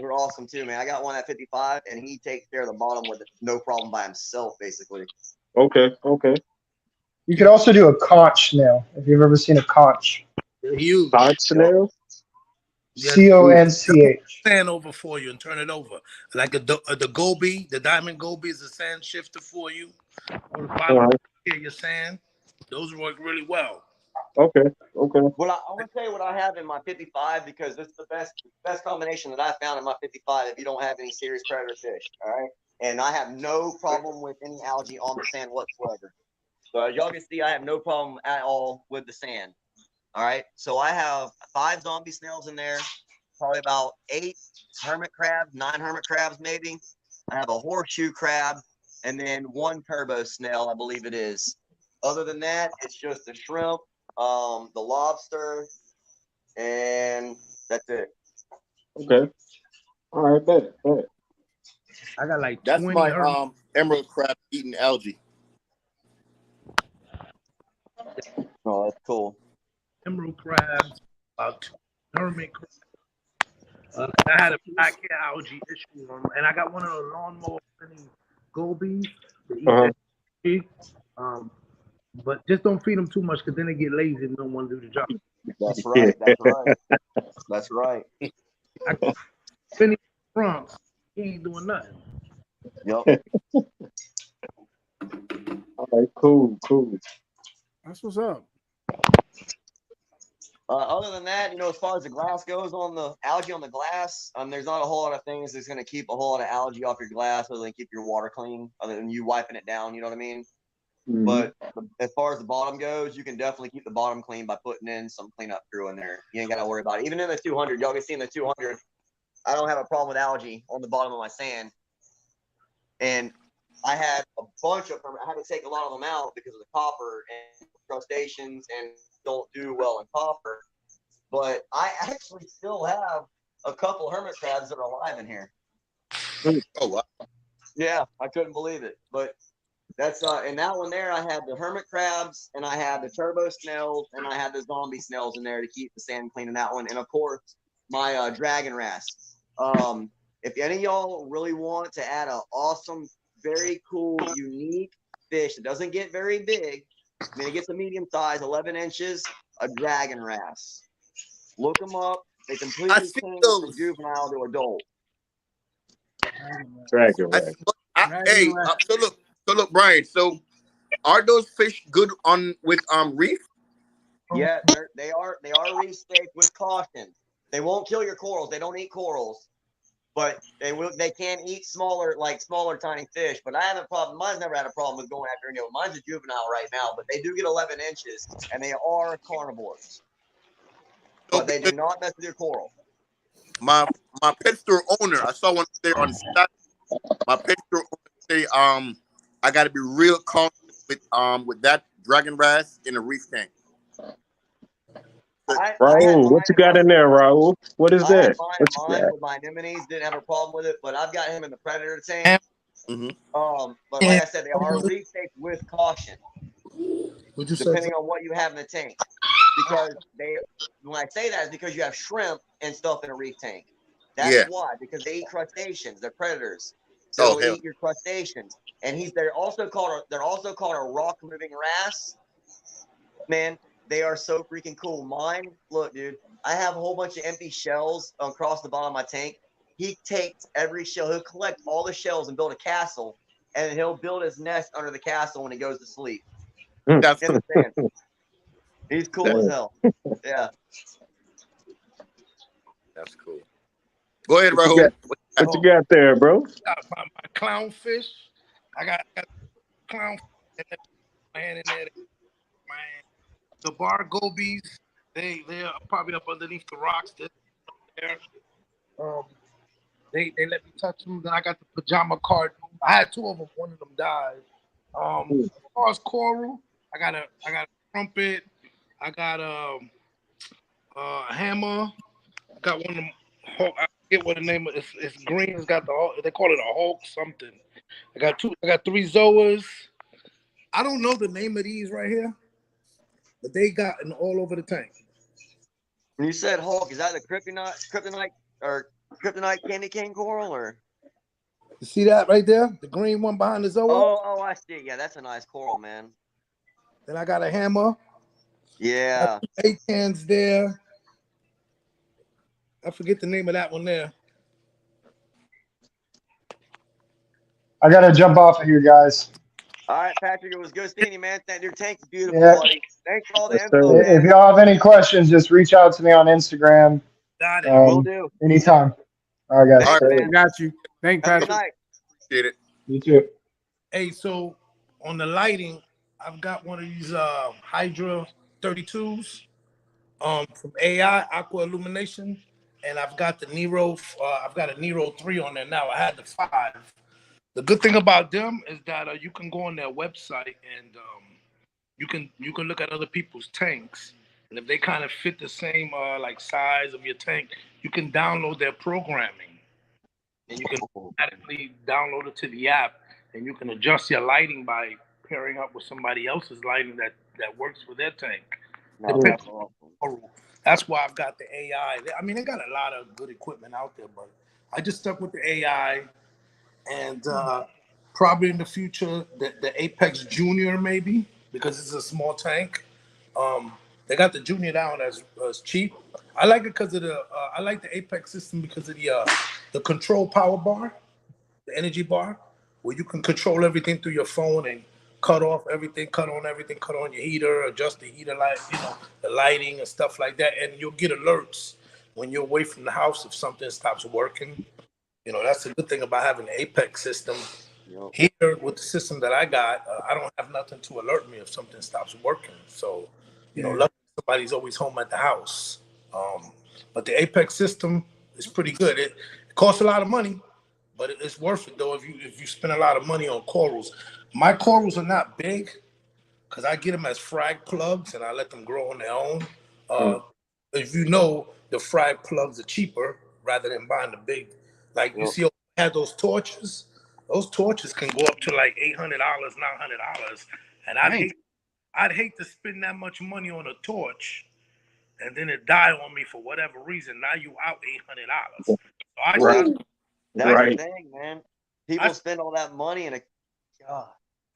are awesome too, man. I got one at 55, and he takes care of the bottom with no problem by himself, basically. Okay. You could also do a conch snail if you've ever seen a conch. Conch snail? CONCH. Sand over for you and turn it over. Like the goby, the diamond goby is a sand shifter for you. Or the bottom here, your sand. Those work really well. Okay. Well, I want to tell you what I have in my 55 because this is the best combination that I found in my 55 if you don't have any serious predator fish. All right. And I have no problem with any algae on the sand whatsoever. So as y'all can see, I have no problem at all with the sand. All right. So I have 5 zombie snails in there, probably about 8 hermit crabs, 9 hermit crabs maybe. I have a horseshoe crab and then 1 turbo snail, I believe it is. Other than that, it's just the shrimp, the lobster, and that's it. Okay. All right, bet. I got like That's 20 my emerald crab eating algae. Oh, that's cool. emerald crabs, about 2 hermit crabs. I had a blackhead algae issue on, and I got one of the lawnmower gobies to eat Uh-huh. that. But just don't feed them too much because then they get lazy and don't want to do the job. That's right. That's right. That's right. I Benny Bronx, he ain't doing nothing. Yep. All right, cool. That's what's up. Other than that, as far as the glass goes, on the algae on the glass, there's not a whole lot of things that's going to keep a whole lot of algae off your glass other than keep your water clean, other than you wiping it down. You know what I mean? Mhm. But as far as the bottom goes, you can definitely keep the bottom clean by putting in some cleanup crew in there. You ain't got to worry about it. Even in the 200, y'all can see in the 200, I don't have a problem with algae on the bottom of my sand. And I had a bunch of them. I had to take a lot of them out because of the copper and crustaceans and don't do well in copper. But I actually still have a couple hermit crabs that are alive in here. Oh wow! Yeah, I couldn't believe it. But that's in that one there. I had the hermit crabs and I had the turbo snails and I had the zombie snails in there to keep the sand clean in that one. And of course, my dragon wrasse. If any of y'all really want to add an awesome, very cool, unique fish that doesn't get very big, I mean, it gets a medium size, 11 inches, a dragon wrasse. Look them up. They completely change from juvenile to adult. Dragon wrasse. So look, Brian. So, are those fish good on with reef? Yeah, they are reef safe with caution. They won't kill your corals. They don't eat corals, but they can eat smaller tiny fish. But I haven't mine's never had a problem with going after any of them. Mine's a juvenile right now, but they do get 11 inches and they are carnivores. But they do not mess with your coral. My pet store owner, I saw one there on Saturday. My pet store owner say, I got to be real confident with that dragon wrasse in a reef tank. Raul, what you got in there, Raul? What is that? Mine with my anemones, didn't have a problem with it, but I've got him in the predator tank. Mm-hmm. But like I said, they are reef safe with caution, depending on what you have in the tank. Because when I say that is because you have shrimp and stuff in a reef tank. That's why, because they eat crustaceans. They're predators. So they'll eat your crustaceans. And they're also called a rock moving wrasse. Man, they are so freaking cool. Mine, look, dude, I have a whole bunch of empty shells across the bottom of my tank. He takes every shell. He'll collect all the shells and build a castle, and then he'll build his nest under the castle when he goes to sleep. That's in the sand. He's cool as hell. Yeah. That's cool. Go ahead, Rahul. What you got there, bro? My clownfish. I got clownfish in there. The bar gobies, they're probably up underneath the rocks. There. They let me touch them. Then I got the pajama card. I had 2 of them. One of them died. As far as coral, I got a trumpet. I got a hammer. I got one of them. I forget what the name of it. It's green. It's got they call it a Hulk something. I got 3 zoas. I don't know the name of these right here, but they got all over the tank. When you said Hulk, is that the kryptonite candy cane coral, or? You see that right there? The green one behind the zoa? Oh, I see. Yeah, that's a nice coral, man. Then I got a hammer. Yeah. 8 cans there. I forget the name of that one there. I gotta jump off of here, guys. All right, Patrick, it was good seeing you, man. Your tank's beautiful, buddy. Thanks for all the info, man. If y'all have any questions, just reach out to me on Instagram. Will do. Anytime. All right, guys. Thanks, man. Got you. Thanks, Patrick. Good night. Appreciate it. You too. Hey, so on the lighting, I've got one of these Hydra 32s from AI Aqua Illumination, and I've got the Nero. I've got a Nero 3 on there now. I had the 5. The good thing about them is that you can go on their website and you can look at other people's tanks and if they kind of fit the same like size of your tank, you can download their programming, and you can automatically download it to the app, and you can adjust your lighting by pairing up with somebody else's lighting that works for their tank. That's why I've got the AI. I mean, they got a lot of good equipment out there, but I just stuck with the AI, and probably in the future the Apex Junior maybe, because it's a small tank. They got the Junior down as cheap. I like it because of the I like the Apex system because of the control power bar, the energy bar, where you can control everything through your phone and cut off everything, cut on everything, cut on your heater, adjust the heater light, the lighting and stuff like that. And you'll get alerts when you're away from the house if something stops working. That's the good thing about having the Apex system. Here with the system that I got, I don't have nothing to alert me if something stops working. So, luckily somebody's always home at the house. But the Apex system is pretty good. It costs a lot of money, but it's worth it though if you spend a lot of money on corals. My corals are not big because I get them as frag plugs and I let them grow on their own. If the frag plugs are cheaper rather than buying the big. Like you see, I had those torches. Those torches can go up to like $800, $900, and I'd hate to spend that much money on a torch and then it die on me for whatever reason. Now you out $800. So That's the thing, man. People spend all that money and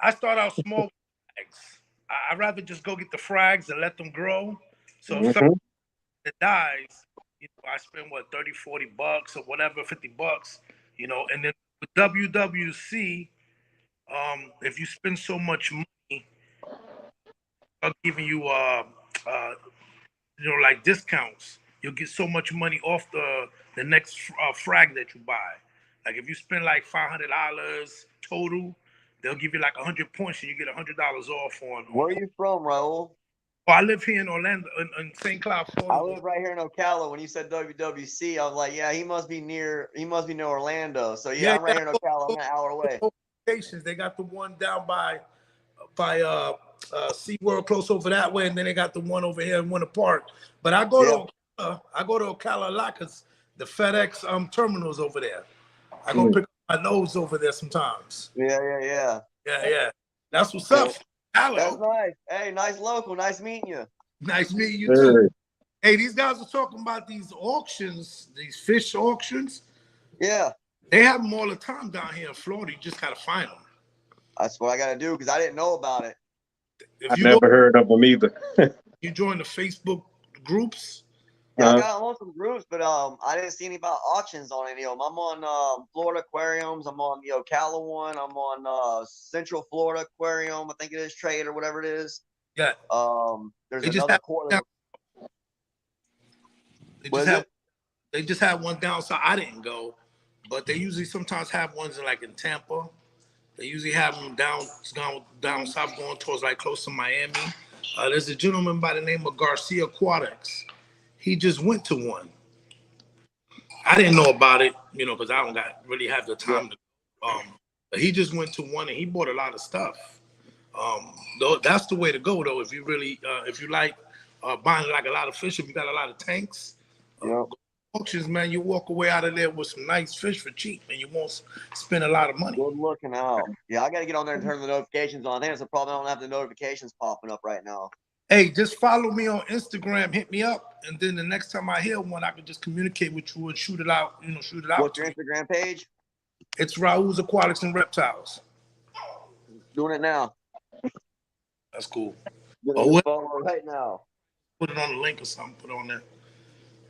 I start out small with frags. I'd rather just go get the frags and let them grow. So if something that dies, I spend what, $30, $40 or whatever, $50, and then with WWC, if you spend so much money, I'm giving you like discounts. You'll get so much money off the next frag that you buy. Like if you spend like $500 total, they'll give you like 100 points and you get $100 off on. Where are you from, Raul? Oh, I live here in Orlando, in St. Cloud, Florida. I live right here in Ocala. When you said WWC, I was like, yeah, he must be near Orlando. So I'm right here in Ocala. I'm an hour away. They got the one down by SeaWorld close over that way, and then they got the one over here in Winter Park. But I go to Ocala a lot because the FedEx terminal's over there. I go pick up my nose over there sometimes. Yeah. That's what's up. Hello. That's nice. Hey, nice local. Nice meeting you. Nice meeting you too. Hey, these guys are talking about these auctions, these fish auctions. Yeah. They have them all the time down here in Florida. You just gotta find them. That's what I gotta do because I didn't know about it. I've never heard of them either. You join the Facebook groups? Yeah, I got on some groups, but I didn't see any about auctions on any of them. I'm on Florida Aquariums. I'm on the Ocala one. I'm on Central Florida Aquarium. I think it is Trade or whatever it is. Yeah. There's another quarter. They just had one down south. I didn't go, but they usually sometimes have ones in Tampa. They usually have them down south, going towards close to Miami. There's a gentleman by the name of Garcia Aquatics. He just went to one. I didn't know about it, because I don't really have the time to. But he just went to one and he bought a lot of stuff. That's the way to go, though. If you really, if you like buying a lot of fish, if you got a lot of tanks, auctions, man, you walk away out of there with some nice fish for cheap, and you won't spend a lot of money. Good looking out. Yeah, I got to get on there and turn the notifications on. I think it's a problem. I don't have the notifications popping up right now. Hey, just follow me on Instagram, hit me up, and then the next time I hear one, I can just communicate with you and shoot it out. What's your Instagram page? It's Raul's Aquatics and Reptiles. Doing it now. That's cool. Right now. Put it on the link or something. Put it on there.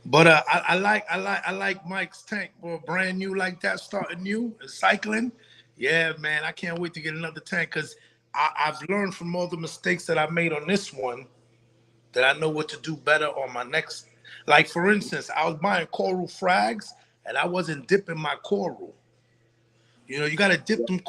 But I like Mike's tank, boy, brand new like that, starting new and cycling. Yeah, man, I can't wait to get another tank because I've learned from all the mistakes that I made on this one that I know what to do better on my next. Like, for instance, I was buying coral frags and I wasn't dipping my coral. You got to dip them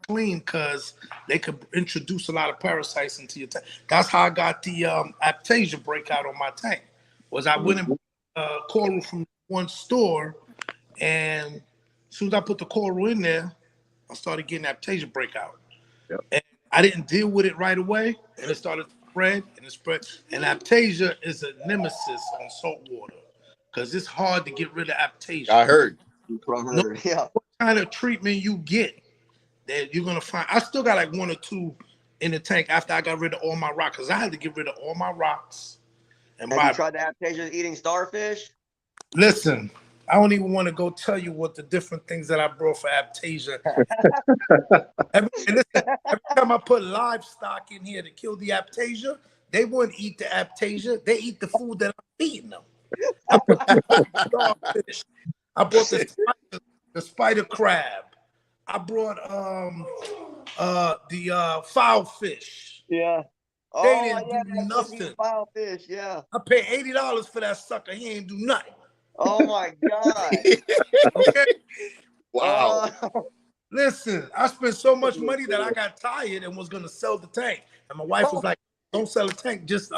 clean because they could introduce a lot of parasites into your tank. That's how I got the Aptasia breakout on my tank. Was I went and bought coral from one store, and as soon as I put the coral in there, I started getting Aptasia breakout. Yep. And I didn't deal with it right away, and it started spread and it spread. And Aptasia is a nemesis on salt water because it's hard to get rid of Aptasia. I heard. Yeah. What kind of treatment you get that you're gonna find? I still got like 1 or 2 in the tank after I got rid of all my rocks because I had to get rid of all my rocks. And Have you tried the Aptasia eating starfish? Listen, I don't even want to go tell you what the different things that I brought for Aptasia. every time I put livestock in here to kill the Aptasia, they wouldn't eat the Aptasia. They eat the food that I'm feeding them. I brought starfish. I brought the spider crab. I brought the foul fish. Yeah. They didn't do nothing. Foul fish, yeah. I paid $80 for that sucker. He ain't do nothing. Oh my God. Okay. Wow. Listen, I spent so much money that I got tired and was gonna sell the tank. And my wife was like, "Don't sell the tank. Just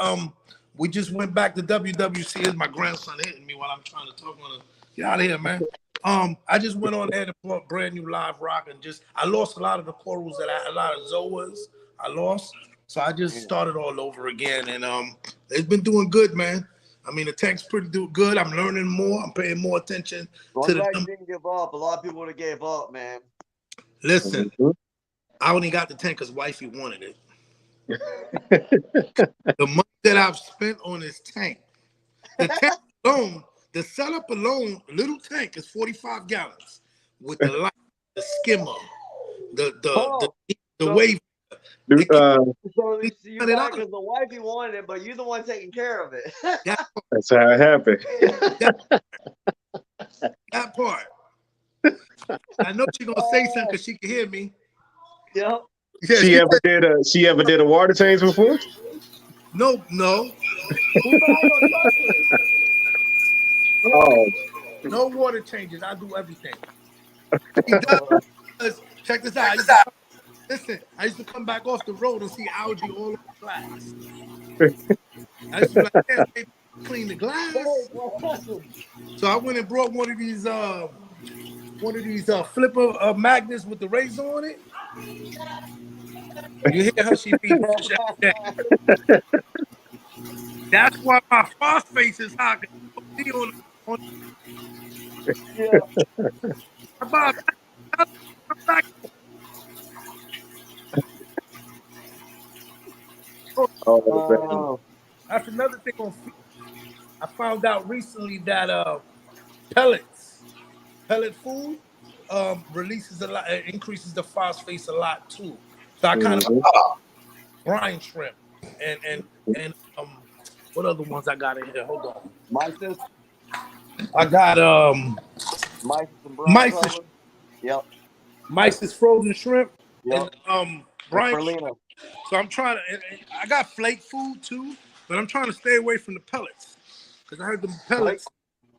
we just went back to WWC." Here's my grandson hitting me while I'm trying to talk on. Get out of here, man. I just went on ahead and bought brand new live rock and I lost a lot of the corals that a lot of zoas I lost. So I just started all over again, and it's been doing good, man. I mean, the tank's pretty good. I'm learning more. I'm paying more attention to the. You didn't give up. A lot of people would have gave up, man. Listen, I only got the tank because wifey wanted it. The money that I've spent on this tank, the tank alone, the setup alone, little tank is 45 gallons with the light, the skimmer, the wave. So you bought it because the wifey wanted it, but you're the one taking care of it. That's how it happened. That part. I know she's gonna say something because she can hear me. Yep. Yeah, she ever did a water change before? No. Oh. No water changes. I do everything. He does. Check this out. Listen, I used to come back off the road and see algae all over the glass. I used to be like, "Damn, they clean the glass." So I went and brought one of these flipper magnets with the razor on it. You hear how she beat fish every day. That's why my phosphate is high. That's another thing on feed. I found out recently that pellet food releases a lot, increases the phosphates a lot too. So I kind of brine shrimp and what other ones I got in here? Hold on. Mysis. I got Mysis. Yep. Mysis frozen shrimp. Yep. And brine. So I'm trying to. I got flake food too, but I'm trying to stay away from the pellets because I heard the pellets.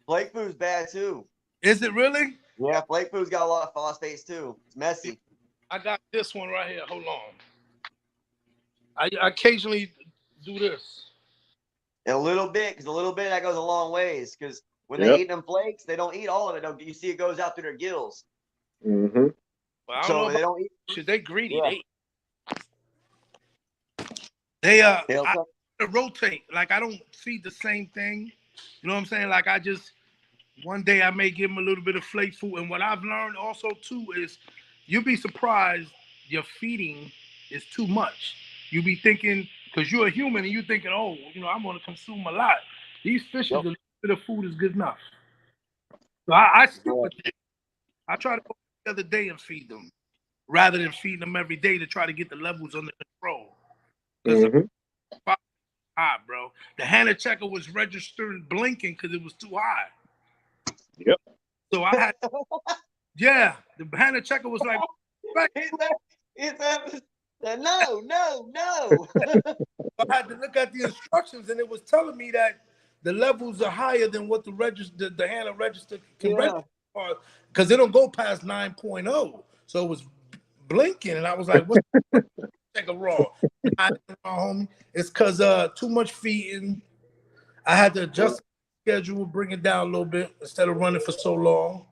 Flake food's bad too. Is it really? Yeah, flake food's got a lot of phosphates too. It's messy. I got this one right here. Hold on. I occasionally do this. A little bit, because a little bit that goes a long ways. Because when they eat them flakes, they don't eat all of it. You see, it goes out through their gills. Mm-hmm. Well, so they don't eat. Should they greedy? Yeah. I rotate. Like I don't feed the same thing. You know what I'm saying? Like I just one day I may give them a little bit of flake food. And what I've learned also too is you'll be surprised your feeding is too much. You be thinking, because you're a human and you're thinking, oh, you know, I'm going to consume a lot. These fishes, a little bit of food is good enough. So I stick with it. I try to go the other day and feed them rather than feeding them every day to try to get the levels under control. Because high, bro. The Hannah checker was registered blinking because it was too high. Yep. So I had, the Hannah checker was like, no. I had to look at the instructions, and it was telling me that the levels are higher than what the Hannah register can register because they don't go past 9.0. So it was blinking, and I was like, "What's checker raw?" Homie, it's because too much feeding. I had to adjust the schedule, bring it down a little bit instead of running for so long.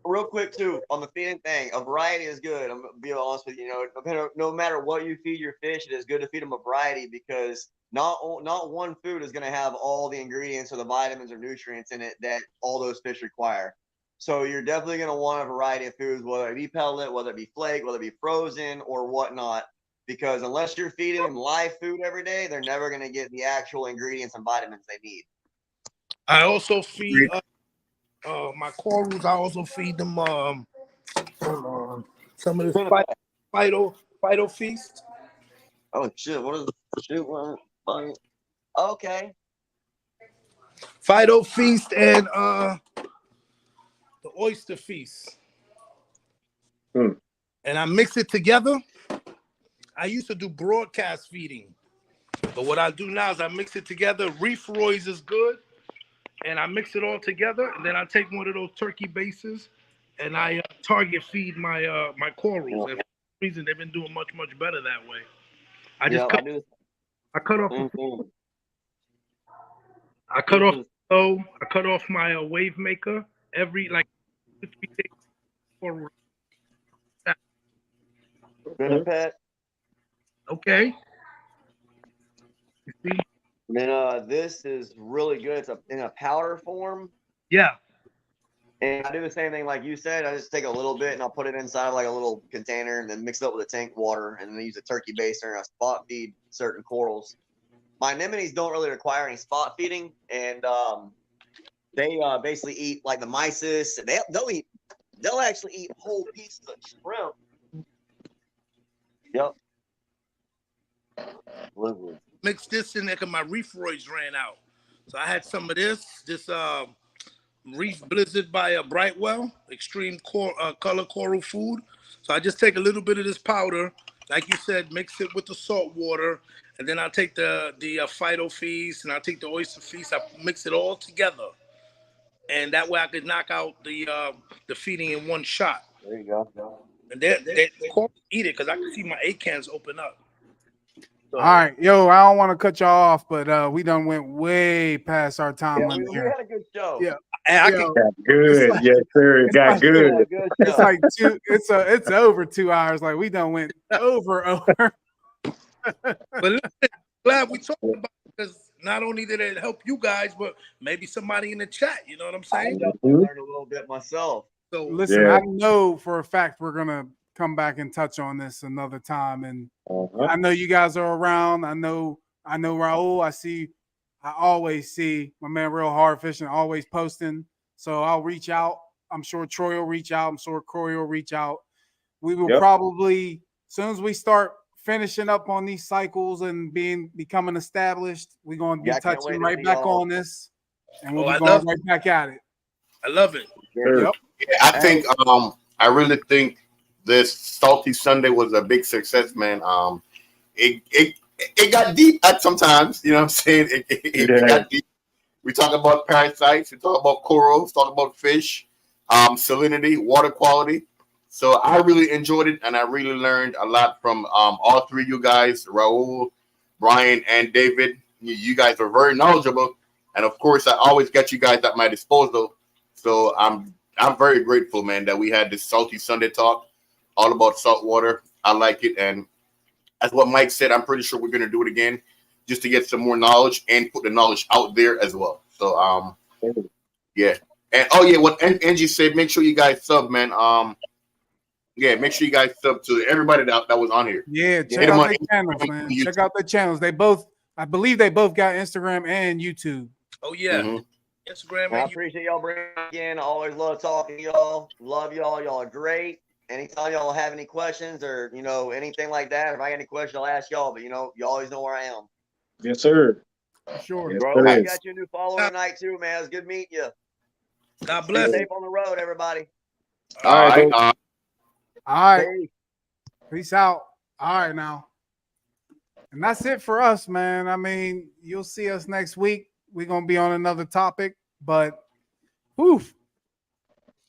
Real quick too, on the feeding thing, a variety is good. I'm gonna be honest with you. You know, no matter what you feed your fish, it is good to feed them a variety because not one food is going to have all the ingredients or the vitamins or nutrients in it that all those fish require. So you're definitely going to want a variety of foods, whether it be pellet, whether it be flake, whether it be frozen or whatnot. Because unless you're feeding them live food every day, they're never going to get the actual ingredients and vitamins they need. I also feed my corals. I also feed them some of this Phyto Feast. Oh shit! What is the shit? Okay. Phyto Feast and the Oyster Feast. And I mix it together. I used to do broadcast feeding, but what I do now is I mix it together. Reef Roy's is good. And I mix it all together, and then I take one of those turkey bases, and I target feed my my corals. And for some reason, they've been doing much better that way. I just cut off. I cut off. So I cut off my wave maker every like 3 days. Good pet. Okay. You see. Then this is really good. It's in a powder form. Yeah. And I do the same thing like you said. I just take a little bit and I'll put it inside of like a little container and then mix it up with a tank water and then use a turkey baster and I spot feed certain corals. My anemones don't really require any spot feeding, and they basically eat like the mysis. They'll actually eat whole pieces of shrimp. Yep. Mix this in there because my Reef Roy's ran out. So I had some of this Reef Blizzard by Brightwell, extreme color coral food. So I just take a little bit of this powder, like you said, mix it with the salt water, and then I'll take the Phyto Feast and I'll take the Oyster Feast. I mix it all together, and that way I could knock out the feeding in one shot. There you go. And they eat it because I can see my 8 cans open up. So, all right, yo, I don't want to cut y'all off, but we done went way past our time limit here. We had a good show. Yeah, got good. Like, yes, sir. It got good. It's like it's over 2 hours. Like we done went over. But listen, glad we talked about it because not only did it help you guys, but maybe somebody in the chat. You know what I'm saying? I learned a little bit myself. So listen, I know for a fact we're gonna come back and touch on this another time, and I know you guys are around. I know Raul. I always see my man Real Hard Fishing always posting. So I'll reach out. I'm sure Troy will reach out. I'm sure Corey will reach out. We will probably, as soon as we start finishing up on these cycles and becoming established, we're going to be touching right back on this, and we'll be going right back at it. I love it. Yep. Yeah, I think I really think this Salty Sunday was a big success, man. It got deep at sometimes, you know what I'm saying? It got deep. We talk about parasites, we talk about corals, talk about fish, salinity, water quality. So I really enjoyed it, and I really learned a lot from all three of you guys, Raul, Brian, and David. You guys are very knowledgeable, and of course, I always got you guys at my disposal. So I'm very grateful, man, that we had this Salty Sunday talk all about saltwater. I like it, and as what Mike said, I'm pretty sure we're going to do it again just to get some more knowledge and put the knowledge out there as well. So, yeah. And what Angie said, make sure you guys sub, man. Make sure you guys sub to everybody that was on here. Yeah, check out their channels, man. Check out their channels. I believe they both got Instagram and YouTube. Oh, yeah. Instagram. I appreciate y'all bringing me again. I always love talking to y'all. Love y'all. Y'all are great. Anytime y'all have any questions or, anything like that, if I got any questions, I'll ask y'all. But, you always know where I am. Yes, sir. Sure. Yes, bro, I got you a new follower tonight, too, man. It's good meeting you. God bless. Stay safe on the road, everybody. All right. All right. Peace out. All right, now. And that's it for us, man. I mean, you'll see us next week. We're going to be on another topic, but woof.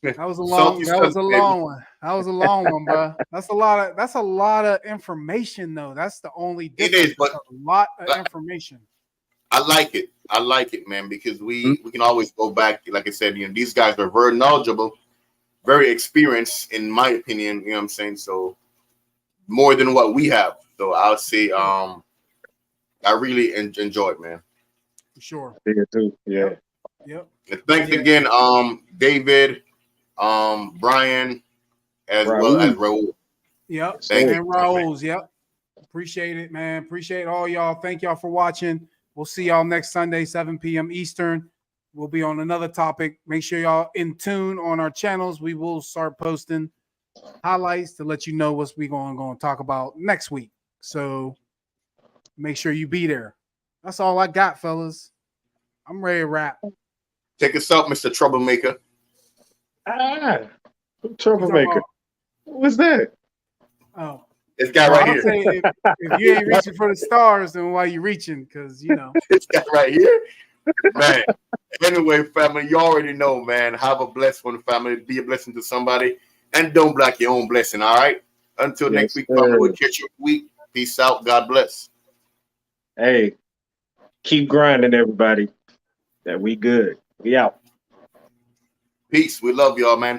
That was a long one. That was a long one, bro. That's a lot of information, though. That's the only difference. It is, but a lot of information. I like it, man, because we can always go back. Like I said, these guys are very knowledgeable, very experienced, in my opinion. You know what I'm saying? So more than what we have. So I'll say I really enjoy it, man. For sure. Yeah, too. Yeah. Yep. And thanks again, David, Brian, as well as Raul. Yep. Thank and Raul's. Yep. Appreciate it, man. Appreciate all y'all. Thank y'all for watching. We'll see y'all next Sunday, 7 p.m. Eastern. We'll be on another topic. Make sure y'all in tune on our channels. We will start posting highlights to let you know what we going to talk about next week. So make sure you be there. That's all I got, fellas. I'm ready to wrap. Take us out, Mr. Troublemaker. Troublemaker. What's that? Oh. This guy right here. Say if you ain't reaching for the stars, then why you reaching? Because, you know. This guy right here. Man. Anyway, family, you already know, man. Have a blessed one, family. Be a blessing to somebody. And don't block your own blessing, all right? Until next week, family, we'll catch you week. Peace out. God bless. Hey, keep grinding, everybody. That we good. We out. Peace. We love y'all, man.